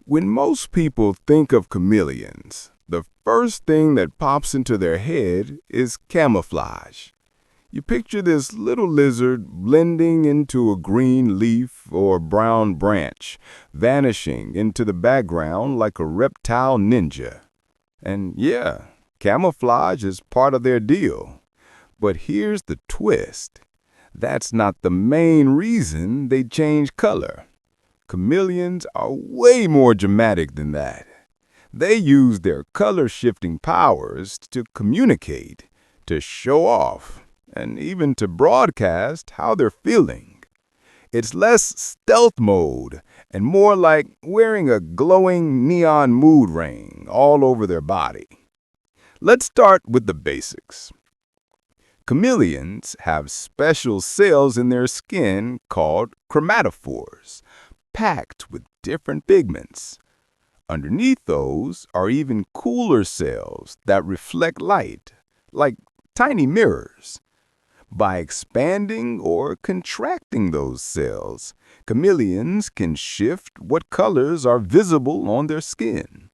When most people think of chameleons, the first thing that pops into their head is camouflage. You picture this little lizard blending into a green leaf or brown branch, vanishing into the background like a reptile ninja. And yeah, camouflage is part of their deal. But here's the twist. That's not the main reason they change color. Chameleons are way more dramatic than that. They use their color-shifting powers to communicate, to show off, and even to broadcast how they're feeling. It's less stealth mode and more like wearing a glowing neon mood ring all over their body. Let's start with the basics. Chameleons have special cells in their skin called chromatophores, packed with different pigments. Underneath those are even cooler cells that reflect light, like tiny mirrors. By expanding or contracting those cells, chameleons can shift what colors are visible on their skin.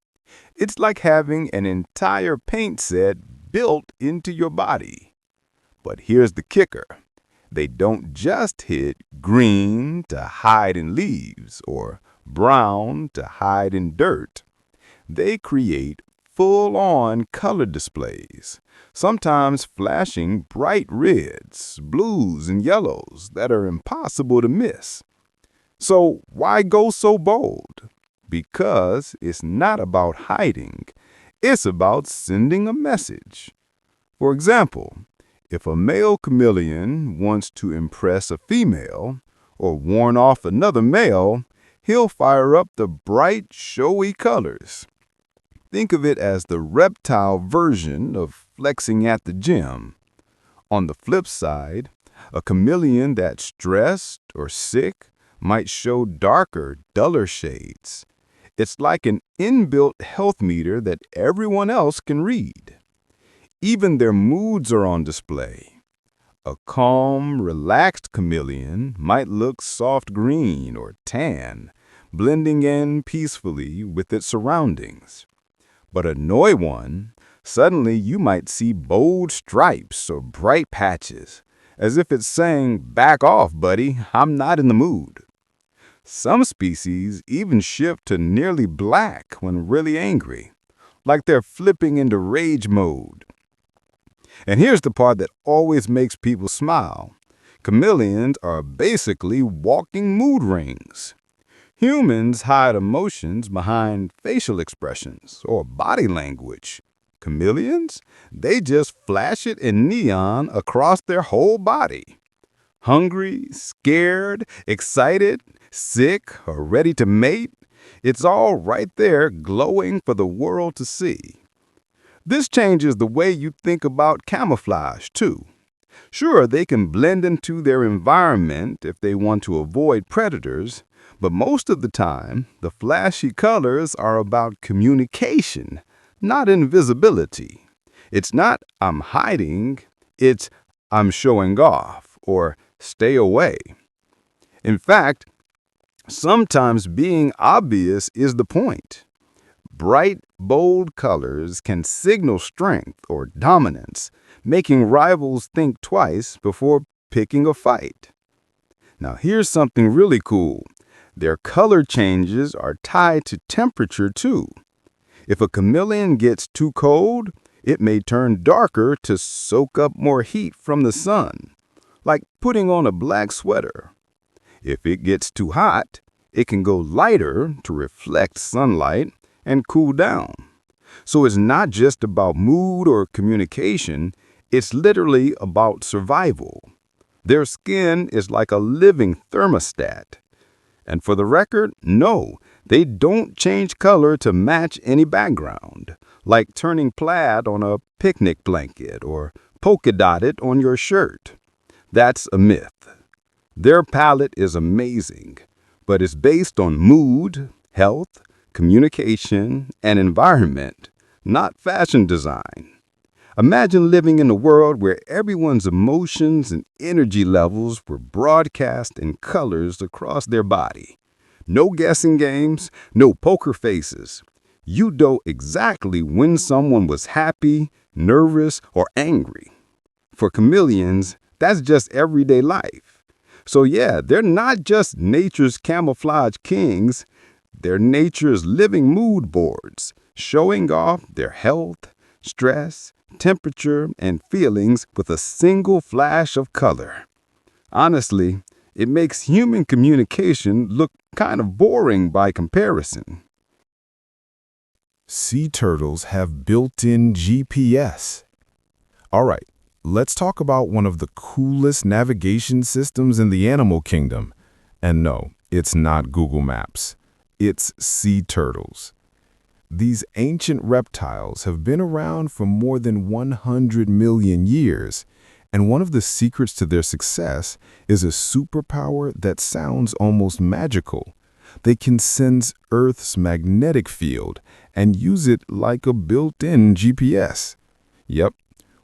It's like having an entire paint set built into your body. But here's the kicker. They don't just hit green to hide in leaves or brown to hide in dirt. They create full-on color displays, sometimes flashing bright reds, blues, and yellows that are impossible to miss. So why go so bold? Because it's not about hiding. It's about sending a message. For example, if a male chameleon wants to impress a female or warn off another male, he'll fire up the bright, showy colors. Think of it as the reptile version of flexing at the gym. On the flip side, a chameleon that's stressed or sick might show darker, duller shades. It's like an inbuilt health meter that everyone else can read. Even their moods are on display. A calm, relaxed chameleon might look soft green or tan, blending in peacefully with its surroundings. But a annoyed one, suddenly you might see bold stripes or bright patches, as if it's saying, "Back off, buddy, I'm not in the mood." Some species even shift to nearly black when really angry, like they're flipping into rage mode. And here's the part that always makes people smile. Chameleons are basically walking mood rings. Humans hide emotions behind facial expressions or body language. Chameleons, they just flash it in neon across their whole body. Hungry, scared, excited, sick, or ready to mate, it's all right there glowing for the world to see. This changes the way you think about camouflage, too. Sure, they can blend into their environment if they want to avoid predators, but most of the time, the flashy colors are about communication, not invisibility. It's not "I'm hiding," it's "I'm showing off" or "stay away." In fact, sometimes being obvious is the point. Bright, bold colors can signal strength or dominance, making rivals think twice before picking a fight. Now here's something really cool. Their color changes are tied to temperature too. If a chameleon gets too cold, it may turn darker to soak up more heat from the sun, like putting on a black sweater. If it gets too hot, it can go lighter to reflect sunlight and cool down. So it's not just about mood or communication, it's literally about survival. Their skin is like a living thermostat. And for the record, no, they don't change color to match any background, like turning plaid on a picnic blanket or polka dotted on your shirt. That's a myth. Their palette is amazing, but it's based on mood, health, communication, and environment, not fashion design. Imagine living in a world where everyone's emotions and energy levels were broadcast in colors across their body. No guessing games, no poker faces. You know exactly when someone was happy, nervous, or angry. For chameleons, that's just everyday life. So yeah, they're not just nature's camouflage kings. They're nature's living mood boards, showing off their health, stress, temperature, and feelings with a single flash of color. Honestly, it makes human communication look kind of boring by comparison. Sea turtles have built-in GPS. All right, let's talk about one of the coolest navigation systems in the animal kingdom, And no, it's not Google Maps. It's sea turtles. These ancient reptiles have been around for more than 100 million years, and one of the secrets to their success is a superpower that sounds almost magical. They can sense Earth's magnetic field and use it like a built-in GPS. Yep,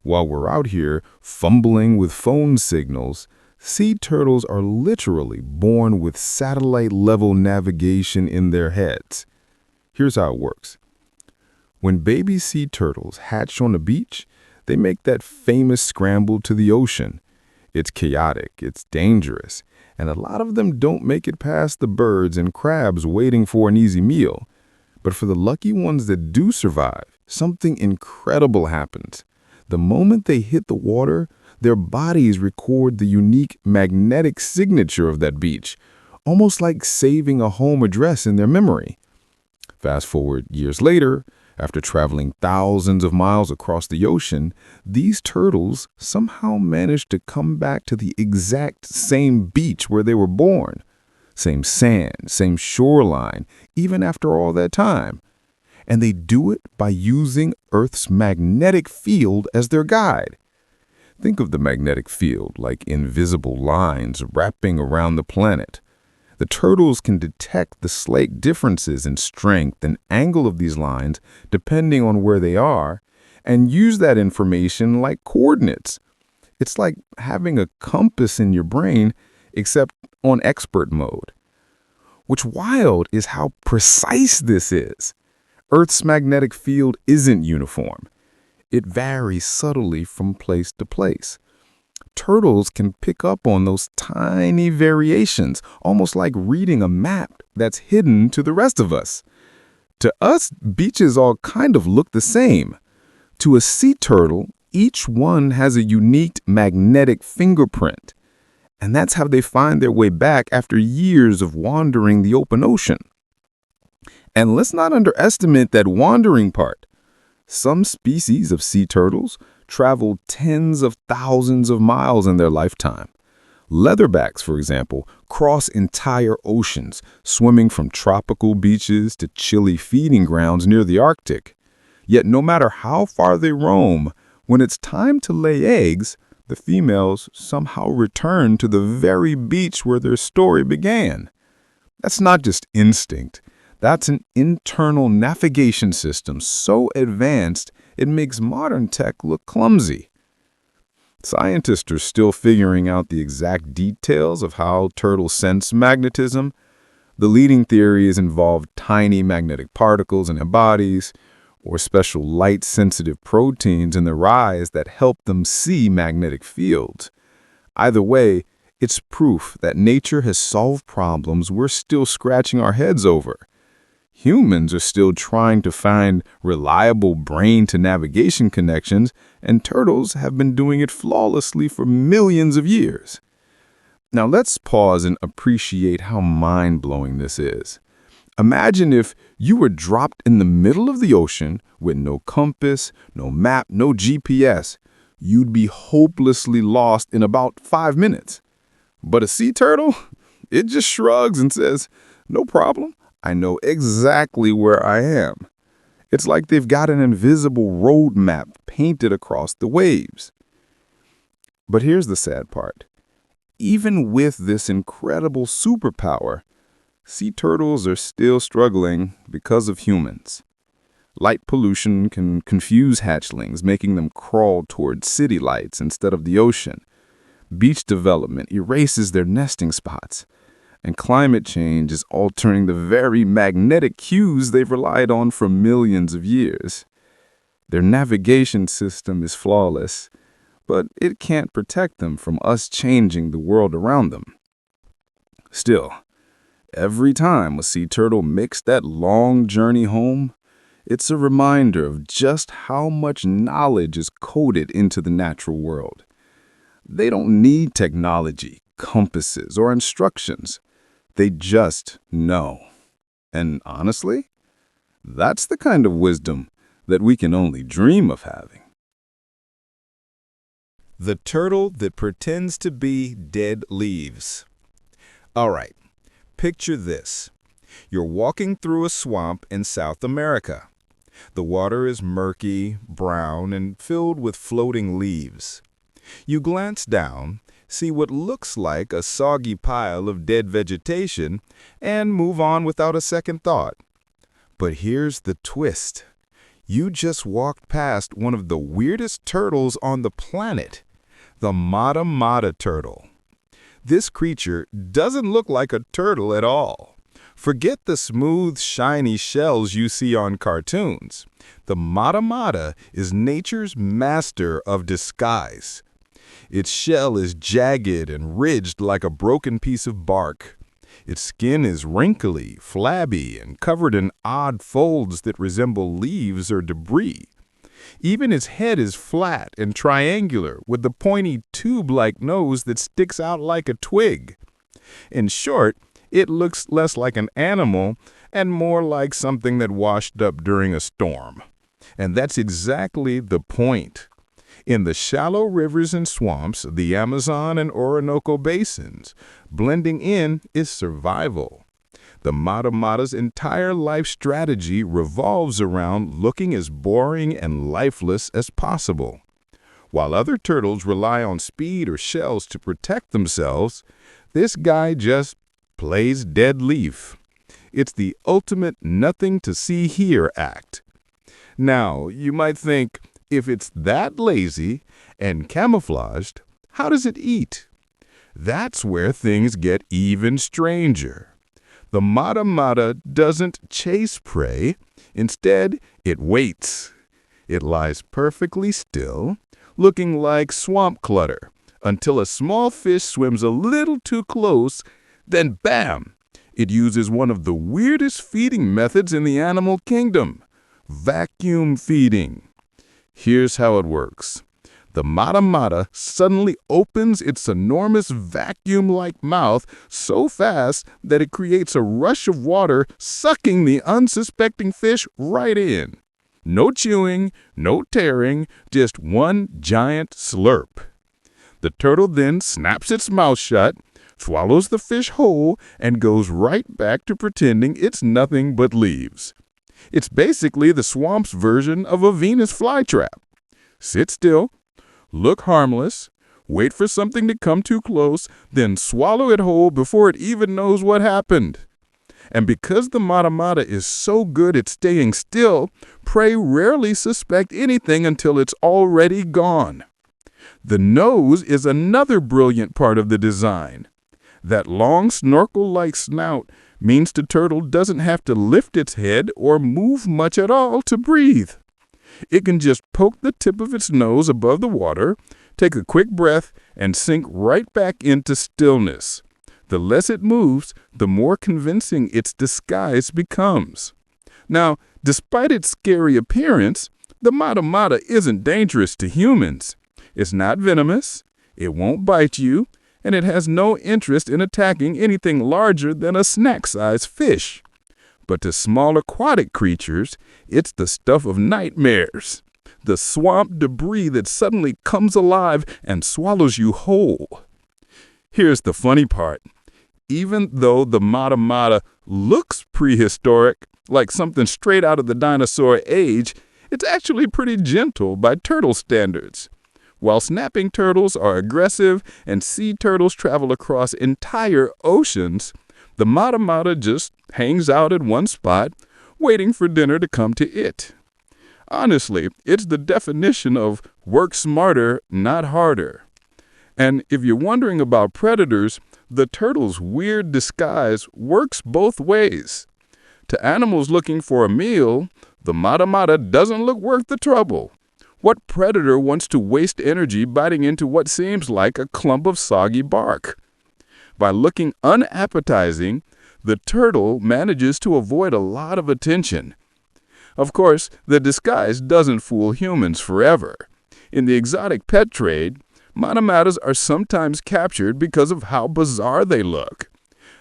while we're out here fumbling with phone signals, sea turtles are literally born with satellite-level navigation in their heads. Here's how it works. When baby sea turtles hatch on the beach, they make that famous scramble to the ocean. It's chaotic, it's dangerous, and a lot of them don't make it past the birds and crabs waiting for an easy meal. But for the lucky ones that do survive, something incredible happens. The moment they hit the water, their bodies record the unique magnetic signature of that beach, almost like saving a home address in their memory. Fast forward years later, after traveling thousands of miles across the ocean, these turtles somehow managed to come back to the exact same beach where they were born. Same sand, same shoreline, even after all that time. And they do it by using Earth's magnetic field as their guide. Think of the magnetic field like invisible lines wrapping around the planet. The turtles can detect the slight differences in strength and angle of these lines depending on where they are, and use that information like coordinates. It's like having a compass in your brain, except on expert mode. What's wild is how precise this is. Earth's magnetic field isn't uniform. It varies subtly from place to place. Turtles can pick up on those tiny variations, almost like reading a map that's hidden to the rest of us. To us, beaches all kind of look the same. To a sea turtle, each one has a unique magnetic fingerprint. And that's how they find their way back after years of wandering the open ocean. And let's not underestimate that wandering part. Some species of sea turtles travel tens of thousands of miles in their lifetime. Leatherbacks, for example, cross entire oceans, swimming from tropical beaches to chilly feeding grounds near the Arctic. Yet no matter how far they roam, when it's time to lay eggs, the females somehow return to the very beach where their story began. That's not just instinct. That's an internal navigation system so advanced it makes modern tech look clumsy. Scientists are still figuring out the exact details of how turtles sense magnetism. The leading theories involve tiny magnetic particles in their bodies, or special light-sensitive proteins in their eyes that help them see magnetic fields. Either way, it's proof that nature has solved problems we're still scratching our heads over. Humans are still trying to find reliable brain-to-navigation connections, and turtles have been doing it flawlessly for millions of years. Now let's pause and appreciate how mind-blowing this is. Imagine if you were dropped in the middle of the ocean with no compass, no map, no GPS. You'd be hopelessly lost in about 5 minutes. But a sea turtle? It just shrugs and says, "No problem. I know exactly where I am." It's like they've got an invisible road map painted across the waves. But here's the sad part. Even with this incredible superpower, sea turtles are still struggling because of humans. Light pollution can confuse hatchlings, making them crawl toward city lights instead of the ocean. Beach development erases their nesting spots. And climate change is altering the very magnetic cues they've relied on for millions of years. Their navigation system is flawless, but it can't protect them from us changing the world around them. Still, every time a sea turtle makes that long journey home, it's a reminder of just how much knowledge is coded into the natural world. They don't need technology, compasses, or instructions. They just know. And honestly, that's the kind of wisdom that we can only dream of having. The turtle that pretends to be dead leaves. All right, Picture this. You're walking through a swamp in South America. The water is murky, brown, and filled with floating leaves. You glance down, see what looks like a soggy pile of dead vegetation, and move on without a second thought. But here's the twist. You just walked past one of the weirdest turtles on the planet, the mata turtle. This creature doesn't look like a turtle at all. Forget the smooth, shiny shells you see on cartoons. The mata is nature's master of disguise. Its shell is jagged and ridged like a broken piece of bark. Its skin is wrinkly, flabby, and covered in odd folds that resemble leaves or debris. Even its head is flat and triangular, with the pointy tube-like nose that sticks out like a twig. In short, it looks less like an animal and more like something that washed up during a storm. And that's exactly the point. In the shallow rivers and swamps of the Amazon and Orinoco basins, blending in is survival. The mata's entire life strategy revolves around looking as boring and lifeless as possible. While other turtles rely on speed or shells to protect themselves, this guy just plays dead leaf. It's the ultimate nothing to see here act. Now, you might think, if it's that lazy and camouflaged, how does it eat? That's where things get even stranger. The mata doesn't chase prey. Instead, it waits. It lies perfectly still, looking like swamp clutter, until a small fish swims a little too close. Then bam! It uses one of the weirdest feeding methods in the animal kingdom, vacuum feeding. Here's how it works. The mata suddenly opens its enormous vacuum-like mouth so fast that it creates a rush of water, sucking the unsuspecting fish right in. No chewing, no tearing, just one giant slurp. The turtle then snaps its mouth shut, swallows the fish whole, and goes right back to pretending it's nothing but leaves. It's basically the swamp's version of a Venus flytrap. Sit still, look harmless, wait for something to come too close, then swallow it whole before it even knows what happened. And because the mata is so good at staying still, prey rarely suspect anything until it's already gone. The nose is another brilliant part of the design. That long snorkel-like snout means the turtle doesn't have to lift its head or move much at all to breathe. It can just poke the tip of its nose above the water, take a quick breath, and sink right back into stillness. The less it moves, the more convincing its disguise becomes. Now, despite its scary appearance, the mata isn't dangerous to humans. It's not venomous, it won't bite you, and it has no interest in attacking anything larger than a snack-sized fish. But to small aquatic creatures, it's the stuff of nightmares. The swamp debris that suddenly comes alive and swallows you whole. Here's the funny part. Even though the mata looks prehistoric, like something straight out of the dinosaur age, it's actually pretty gentle by turtle standards. While snapping turtles are aggressive and sea turtles travel across entire oceans, the mata just hangs out at one spot, waiting for dinner to come to it. Honestly, it's the definition of work smarter, not harder. And if you're wondering about predators, the turtle's weird disguise works both ways. To animals looking for a meal, the mata doesn't look worth the trouble. What predator wants to waste energy biting into what seems like a clump of soggy bark? By looking unappetizing, the turtle manages to avoid a lot of attention. Of course, the disguise doesn't fool humans forever. In the exotic pet trade, mata are sometimes captured because of how bizarre they look.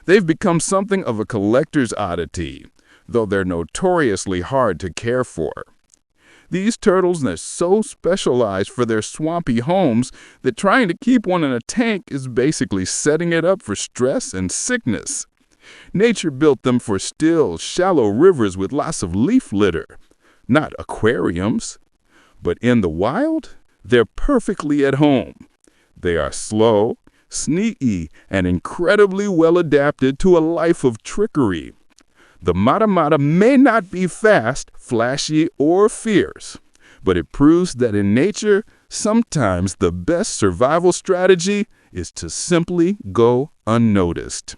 They've become something of a collector's oddity, though they're notoriously hard to care for. These turtles are so specialized for their swampy homes that trying to keep one in a tank is basically setting it up for stress and sickness. Nature built them for still, shallow rivers with lots of leaf litter, not aquariums. But in the wild, they're perfectly at home. They are slow, sneaky, and incredibly well adapted to a life of trickery. The mata-mata may not be fast, flashy, or fierce, but it proves that in nature, sometimes the best survival strategy is to simply go unnoticed.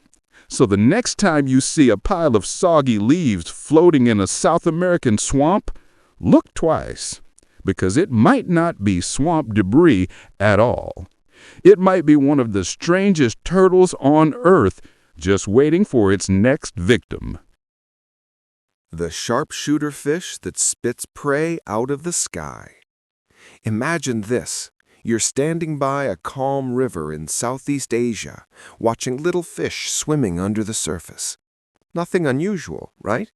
So the next time you see a pile of soggy leaves floating in a South American swamp, look twice, because it might not be swamp debris at all. It might be one of the strangest turtles on Earth just waiting for its next victim. The sharpshooter fish that spits prey out of the sky. Imagine this. You're standing by a calm river in Southeast Asia, watching little fish swimming under the surface. Nothing unusual, right?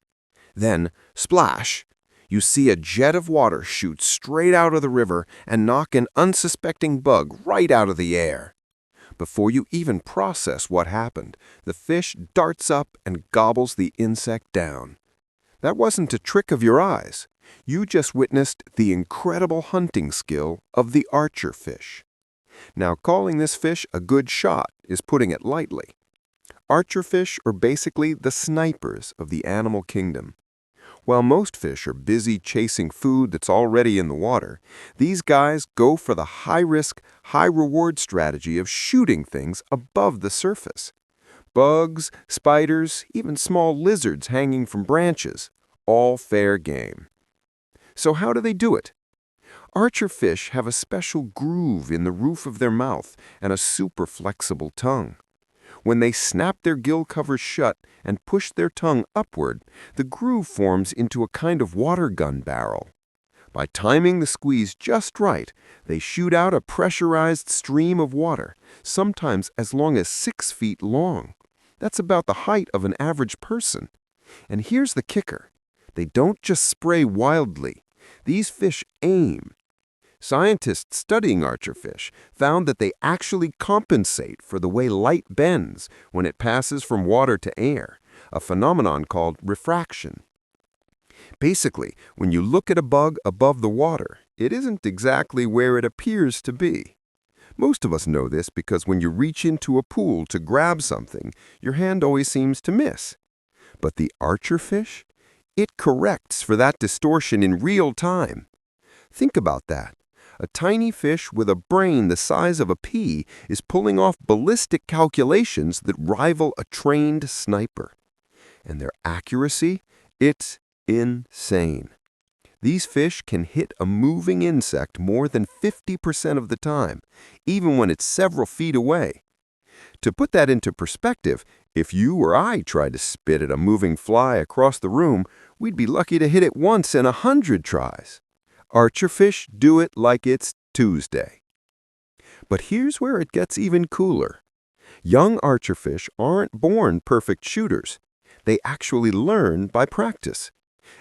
Then, splash! You see a jet of water shoot straight out of the river and knock an unsuspecting bug right out of the air. Before you even process what happened, the fish darts up and gobbles the insect down. That wasn't a trick of your eyes. You just witnessed the incredible hunting skill of the archer fish. Now, calling this fish a good shot is putting it lightly. Archer fish are basically the snipers of the animal kingdom. While most fish are busy chasing food that's already in the water, these guys go for the high-risk, high-reward strategy of shooting things above the surface. Bugs, spiders, even small lizards hanging from branches, all fair game. So how do they do it? Archer fish have a special groove in the roof of their mouth and a super flexible tongue. When they snap their gill covers shut and push their tongue upward, the groove forms into a kind of water gun barrel. By timing the squeeze just right, they shoot out a pressurized stream of water, sometimes as long as 6 feet long. That's about the height of an average person. And here's the kicker. They don't just spray wildly. These fish aim. Scientists studying archerfish found that they actually compensate for the way light bends when it passes from water to air, a phenomenon called refraction. Basically, when you look at a bug above the water, it isn't exactly where it appears to be. Most of us know this because when you reach into a pool to grab something, your hand always seems to miss. But the archerfish? It corrects for that distortion in real time. Think about that. A tiny fish with a brain the size of a pea is pulling off ballistic calculations that rival a trained sniper. And their accuracy? It's insane. These fish can hit a moving insect more than 50% of the time, even when it's several feet away. To put that into perspective, if you or I tried to spit at a moving fly across the room, we'd be lucky to hit it once in 100 tries. Archerfish do it like it's Tuesday. But here's where it gets even cooler. Young archerfish aren't born perfect shooters. They actually learn by practice.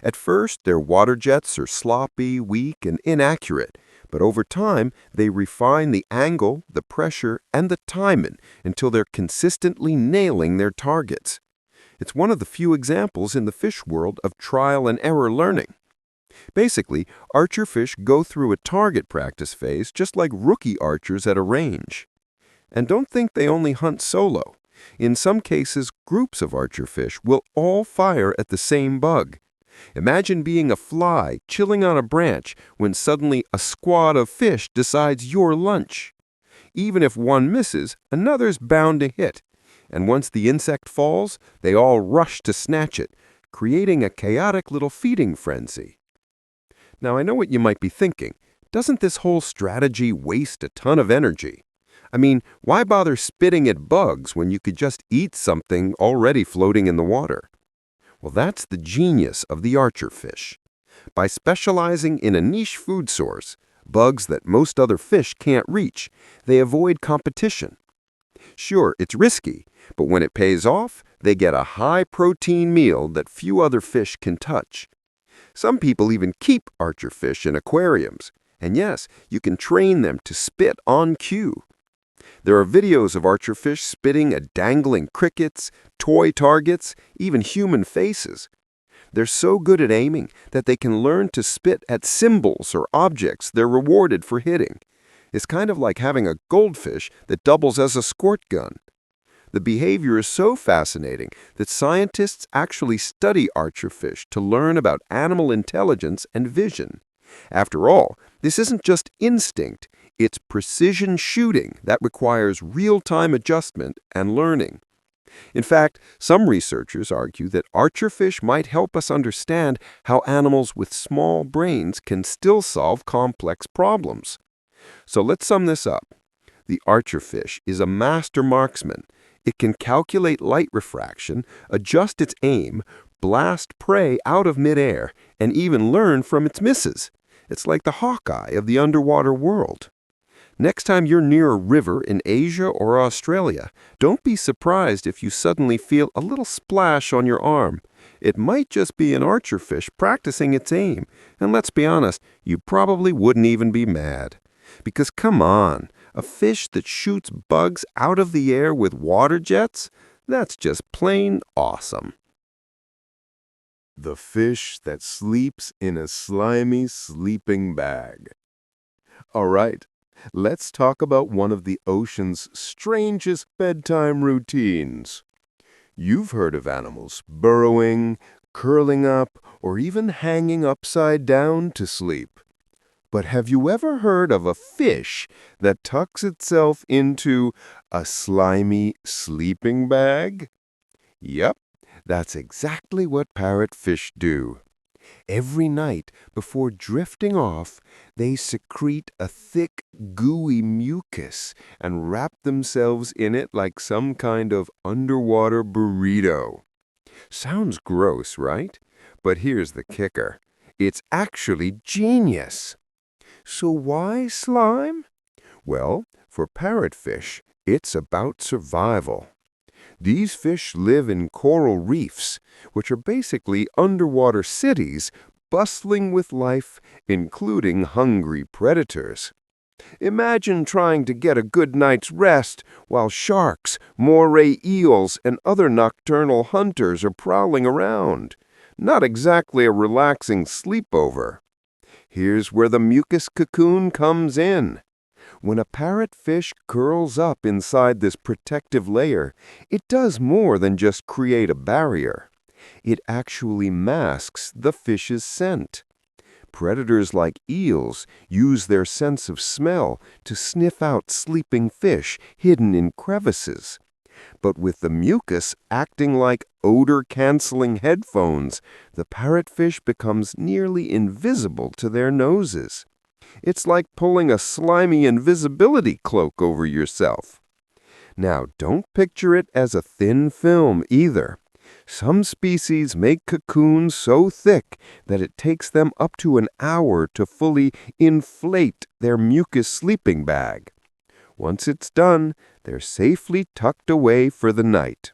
At first, their water jets are sloppy, weak, and inaccurate, but over time, they refine the angle, the pressure, and the timing until they're consistently nailing their targets. It's one of the few examples in the fish world of trial and error learning. Basically, archerfish go through a target practice phase just like rookie archers at a range. And don't think they only hunt solo. In some cases, groups of archerfish will all fire at the same bug. Imagine being a fly chilling on a branch when suddenly a squad of fish decides your lunch. Even if one misses, another's bound to hit. And once the insect falls, they all rush to snatch it, creating a chaotic little feeding frenzy. Now, I know what you might be thinking. Doesn't this whole strategy waste a ton of energy? I mean, why bother spitting at bugs when you could just eat something already floating in the water? Well, that's the genius of the archerfish. By specializing in a niche food source, bugs that most other fish can't reach, they avoid competition. Sure, it's risky, but when it pays off, they get a high-protein meal that few other fish can touch. Some people even keep archerfish in aquariums. And yes, you can train them to spit on cue. There are videos of archerfish spitting at dangling crickets, toy targets, even human faces. They're so good at aiming that they can learn to spit at symbols or objects they're rewarded for hitting. It's kind of like having a goldfish that doubles as a squirt gun. The behavior is so fascinating that scientists actually study archerfish to learn about animal intelligence and vision. After all, this isn't just instinct, it's precision shooting that requires real-time adjustment and learning. In fact, some researchers argue that archerfish might help us understand how animals with small brains can still solve complex problems. So let's sum this up. The archerfish is a master marksman. It can calculate light refraction, adjust its aim, blast prey out of midair, and even learn from its misses. It's like the Hawkeye of the underwater world. Next time you're near a river in Asia or Australia, don't be surprised if you suddenly feel a little splash on your arm. It might just be an archerfish practicing its aim, and let's be honest, you probably wouldn't even be mad. Because come on, a fish that shoots bugs out of the air with water jets? That's just plain awesome. The fish that sleeps in a slimy sleeping bag. All right, let's talk about one of the ocean's strangest bedtime routines. You've heard of animals burrowing, curling up, or even hanging upside down to sleep. But have you ever heard of a fish that tucks itself into a slimy sleeping bag? Yep, that's exactly what parrotfish do. Every night, before drifting off, they secrete a thick, gooey mucus and wrap themselves in it like some kind of underwater burrito. Sounds gross, right? But here's the kicker. It's actually genius. So why slime? Well, for parrotfish, it's about survival. These fish live in coral reefs, which are basically underwater cities bustling with life, including hungry predators. Imagine trying to get a good night's rest while sharks, moray eels, and other nocturnal hunters are prowling around. Not exactly a relaxing sleepover. Here's where the mucus cocoon comes in. When a parrotfish curls up inside this protective layer, it does more than just create a barrier. It actually masks the fish's scent. Predators like eels use their sense of smell to sniff out sleeping fish hidden in crevices. But with the mucus acting like odor-canceling headphones, the parrotfish becomes nearly invisible to their noses. It's like pulling a slimy invisibility cloak over yourself. Now, don't picture it as a thin film either. Some species make cocoons so thick that it takes them up to an hour to fully inflate their mucus sleeping bag. Once it's done, they're safely tucked away for the night.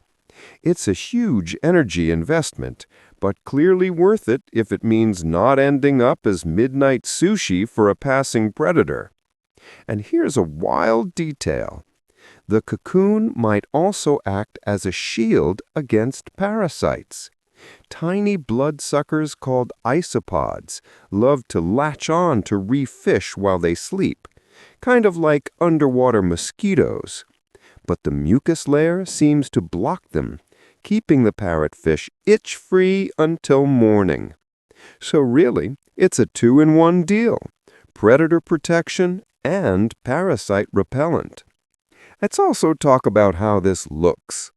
It's a huge energy investment, but clearly worth it if it means not ending up as midnight sushi for a passing predator. And here's a wild detail. The cocoon might also act as a shield against parasites. Tiny bloodsuckers called isopods love to latch on to reef fish while they sleep, kind of like underwater mosquitoes. But the mucus layer seems to block them, keeping the parrotfish itch-free until morning. So really, it's a two-in-one deal: predator protection and parasite repellent. Let's also talk about how this looks.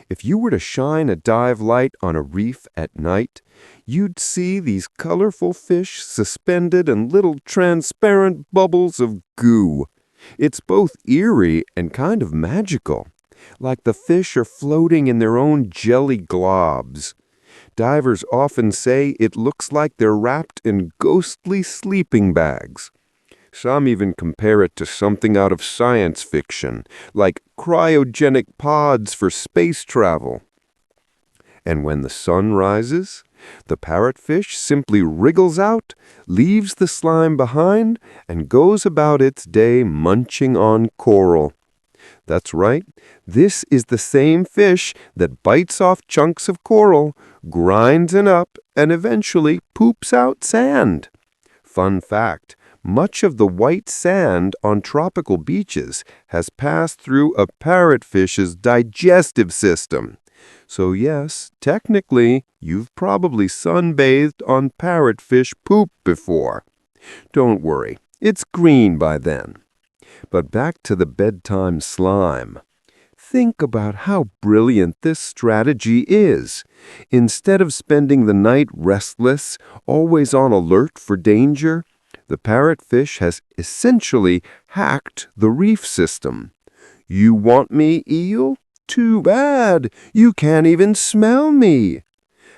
If you were to shine a dive light on a reef at night, you'd see these colorful fish suspended in little transparent bubbles of goo. It's both eerie and kind of magical, like the fish are floating in their own jelly globs. Divers often say it looks like they're wrapped in ghostly sleeping bags. Some even compare it to something out of science fiction, like cryogenic pods for space travel. And when the sun rises, the parrotfish simply wriggles out, leaves the slime behind, and goes about its day munching on coral. That's right. This is the same fish that bites off chunks of coral, grinds it up, and eventually poops out sand. Fun fact, much of the white sand on tropical beaches has passed through a parrotfish's digestive system. So yes, technically, you've probably sunbathed on parrotfish poop before. Don't worry, it's green by then. But back to the bedtime slime. Think about how brilliant this strategy is. Instead of spending the night restless, always on alert for danger, the parrotfish has essentially hacked the reef system. You want me, eel? Too bad. You can't even smell me.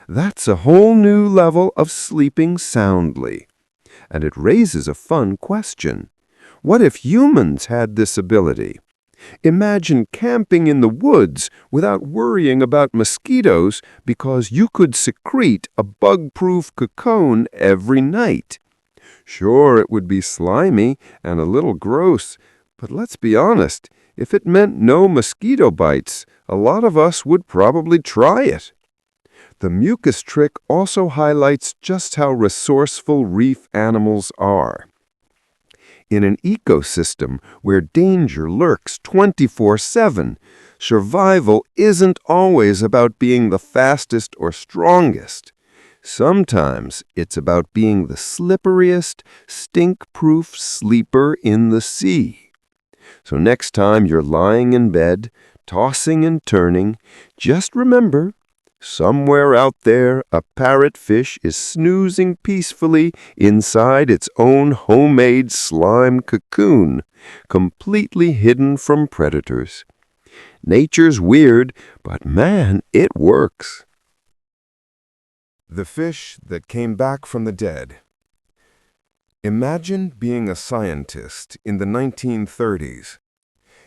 That's a whole new level of sleeping soundly. And it raises a fun question. What if humans had this ability? Imagine camping in the woods without worrying about mosquitoes because you could secrete a bug-proof cocoon every night. Sure, it would be slimy and a little gross, but let's be honest, if it meant no mosquito bites, a lot of us would probably try it. The mucus trick also highlights just how resourceful reef animals are. In an ecosystem where danger lurks 24/7, survival isn't always about being the fastest or strongest. Sometimes it's about being the slipperiest, stink-proof sleeper in the sea. So next time you're lying in bed, tossing and turning, just remember, somewhere out there, a parrotfish is snoozing peacefully inside its own homemade slime cocoon, completely hidden from predators. Nature's weird, but man, it works. The fish that came back from the dead. Imagine being a scientist in the 1930s.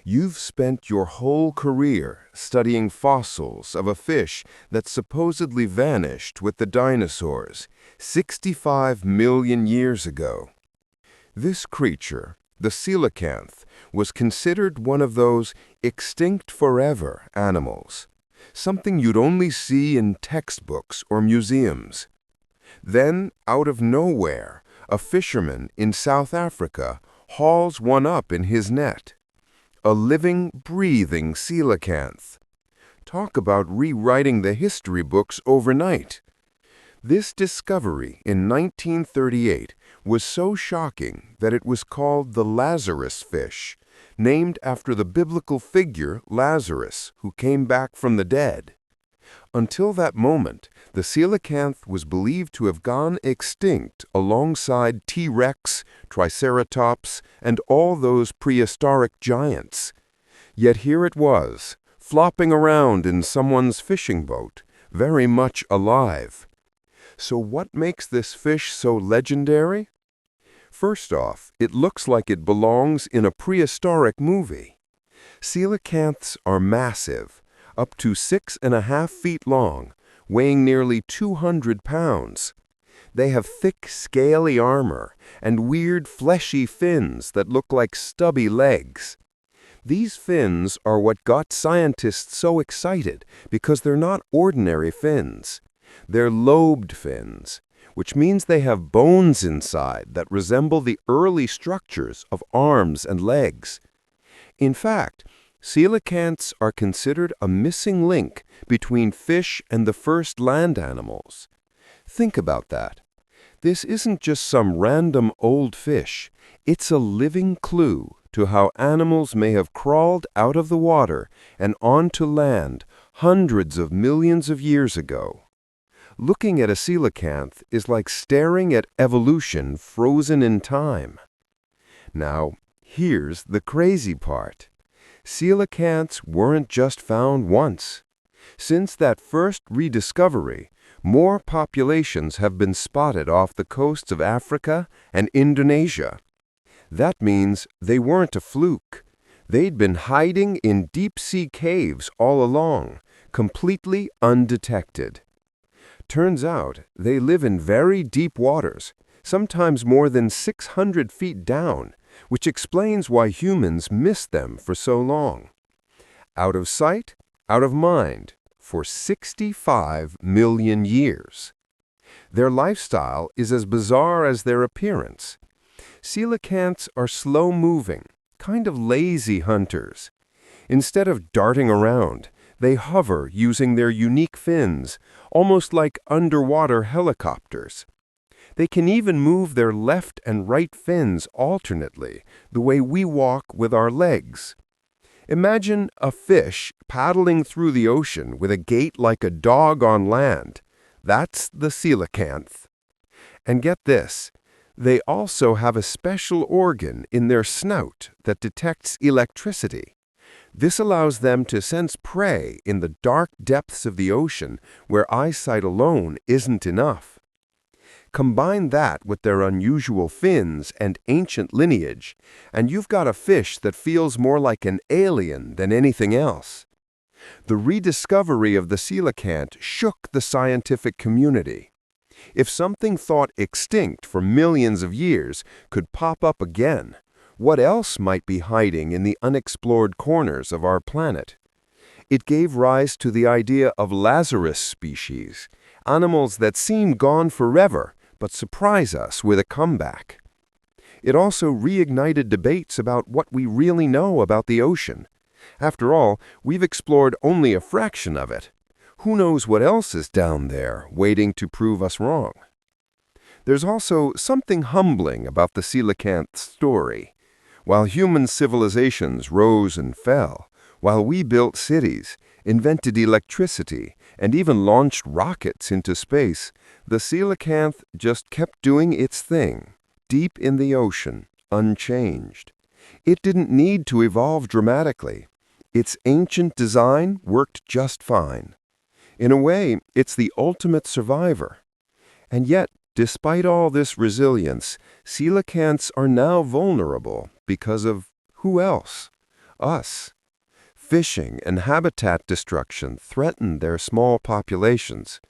You've spent your whole career studying fossils of a fish that supposedly vanished with the dinosaurs 65 million years ago. This creature, the coelacanth, was considered one of those extinct forever animals, something you'd only see in textbooks or museums. Then, out of nowhere, a fisherman in South Africa hauls one up in his net. A living, breathing coelacanth. Talk about rewriting the history books overnight. This discovery in 1938 was so shocking that it was called the Lazarus fish, named after the biblical figure Lazarus, who came back from the dead. Until that moment, the coelacanth was believed to have gone extinct alongside T-Rex, Triceratops, and all those prehistoric giants. Yet here it was, flopping around in someone's fishing boat, very much alive. So what makes this fish so legendary? First off, it looks like it belongs in a prehistoric movie. Coelacanths are massive, up to 6.5 feet long, weighing nearly 200 pounds. They have thick, scaly armor and weird, fleshy fins that look like stubby legs. These fins are what got scientists so excited because they're not ordinary fins. They're lobed fins, which means they have bones inside that resemble the early structures of arms and legs. In fact, coelacanths are considered a missing link between fish and the first land animals. Think about that. This isn't just some random old fish. It's a living clue to how animals may have crawled out of the water and onto land hundreds of millions of years ago. Looking at a coelacanth is like staring at evolution frozen in time. Now, here's the crazy part. Coelacanths weren't just found once. Since that first rediscovery, more populations have been spotted off the coasts of Africa and Indonesia. That means they weren't a fluke. They'd been hiding in deep-sea caves all along, completely undetected. Turns out they live in very deep waters, sometimes more than 600 feet down, which explains why humans missed them for so long. out of sight, out of mind, for 65 million years. Their lifestyle is as bizarre as their appearance. Coelacanths are slow-moving, kind of lazy hunters. Instead of darting around, they hover using their unique fins, almost like underwater helicopters. They can even move their left and right fins alternately, the way we walk with our legs. Imagine a fish paddling through the ocean with a gait like a dog on land. That's the coelacanth. And get this, they also have a special organ in their snout that detects electricity. This allows them to sense prey in the dark depths of the ocean where eyesight alone isn't enough. Combine that with their unusual fins and ancient lineage, and you've got a fish that feels more like an alien than anything else. The rediscovery of the coelacanth shook the scientific community. If something thought extinct for millions of years could pop up again, what else might be hiding in the unexplored corners of our planet? It gave rise to the idea of Lazarus species, animals that seem gone forever but surprise us with a comeback. It also reignited debates about what we really know about the ocean. After all, we've explored only a fraction of it. Who knows what else is down there, waiting to prove us wrong? There's also something humbling about the coelacanth's story. While human civilizations rose and fell, while we built cities, invented electricity, and even launched rockets into space, the coelacanth just kept doing its thing, deep in the ocean, unchanged. It didn't need to evolve dramatically. Its ancient design worked just fine. In a way, it's the ultimate survivor. And yet, despite all this resilience, coelacanths are now vulnerable because of who else? Us. Fishing and habitat destruction threaten their small populations.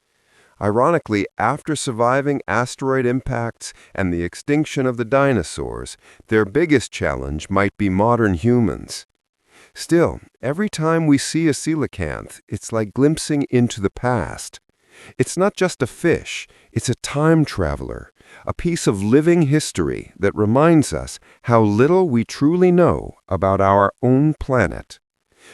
Ironically, after surviving asteroid impacts and the extinction of the dinosaurs, their biggest challenge might be modern humans. Still, every time we see a coelacanth, it's like glimpsing into the past. It's not just a fish, it's a time traveler, a piece of living history that reminds us how little we truly know about our own planet.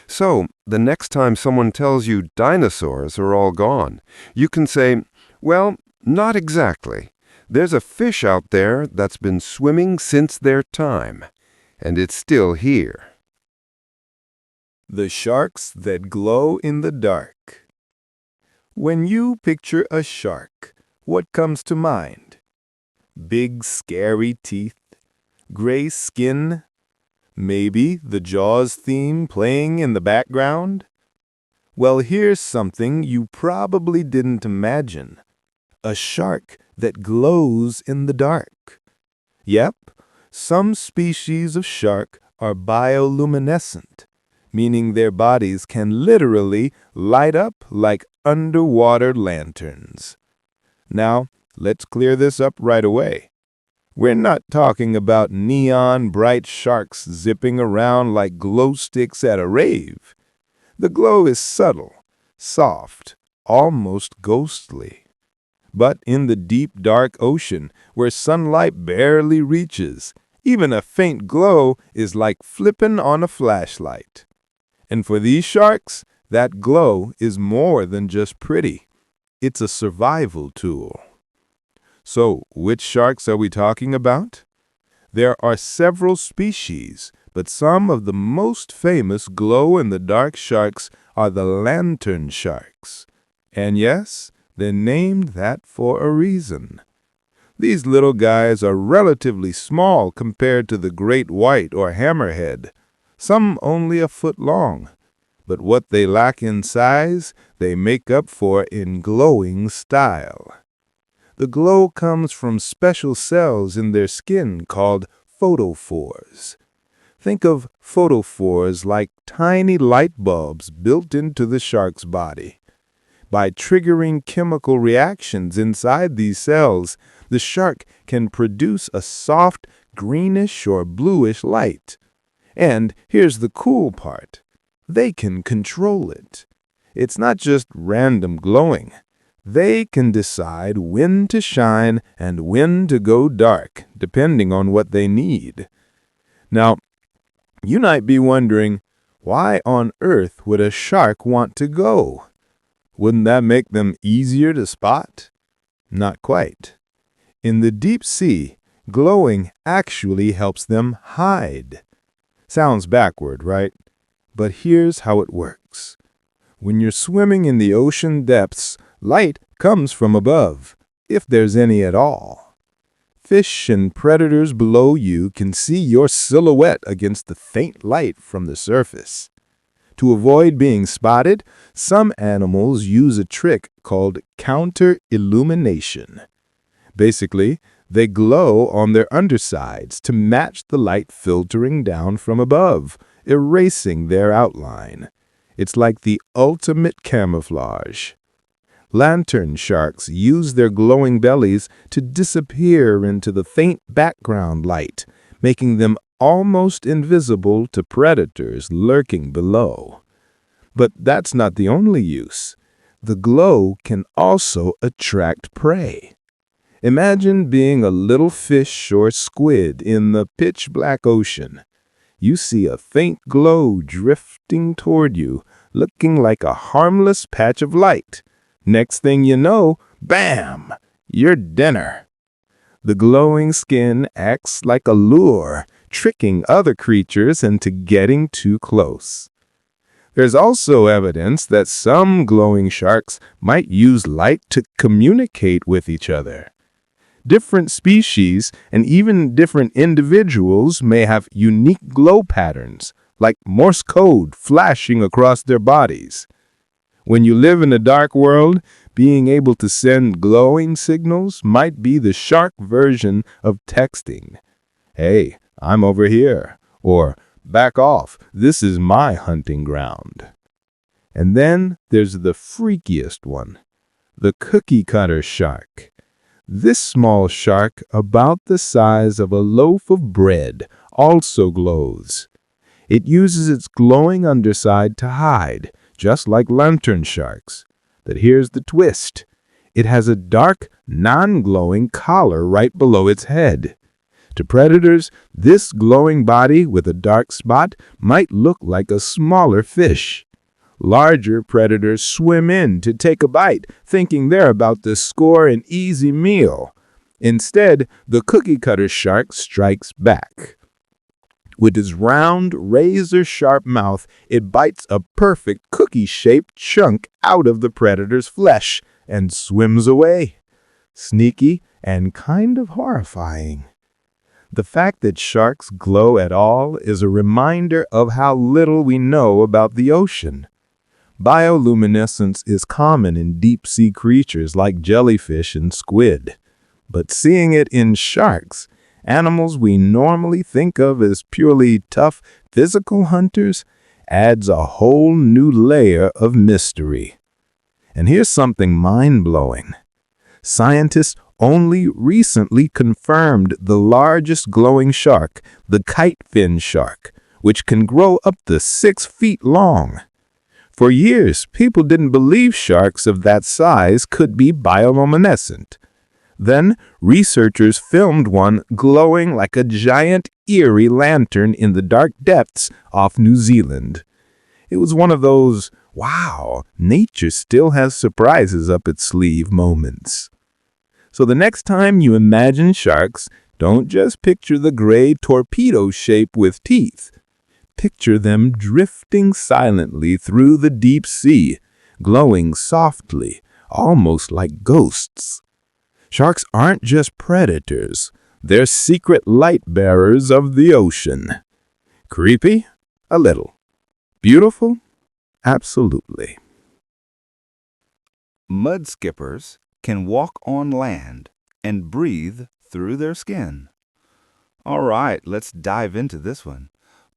So, the next time someone tells you dinosaurs are all gone, you can say, well, not exactly. There's a fish out there that's been swimming since their time, and it's still here. The sharks that glow in the dark. When you picture a shark, what comes to mind? Big, scary teeth, gray skin, maybe the Jaws theme playing in the background? Well, here's something you probably didn't imagine. A shark that glows in the dark. Yep, some species of shark are bioluminescent, meaning their bodies can literally light up like underwater lanterns. Now, let's clear this up right away. We're not talking about neon bright sharks zipping around like glow sticks at a rave. The glow is subtle, soft, almost ghostly. But in the deep dark ocean, where sunlight barely reaches, even a faint glow is like flipping on a flashlight. And for these sharks, that glow is more than just pretty. It's a survival tool. So, which sharks are we talking about? There are several species, but some of the most famous glow-in-the-dark sharks are the lantern sharks. And yes, they're named that for a reason. These little guys are relatively small compared to the great white or hammerhead, some only a foot long. But what they lack in size, they make up for in glowing style. The glow comes from special cells in their skin called photophores. Think of photophores like tiny light bulbs built into the shark's body. By triggering chemical reactions inside these cells, the shark can produce a soft greenish or bluish light. And here's the cool part. they can control it. It's not just random glowing. They can decide when to shine and when to go dark, depending on what they need. Now, you might be wondering, why on earth would a shark want to go? Wouldn't that make them easier to spot? Not quite. In the deep sea, glowing actually helps them hide. Sounds backward, right? But here's how it works. When you're swimming in the ocean depths, light comes from above, if there's any at all. Fish and predators below you can see your silhouette against the faint light from the surface. To avoid being spotted, some animals use a trick called counter-illumination. Basically, they glow on their undersides to match the light filtering down from above, erasing their outline. It's like the ultimate camouflage. Lantern sharks use their glowing bellies to disappear into the faint background light, making them almost invisible to predators lurking below. But that's not the only use. The glow can also attract prey. Imagine being a little fish or squid in the pitch-black ocean. You see a faint glow drifting toward you, looking like a harmless patch of light. Next thing you know, bam! Your dinner. The glowing skin acts like a lure, tricking other creatures into getting too close. There's also evidence that some glowing sharks might use light to communicate with each other. Different species and even different individuals may have unique glow patterns, like Morse code flashing across their bodies. When you live in a dark world, being able to send glowing signals might be the shark version of texting. Hey, I'm over here. Or, back off, this is my hunting ground. And then there's the freakiest one, the cookie-cutter shark. This small shark, about the size of a loaf of bread, also glows. It uses its glowing underside to hide, just like lantern sharks. But here's the twist. It has a dark, non-glowing collar right below its head. To predators, this glowing body with a dark spot might look like a smaller fish. Larger predators swim in to take a bite, thinking they're about to score an easy meal. Instead, the cookie-cutter shark strikes back. With its round, razor-sharp mouth, it bites a perfect cookie-shaped chunk out of the predator's flesh and swims away. Sneaky and kind of horrifying. The fact that sharks glow at all is a reminder of how little we know about the ocean. Bioluminescence is common in deep-sea creatures like jellyfish and squid. But seeing it in sharks, animals we normally think of as purely tough physical hunters, adds a whole new layer of mystery. And here's something mind-blowing. Scientists only recently confirmed the largest glowing shark, the kite-fin shark, which can grow up to 6 feet long. For years, people didn't believe sharks of that size could be bioluminescent. Then, researchers filmed one glowing like a giant, eerie lantern in the dark depths off New Zealand. It was one of those, wow, nature still has surprises up its sleeve moments. So the next time you imagine sharks, don't just picture the gray torpedo shape with teeth. Picture them drifting silently through the deep sea, glowing softly, almost like ghosts. Sharks aren't just predators, they're secret light bearers of the ocean. Creepy? A little. Beautiful? Absolutely. Mudskippers can walk on land and breathe through their skin. All right, let's dive into this one.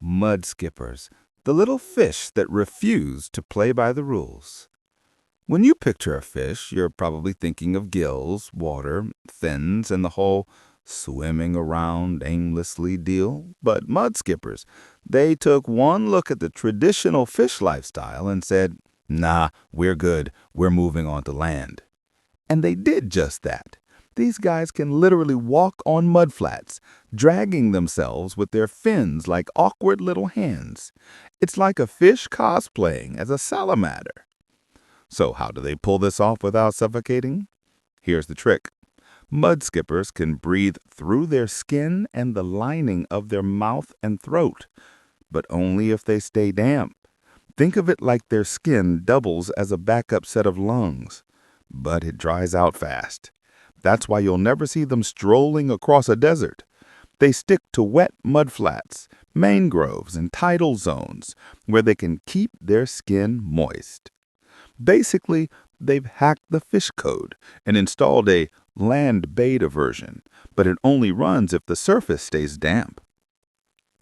Mudskippers, the little fish that refuse to play by the rules. When you picture a fish, you're probably thinking of gills, water, fins, and the whole swimming around aimlessly deal. But mudskippers, they took one look at the traditional fish lifestyle and said, "Nah, we're good. We're moving on to land." And they did just that. These guys can literally walk on mudflats, dragging themselves with their fins like awkward little hands. It's like a fish cosplaying as a salamander. So how do they pull this off without suffocating? Here's the trick. Mudskippers can breathe through their skin and the lining of their mouth and throat, but only if they stay damp. Think of it like their skin doubles as a backup set of lungs, but it dries out fast. That's why you'll never see them strolling across a desert. They stick to wet mudflats, mangroves, and tidal zones where they can keep their skin moist. Basically, they've hacked the fish code and installed a land beta version, but it only runs if the surface stays damp.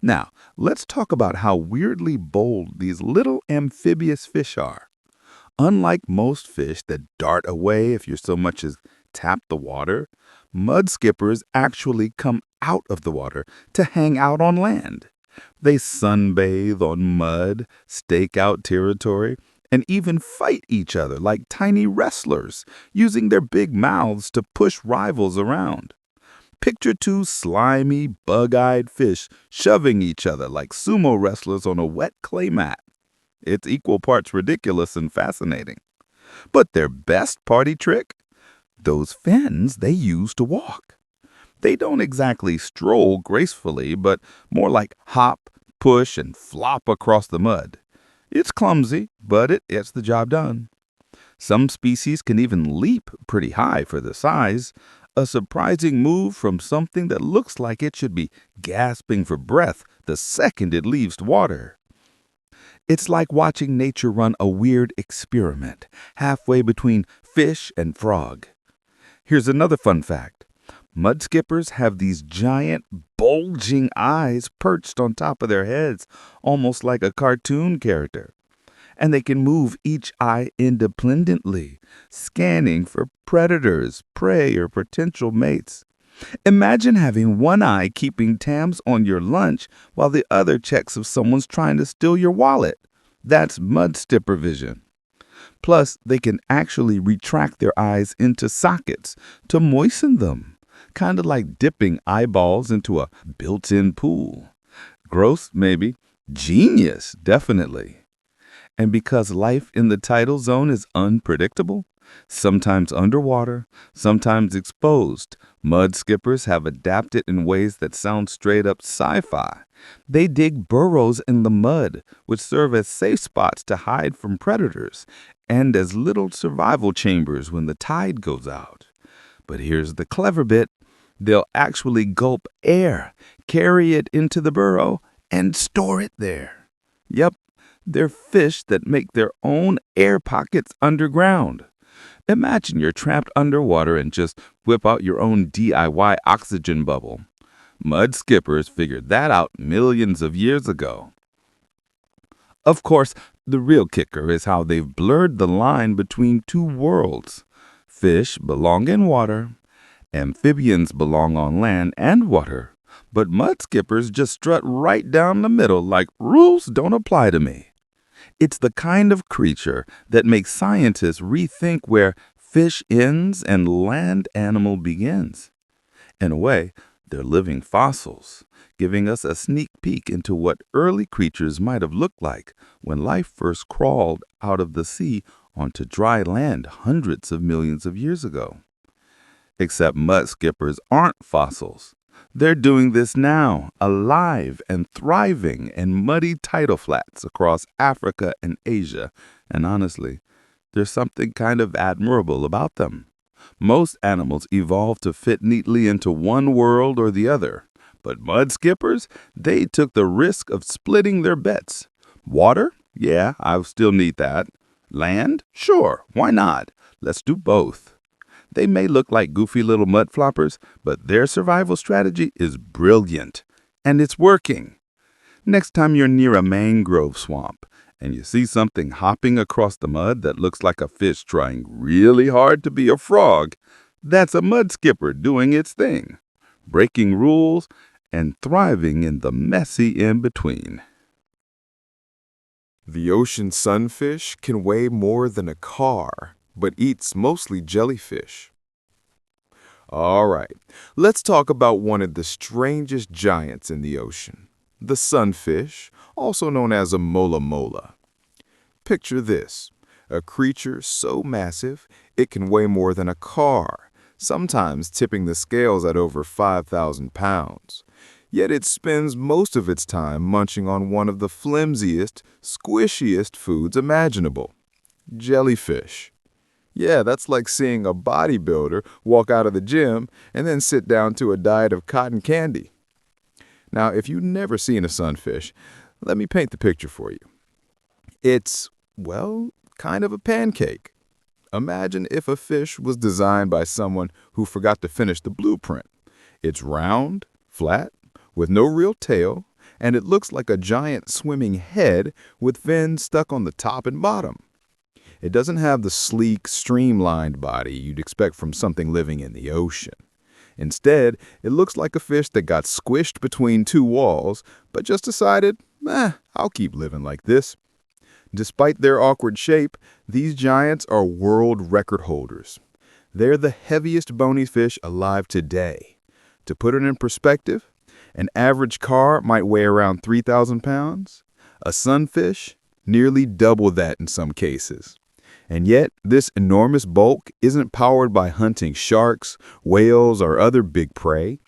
Now, let's talk about how weirdly bold these little amphibious fish are. Unlike most fish that dart away if you so much as tap the water, mudskippers actually come out of the water to hang out on land. They sunbathe on mud, stake out territory, and even fight each other like tiny wrestlers, using their big mouths to push rivals around. Picture two slimy, bug-eyed fish shoving each other like sumo wrestlers on a wet clay mat. It's equal parts ridiculous and fascinating. But their best party trick? Those fins they use to walk. They don't exactly stroll gracefully, but more like hop, push, and flop across the mud. It's clumsy, but it gets the job done. Some species can even leap pretty high for their size, a surprising move from something that looks like it should be gasping for breath the second it leaves water. It's like watching nature run a weird experiment, halfway between fish and frog. Here's another fun fact. Mudskippers have these giant, bulging eyes perched on top of their heads, almost like a cartoon character. And they can move each eye independently, scanning for predators, prey, or potential mates. Imagine having one eye keeping tabs on your lunch while the other checks if someone's trying to steal your wallet. That's mudskipper vision. Plus, they can actually retract their eyes into sockets to moisten them, kind of like dipping eyeballs into a built-in pool. Gross, maybe. Genius, definitely. And because life in the tidal zone is unpredictable, sometimes underwater, sometimes exposed, mudskippers have adapted in ways that sound straight up sci-fi. They dig burrows in the mud, which serve as safe spots to hide from predators, and as little survival chambers when the tide goes out. But here's the clever bit. They'll actually gulp air, carry it into the burrow, and store it there. Yep, they're fish that make their own air pockets underground. Imagine you're trapped underwater and just whip out your own DIY oxygen bubble. Mudskippers figured that out millions of years ago. Of course, the real kicker is how they've blurred the line between two worlds. Fish belong in water, amphibians belong on land and water, but mudskippers just strut right down the middle like rules don't apply to me. It's the kind of creature that makes scientists rethink where fish ends and land animal begins. In a way, they're living fossils, giving us a sneak peek into what early creatures might have looked like when life first crawled out of the sea onto dry land hundreds of millions of years ago. Except mudskippers aren't fossils. They're doing this now, alive and thriving in muddy tidal flats across Africa and Asia, and honestly, there's something kind of admirable about them. Most animals evolved to fit neatly into one world or the other, but mudskippers, they took the risk of splitting their bets. Water? Yeah, I still need that. Land? Sure, why not? Let's do both. They may look like goofy little mud floppers, but their survival strategy is brilliant, and it's working. Next time you're near a mangrove swamp and you see something hopping across the mud that looks like a fish trying really hard to be a frog, that's a mudskipper doing its thing. breaking rules, and thriving in the messy in-between. The ocean sunfish can weigh more than a car, but eats mostly jellyfish. All right, let's talk about one of the strangest giants in the ocean, the sunfish, also known as a mola mola. Picture this, a creature so massive it can weigh more than a car, sometimes tipping the scales at over 5,000 pounds. Yet it spends most of its time munching on one of the flimsiest, squishiest foods imaginable, jellyfish. Yeah, that's like seeing a bodybuilder walk out of the gym and then sit down to a diet of cotton candy. Now, if you've never seen a sunfish, let me paint the picture for you. It's, well, kind of a pancake. Imagine if a fish was designed by someone who forgot to finish the blueprint. It's round, flat, with no real tail, and it looks like a giant swimming head with fins stuck on the top and bottom. It doesn't have the sleek, streamlined body you'd expect from something living in the ocean. Instead, it looks like a fish that got squished between two walls, but just decided, I'll keep living like this. Despite their awkward shape, these giants are world record holders. They're the heaviest bony fish alive today. To put it in perspective, an average car might weigh around 3,000 pounds. A sunfish, nearly double that in some cases. And yet, this enormous bulk isn't powered by hunting sharks, whales, or other big prey.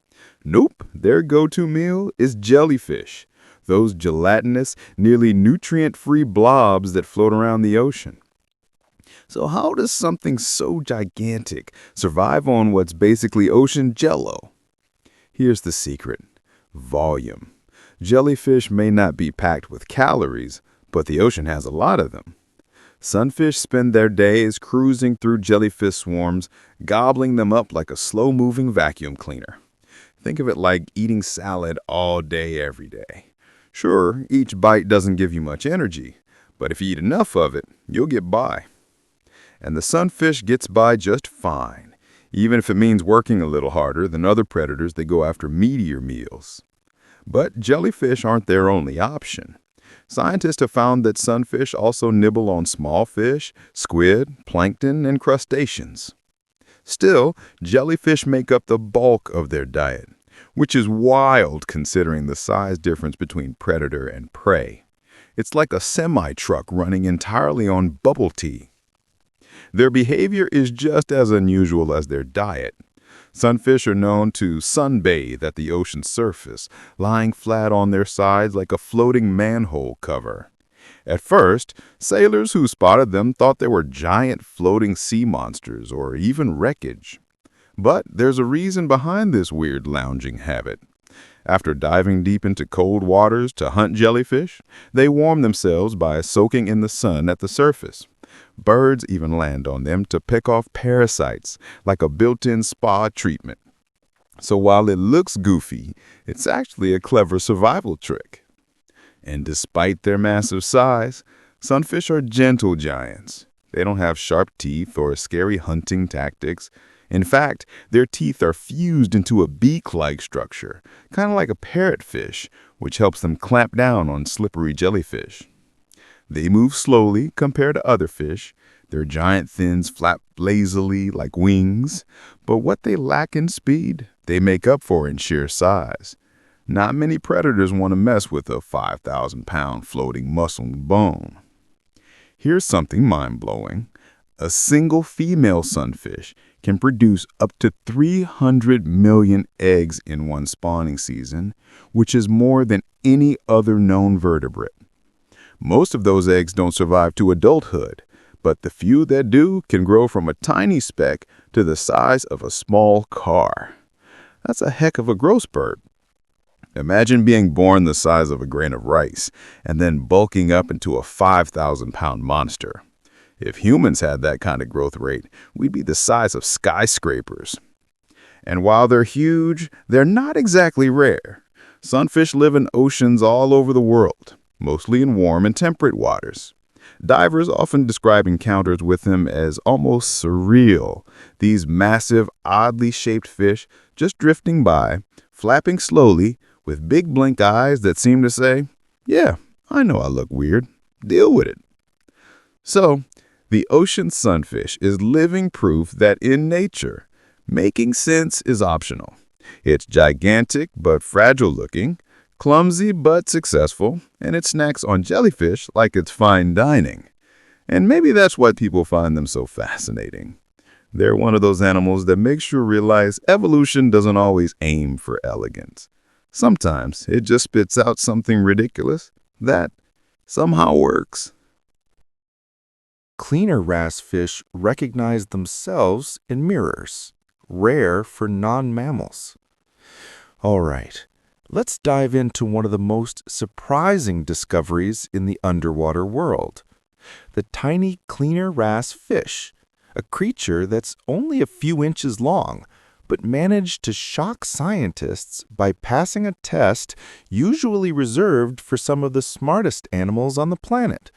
Nope, their go-to meal is jellyfish, those gelatinous, nearly nutrient-free blobs that float around the ocean. So how does something so gigantic survive on what's basically ocean jello? Here's the secret: volume. Jellyfish may not be packed with calories, but the ocean has a lot of them. Sunfish spend their days cruising through jellyfish swarms, gobbling them up like a slow-moving vacuum cleaner. Think of it like eating salad all day, every day. Sure, each bite doesn't give you much energy, but if you eat enough of it, you'll get by. And the sunfish gets by just fine, even if it means working a little harder than other predators that go after meatier meals. But jellyfish aren't their only option. Scientists have found that sunfish also nibble on small fish, squid, plankton, and crustaceans. Still, jellyfish make up the bulk of their diet, which is wild considering the size difference between predator and prey. It's like a semi-truck running entirely on bubble tea. Their behavior is just as unusual as their diet. Sunfish are known to sunbathe at the ocean's surface, lying flat on their sides like a floating manhole cover. At first, sailors who spotted them thought they were giant floating sea monsters or even wreckage. But there's a reason behind this weird lounging habit. After diving deep into cold waters to hunt jellyfish, they warm themselves by soaking in the sun at the surface. Birds even land on them to pick off parasites, like a built-in spa treatment. So while it looks goofy, it's actually a clever survival trick. And despite their massive size, sunfish are gentle giants. They don't have sharp teeth or scary hunting tactics. In fact, their teeth are fused into a beak-like structure, kind of like a parrotfish, which helps them clamp down on slippery jellyfish. They move slowly compared to other fish. Their giant fins flap lazily like wings, but what they lack in speed, they make up for in sheer size. Not many predators want to mess with a 5,000-pound floating muscle and bone. Here's something mind-blowing. A single female sunfish can produce up to 300 million eggs in one spawning season, which is more than any other known vertebrate. Most of those eggs don't survive to adulthood, but the few that do can grow from a tiny speck to the size of a small car. That's a heck of a growth spurt. Imagine being born the size of a grain of rice and then bulking up into a 5,000-pound monster. If humans had that kind of growth rate, we'd be the size of skyscrapers. And while they're huge, they're not exactly rare. Sunfish live in oceans all over the world, mostly in warm and temperate waters. Divers often describe encounters with him as almost surreal. These massive, oddly shaped fish just drifting by, flapping slowly, with big blink eyes that seem to say, "Yeah, I know I look weird. Deal with it." So, the ocean sunfish is living proof that in nature, making sense is optional. It's gigantic but fragile looking, clumsy but successful, and it snacks on jellyfish like it's fine dining. And maybe that's why people find them so fascinating. They're one of those animals that makes you realize evolution doesn't always aim for elegance. Sometimes it just spits out something ridiculous that somehow works. Cleaner wrasse fish recognize themselves in mirrors, rare for non-mammals. All right, let's dive into one of the most surprising discoveries in the underwater world. The tiny cleaner wrasse fish, a creature that's only a few inches long, but managed to shock scientists by passing a test usually reserved for some of the smartest animals on the planet.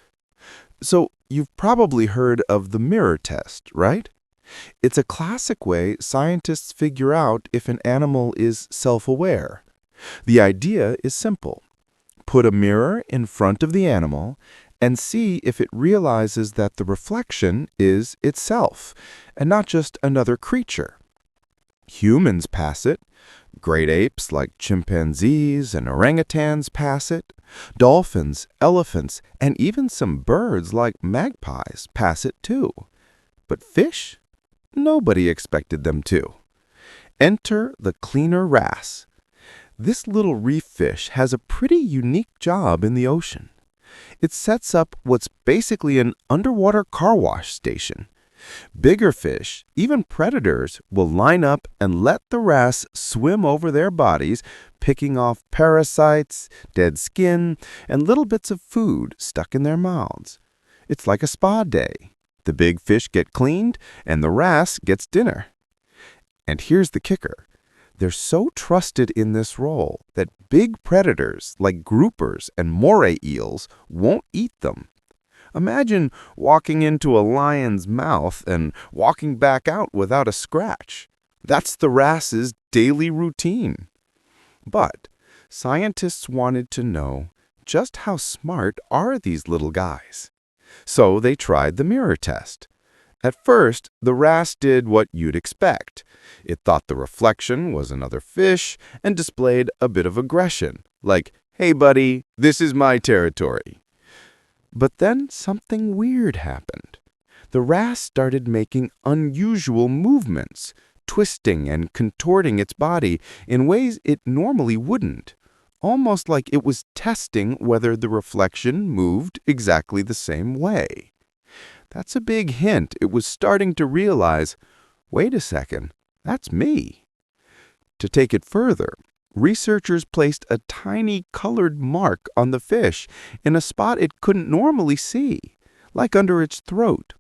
So, you've probably heard of the mirror test, right? It's a classic way scientists figure out if an animal is self-aware. The idea is simple. Put a mirror in front of the animal and see if it realizes that the reflection is itself and not just another creature. Humans pass it. Great apes like chimpanzees and orangutans pass it. Dolphins, elephants, and even some birds like magpies pass it too. But fish? Nobody expected them to. Enter the cleaner wrasse. This little reef fish has a pretty unique job in the ocean. It sets up what's basically an underwater car wash station. Bigger fish, even predators, will line up and let the wrasse swim over their bodies, picking off parasites, dead skin, and little bits of food stuck in their mouths. It's like a spa day. The big fish get cleaned, and the wrasse gets dinner. And here's the kicker. They're so trusted in this role that big predators like groupers and moray eels won't eat them. Imagine walking into a lion's mouth and walking back out without a scratch. That's the wrasse's daily routine. But scientists wanted to know just how smart are these little guys. So they tried the mirror test. At first, the wrasse did what you'd expect. It thought the reflection was another fish and displayed a bit of aggression, like, "Hey buddy, this is my territory." But then something weird happened. The wrasse started making unusual movements, twisting and contorting its body in ways it normally wouldn't, almost like it was testing whether the reflection moved exactly the same way. That's a big hint. It was starting to realize, wait a second, that's me. To take it further, researchers placed a tiny colored mark on the fish in a spot it couldn't normally see, like under its throat.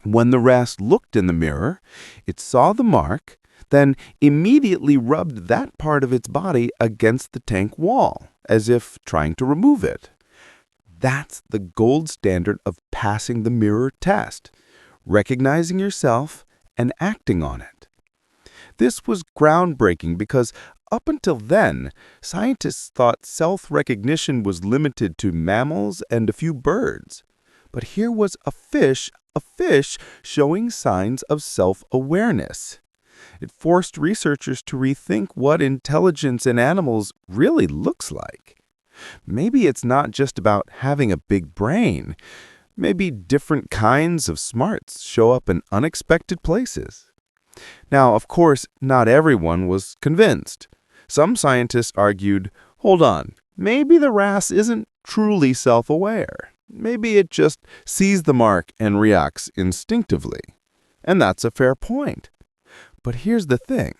When the wrasse looked in the mirror, it saw the mark, then immediately rubbed that part of its body against the tank wall, as if trying to remove it. That's the gold standard of passing the mirror test, recognizing yourself and acting on it. This was groundbreaking because up until then, scientists thought self-recognition was limited to mammals and a few birds. But here was a fish showing signs of self-awareness. It forced researchers to rethink what intelligence in animals really looks like. Maybe it's not just about having a big brain. Maybe different kinds of smarts show up in unexpected places. Now, of course, not everyone was convinced. Some scientists argued, hold on, maybe the wrasse isn't truly self-aware. Maybe it just sees the mark and reacts instinctively. And that's a fair point. But here's the thing.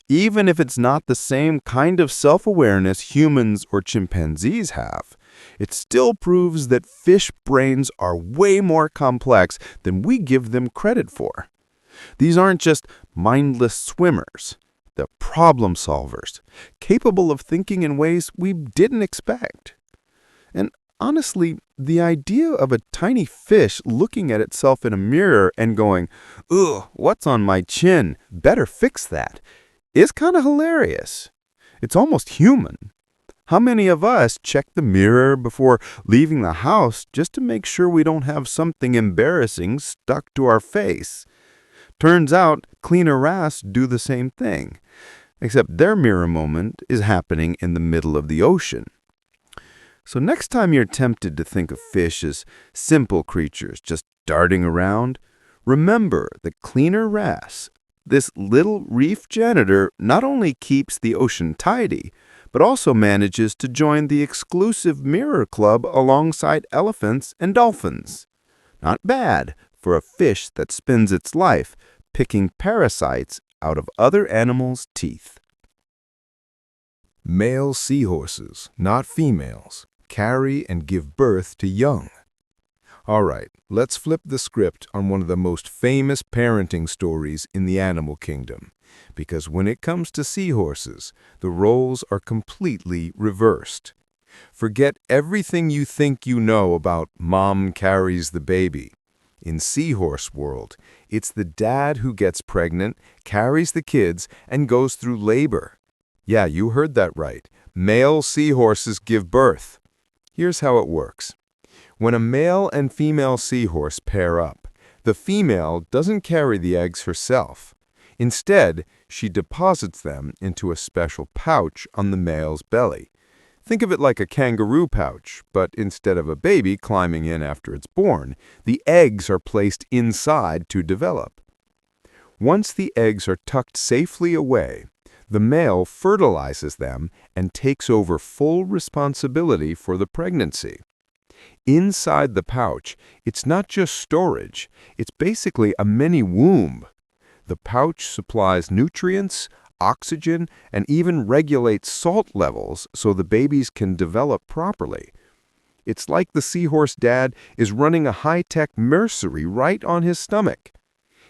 Even if it's not the same kind of self-awareness humans or chimpanzees have, it still proves that fish brains are way more complex than we give them credit for. These aren't just mindless swimmers. They're problem solvers, capable of thinking in ways we didn't expect. And Honestly, the idea of a tiny fish looking at itself in a mirror and going, "Ugh, what's on my chin? Better fix that," is kind of hilarious. It's almost human. How many of us check the mirror before leaving the house just to make sure we don't have something embarrassing stuck to our face? Turns out, cleaner wrasse do the same thing, except their mirror moment is happening in the middle of the ocean. So next time you're tempted to think of fish as simple creatures just darting around, remember that cleaner wrasse, this little reef janitor, not only keeps the ocean tidy, but also manages to join the exclusive mirror club alongside elephants and dolphins. Not bad for a fish that spends its life picking parasites out of other animals' teeth. Male seahorses, not females, carry and give birth to young. All right, let's flip the script on one of the most famous parenting stories in the animal kingdom, because when it comes to seahorses, the roles are completely reversed. Forget everything you think you know about mom carries the baby. In seahorse world, it's the dad who gets pregnant, carries the kids, and goes through labor. Yeah, you heard that right. Male seahorses give birth. Here's how it works. When a male and female seahorse pair up, the female doesn't carry the eggs herself. Instead, she deposits them into a special pouch on the male's belly. Think of it like a kangaroo pouch, but instead of a baby climbing in after it's born, the eggs are placed inside to develop. Once the eggs are tucked safely away, the male fertilizes them and takes over full responsibility for the pregnancy. Inside the pouch, it's not just storage, it's basically a mini womb. The pouch supplies nutrients, oxygen, and even regulates salt levels so the babies can develop properly. It's like the seahorse dad is running a high-tech nursery right on his stomach,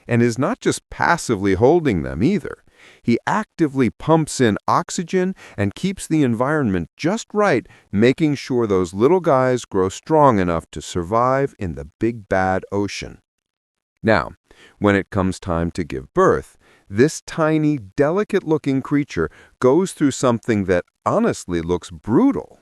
and is not just passively holding them either. He actively pumps in oxygen and keeps the environment just right, making sure those little guys grow strong enough to survive in the big bad ocean. Now, when it comes time to give birth, this tiny, delicate-looking creature goes through something that honestly looks brutal.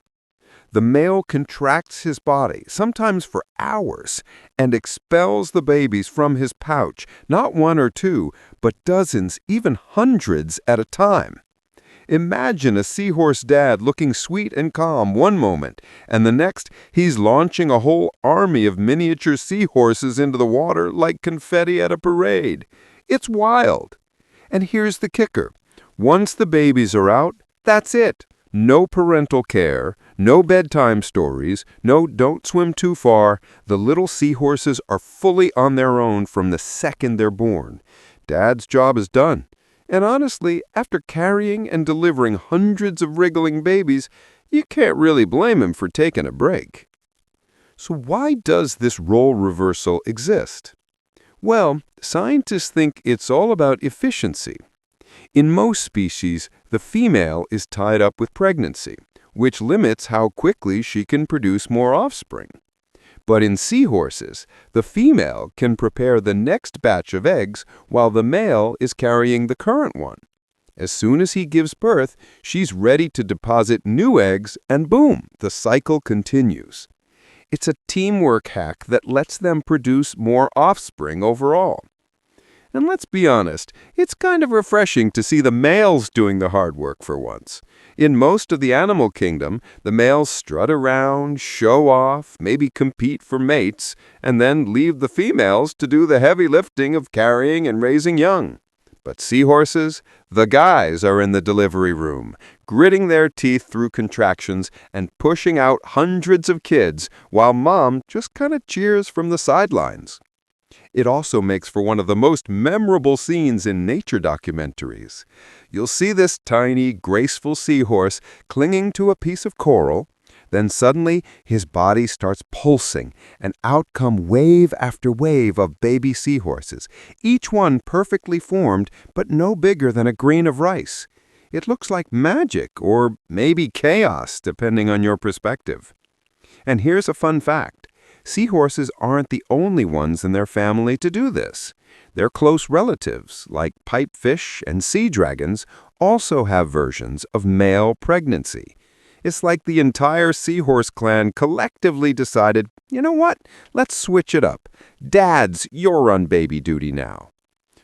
The male contracts his body, sometimes for hours, and expels the babies from his pouch, not one or two, but dozens, even hundreds at a time. Imagine a seahorse dad looking sweet and calm one moment, and the next he's launching a whole army of miniature seahorses into the water like confetti at a parade. It's wild. And here's the kicker. Once the babies are out, that's it. No parental care, no bedtime stories, no don't swim too far. The little seahorses are fully on their own from the second they're born. Dad's job is done. And honestly, after carrying and delivering hundreds of wriggling babies, you can't really blame him for taking a break. So why does this role reversal exist? Well, scientists think it's all about efficiency. In most species, the female is tied up with pregnancy, which limits how quickly she can produce more offspring. But in seahorses, the female can prepare the next batch of eggs while the male is carrying the current one. As soon as he gives birth, she's ready to deposit new eggs, and boom, the cycle continues. It's a teamwork hack that lets them produce more offspring overall. And let's be honest, it's kind of refreshing to see the males doing the hard work for once. In most of the animal kingdom, the males strut around, show off, maybe compete for mates, and then leave the females to do the heavy lifting of carrying and raising young. But seahorses, the guys are in the delivery room, gritting their teeth through contractions and pushing out hundreds of kids, while mom just kind of cheers from the sidelines. It also makes for one of the most memorable scenes in nature documentaries. You'll see this tiny, graceful seahorse clinging to a piece of coral. Then suddenly, his body starts pulsing, and out come wave after wave of baby seahorses, each one perfectly formed, but no bigger than a grain of rice. It looks like magic, or maybe chaos, depending on your perspective. And here's a fun fact. Seahorses aren't the only ones in their family to do this. Their close relatives, like pipefish and sea dragons, also have versions of male pregnancy. It's like the entire seahorse clan collectively decided, you know what, let's switch it up. Dads, you're on baby duty now.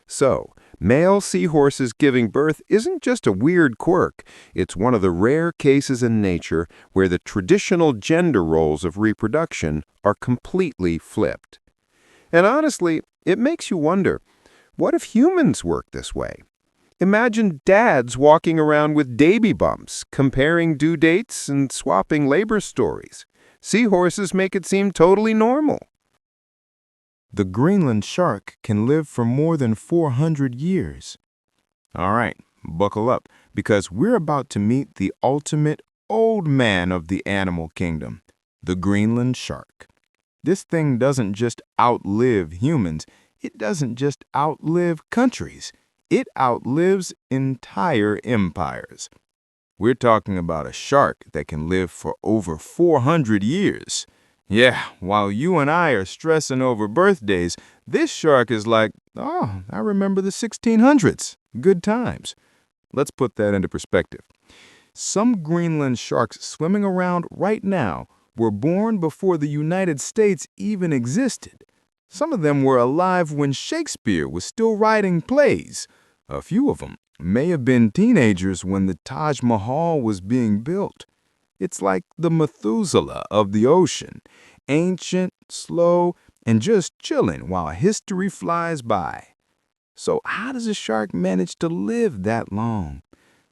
So, male seahorses giving birth isn't just a weird quirk. It's one of the rare cases in nature where the traditional gender roles of reproduction are completely flipped. And honestly, it makes you wonder, what if humans work this way? Imagine dads walking around with baby bumps, comparing due dates and swapping labor stories. Seahorses make it seem totally normal. The Greenland shark can live for more than 400 years. All right, buckle up, because we're about to meet the ultimate old man of the animal kingdom, the Greenland shark. This thing doesn't just outlive humans, it doesn't just outlive countries. It outlives entire empires. We're talking about a shark that can live for over 400 years. Yeah, while you and I are stressing over birthdays, this shark is like, oh, I remember the 1600s. Good times. Let's put that into perspective. Some Greenland sharks swimming around right now were born before the United States even existed. Some of them were alive when Shakespeare was still writing plays. A few of them may have been teenagers when the Taj Mahal was being built. It's like the Methuselah of the ocean, ancient, slow, and just chilling while history flies by. So how does a shark manage to live that long?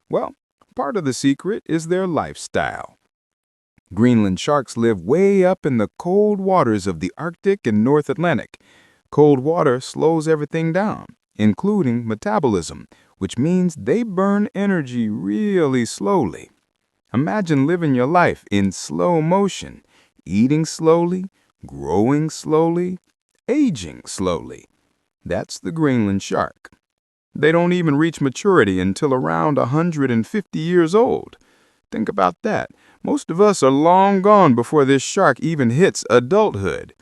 Well, part of the secret is their lifestyle. Greenland sharks live way up in the cold waters of the Arctic and North Atlantic. Cold water slows everything down, including metabolism, which means they burn energy really slowly. Imagine living your life in slow motion, eating slowly, growing slowly, aging slowly. That's the Greenland shark. They don't even reach maturity until around 150 years old. Think about that. Most of us are long gone before this shark even hits adulthood.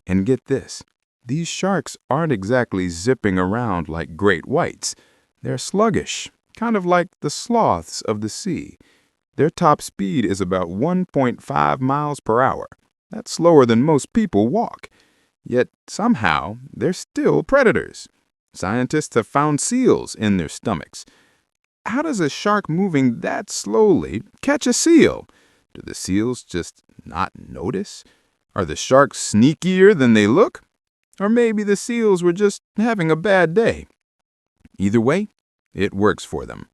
And get this, these sharks aren't exactly zipping around like great whites. They're sluggish, kind of like the sloths of the sea. Their top speed is about 1.5 miles per hour. That's slower than most people walk. Yet somehow they're still predators. Scientists have found seals in their stomachs. How does a shark moving that slowly catch a seal? Do the seals just not notice? Are the sharks sneakier than they look? Or maybe the seals were just having a bad day. Either way, it works for them.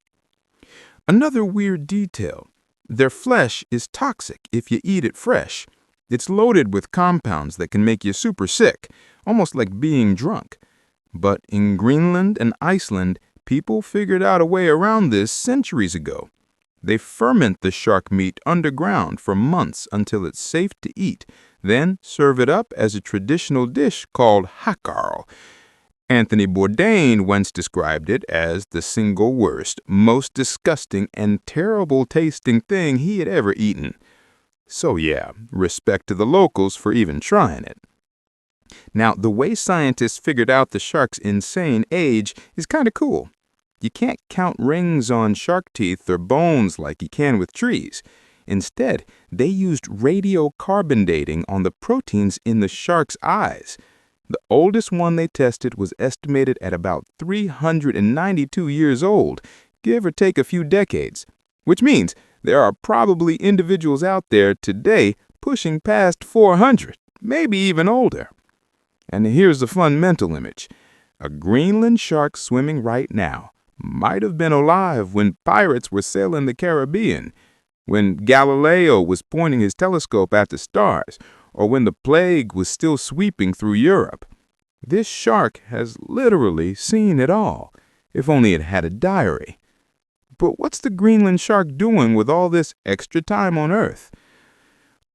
Another weird detail. Their flesh is toxic if you eat it fresh. It's loaded with compounds that can make you super sick, almost like being drunk. But in Greenland and Iceland, people figured out a way around this centuries ago. They ferment the shark meat underground for months until it's safe to eat, then serve it up as a traditional dish called hakkarl. Anthony Bourdain once described it as the single worst, most disgusting, and terrible tasting thing he had ever eaten. So yeah, respect to the locals for even trying it. Now, the way scientists figured out the shark's insane age is kind of cool. You can't count rings on shark teeth or bones like you can with trees. Instead, they used radiocarbon dating on the proteins in the shark's eyes. The oldest one they tested was estimated at about 392 years old, give or take a few decades, which means there are probably individuals out there today pushing past 400, maybe even older. And here's the fun mental image. A Greenland shark swimming right now might have been alive when pirates were sailing the Caribbean, when Galileo was pointing his telescope at the stars, or when the plague was still sweeping through Europe. This shark has literally seen it all, if only it had a diary. But what's the Greenland shark doing with all this extra time on Earth?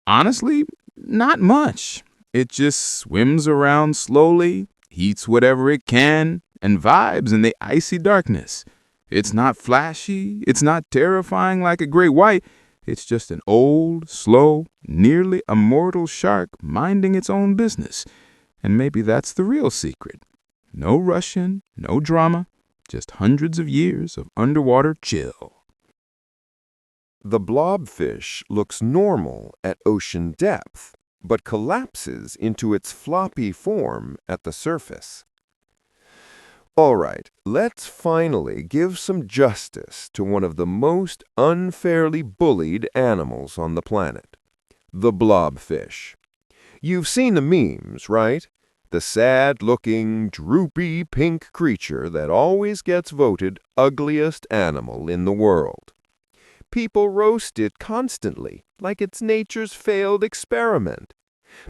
Honestly, not much. It just swims around slowly, eats whatever it can, and vibes in the icy darkness. It's not flashy, it's not terrifying like a great white, It's just an old, slow, nearly immortal shark minding its own business. And maybe that's the real secret. No rushing, no drama, just hundreds of years of underwater chill. The blobfish looks normal at ocean depth, but collapses into its floppy form at the surface. All right, let's finally give some justice to one of the most unfairly bullied animals on the planet, the blobfish. You've seen the memes, right? The sad-looking, droopy pink creature that always gets voted ugliest animal in the world. People roast it constantly, like it's nature's failed experiment.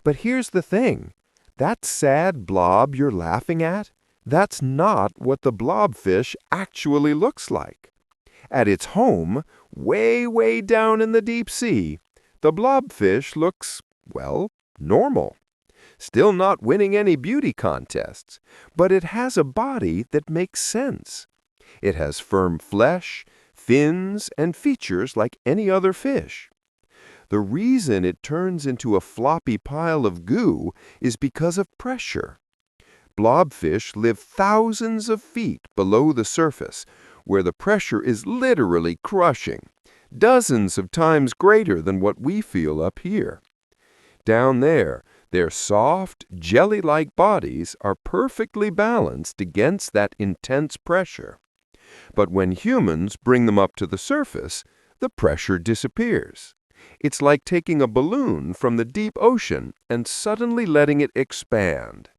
But here's the thing. That sad blob you're laughing at, that's not what the blobfish actually looks like. At its home, way, way down in the deep sea, the blobfish looks, well, normal. Still not winning any beauty contests, but it has a body that makes sense. It has firm flesh, fins, and features like any other fish. The reason it turns into a floppy pile of goo is because of pressure. Blobfish live thousands of feet below the surface, where the pressure is literally crushing, dozens of times greater than what we feel up here. Down there, their soft, jelly-like bodies are perfectly balanced against that intense pressure. But when humans bring them up to the surface, the pressure disappears. It's like taking a balloon from the deep ocean and suddenly letting it expand.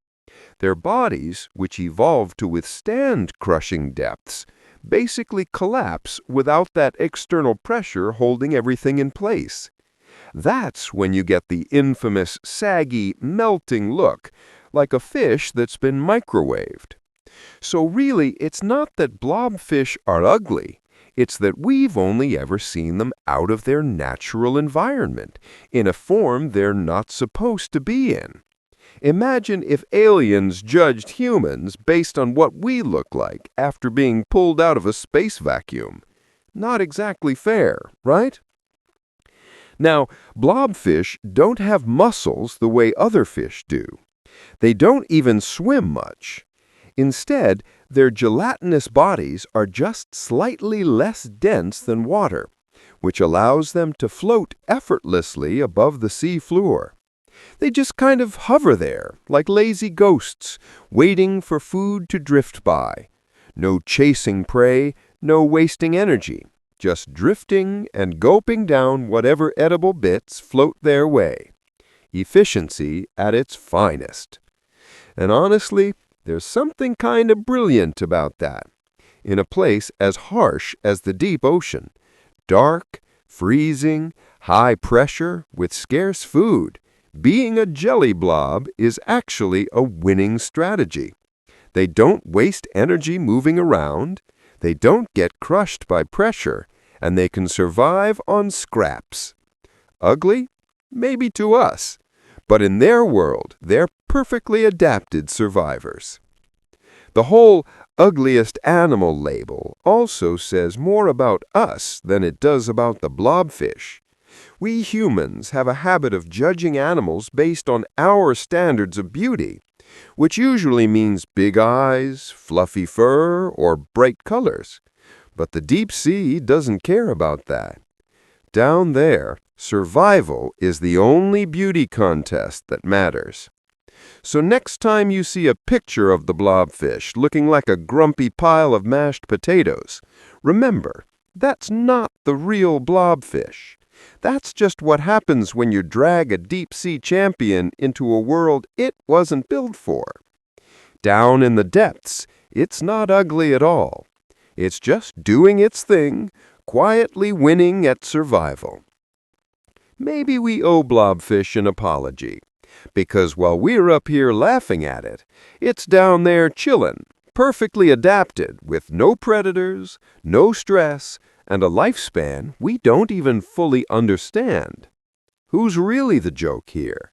Their bodies, which evolved to withstand crushing depths, basically collapse without that external pressure holding everything in place. That's when you get the infamous saggy, melting look, like a fish that's been microwaved. So really, it's not that blobfish are ugly. It's that we've only ever seen them out of their natural environment, in a form they're not supposed to be in. Imagine if aliens judged humans based on what we look like after being pulled out of a space vacuum. Not exactly fair, right? Now, blobfish don't have muscles the way other fish do. They don't even swim much. Instead, their gelatinous bodies are just slightly less dense than water, which allows them to float effortlessly above the sea floor. They just kind of hover there, like lazy ghosts, waiting for food to drift by. No chasing prey, no wasting energy, just drifting and gulping down whatever edible bits float their way. Efficiency at its finest. And honestly, there's something kind of brilliant about that. In a place as harsh as the deep ocean, dark, freezing, high pressure, with scarce food, being a jelly blob is actually a winning strategy. They don't waste energy moving around, they don't get crushed by pressure, and they can survive on scraps. Ugly? Maybe to us. But in their world, they're perfectly adapted survivors. The whole ugliest animal label also says more about us than it does about the blobfish. We humans have a habit of judging animals based on our standards of beauty, which usually means big eyes, fluffy fur, or bright colors. But the deep sea doesn't care about that. Down there, survival is the only beauty contest that matters. So next time you see a picture of the blobfish looking like a grumpy pile of mashed potatoes, remember, that's not the real blobfish. That's just what happens when you drag a deep-sea champion into a world it wasn't built for. Down in the depths, it's not ugly at all. It's just doing its thing, quietly winning at survival. Maybe we owe blobfish an apology, because while we're up here laughing at it, it's down there chillin', perfectly adapted with no predators, no stress, and a lifespan we don't even fully understand. Who's really the joke here?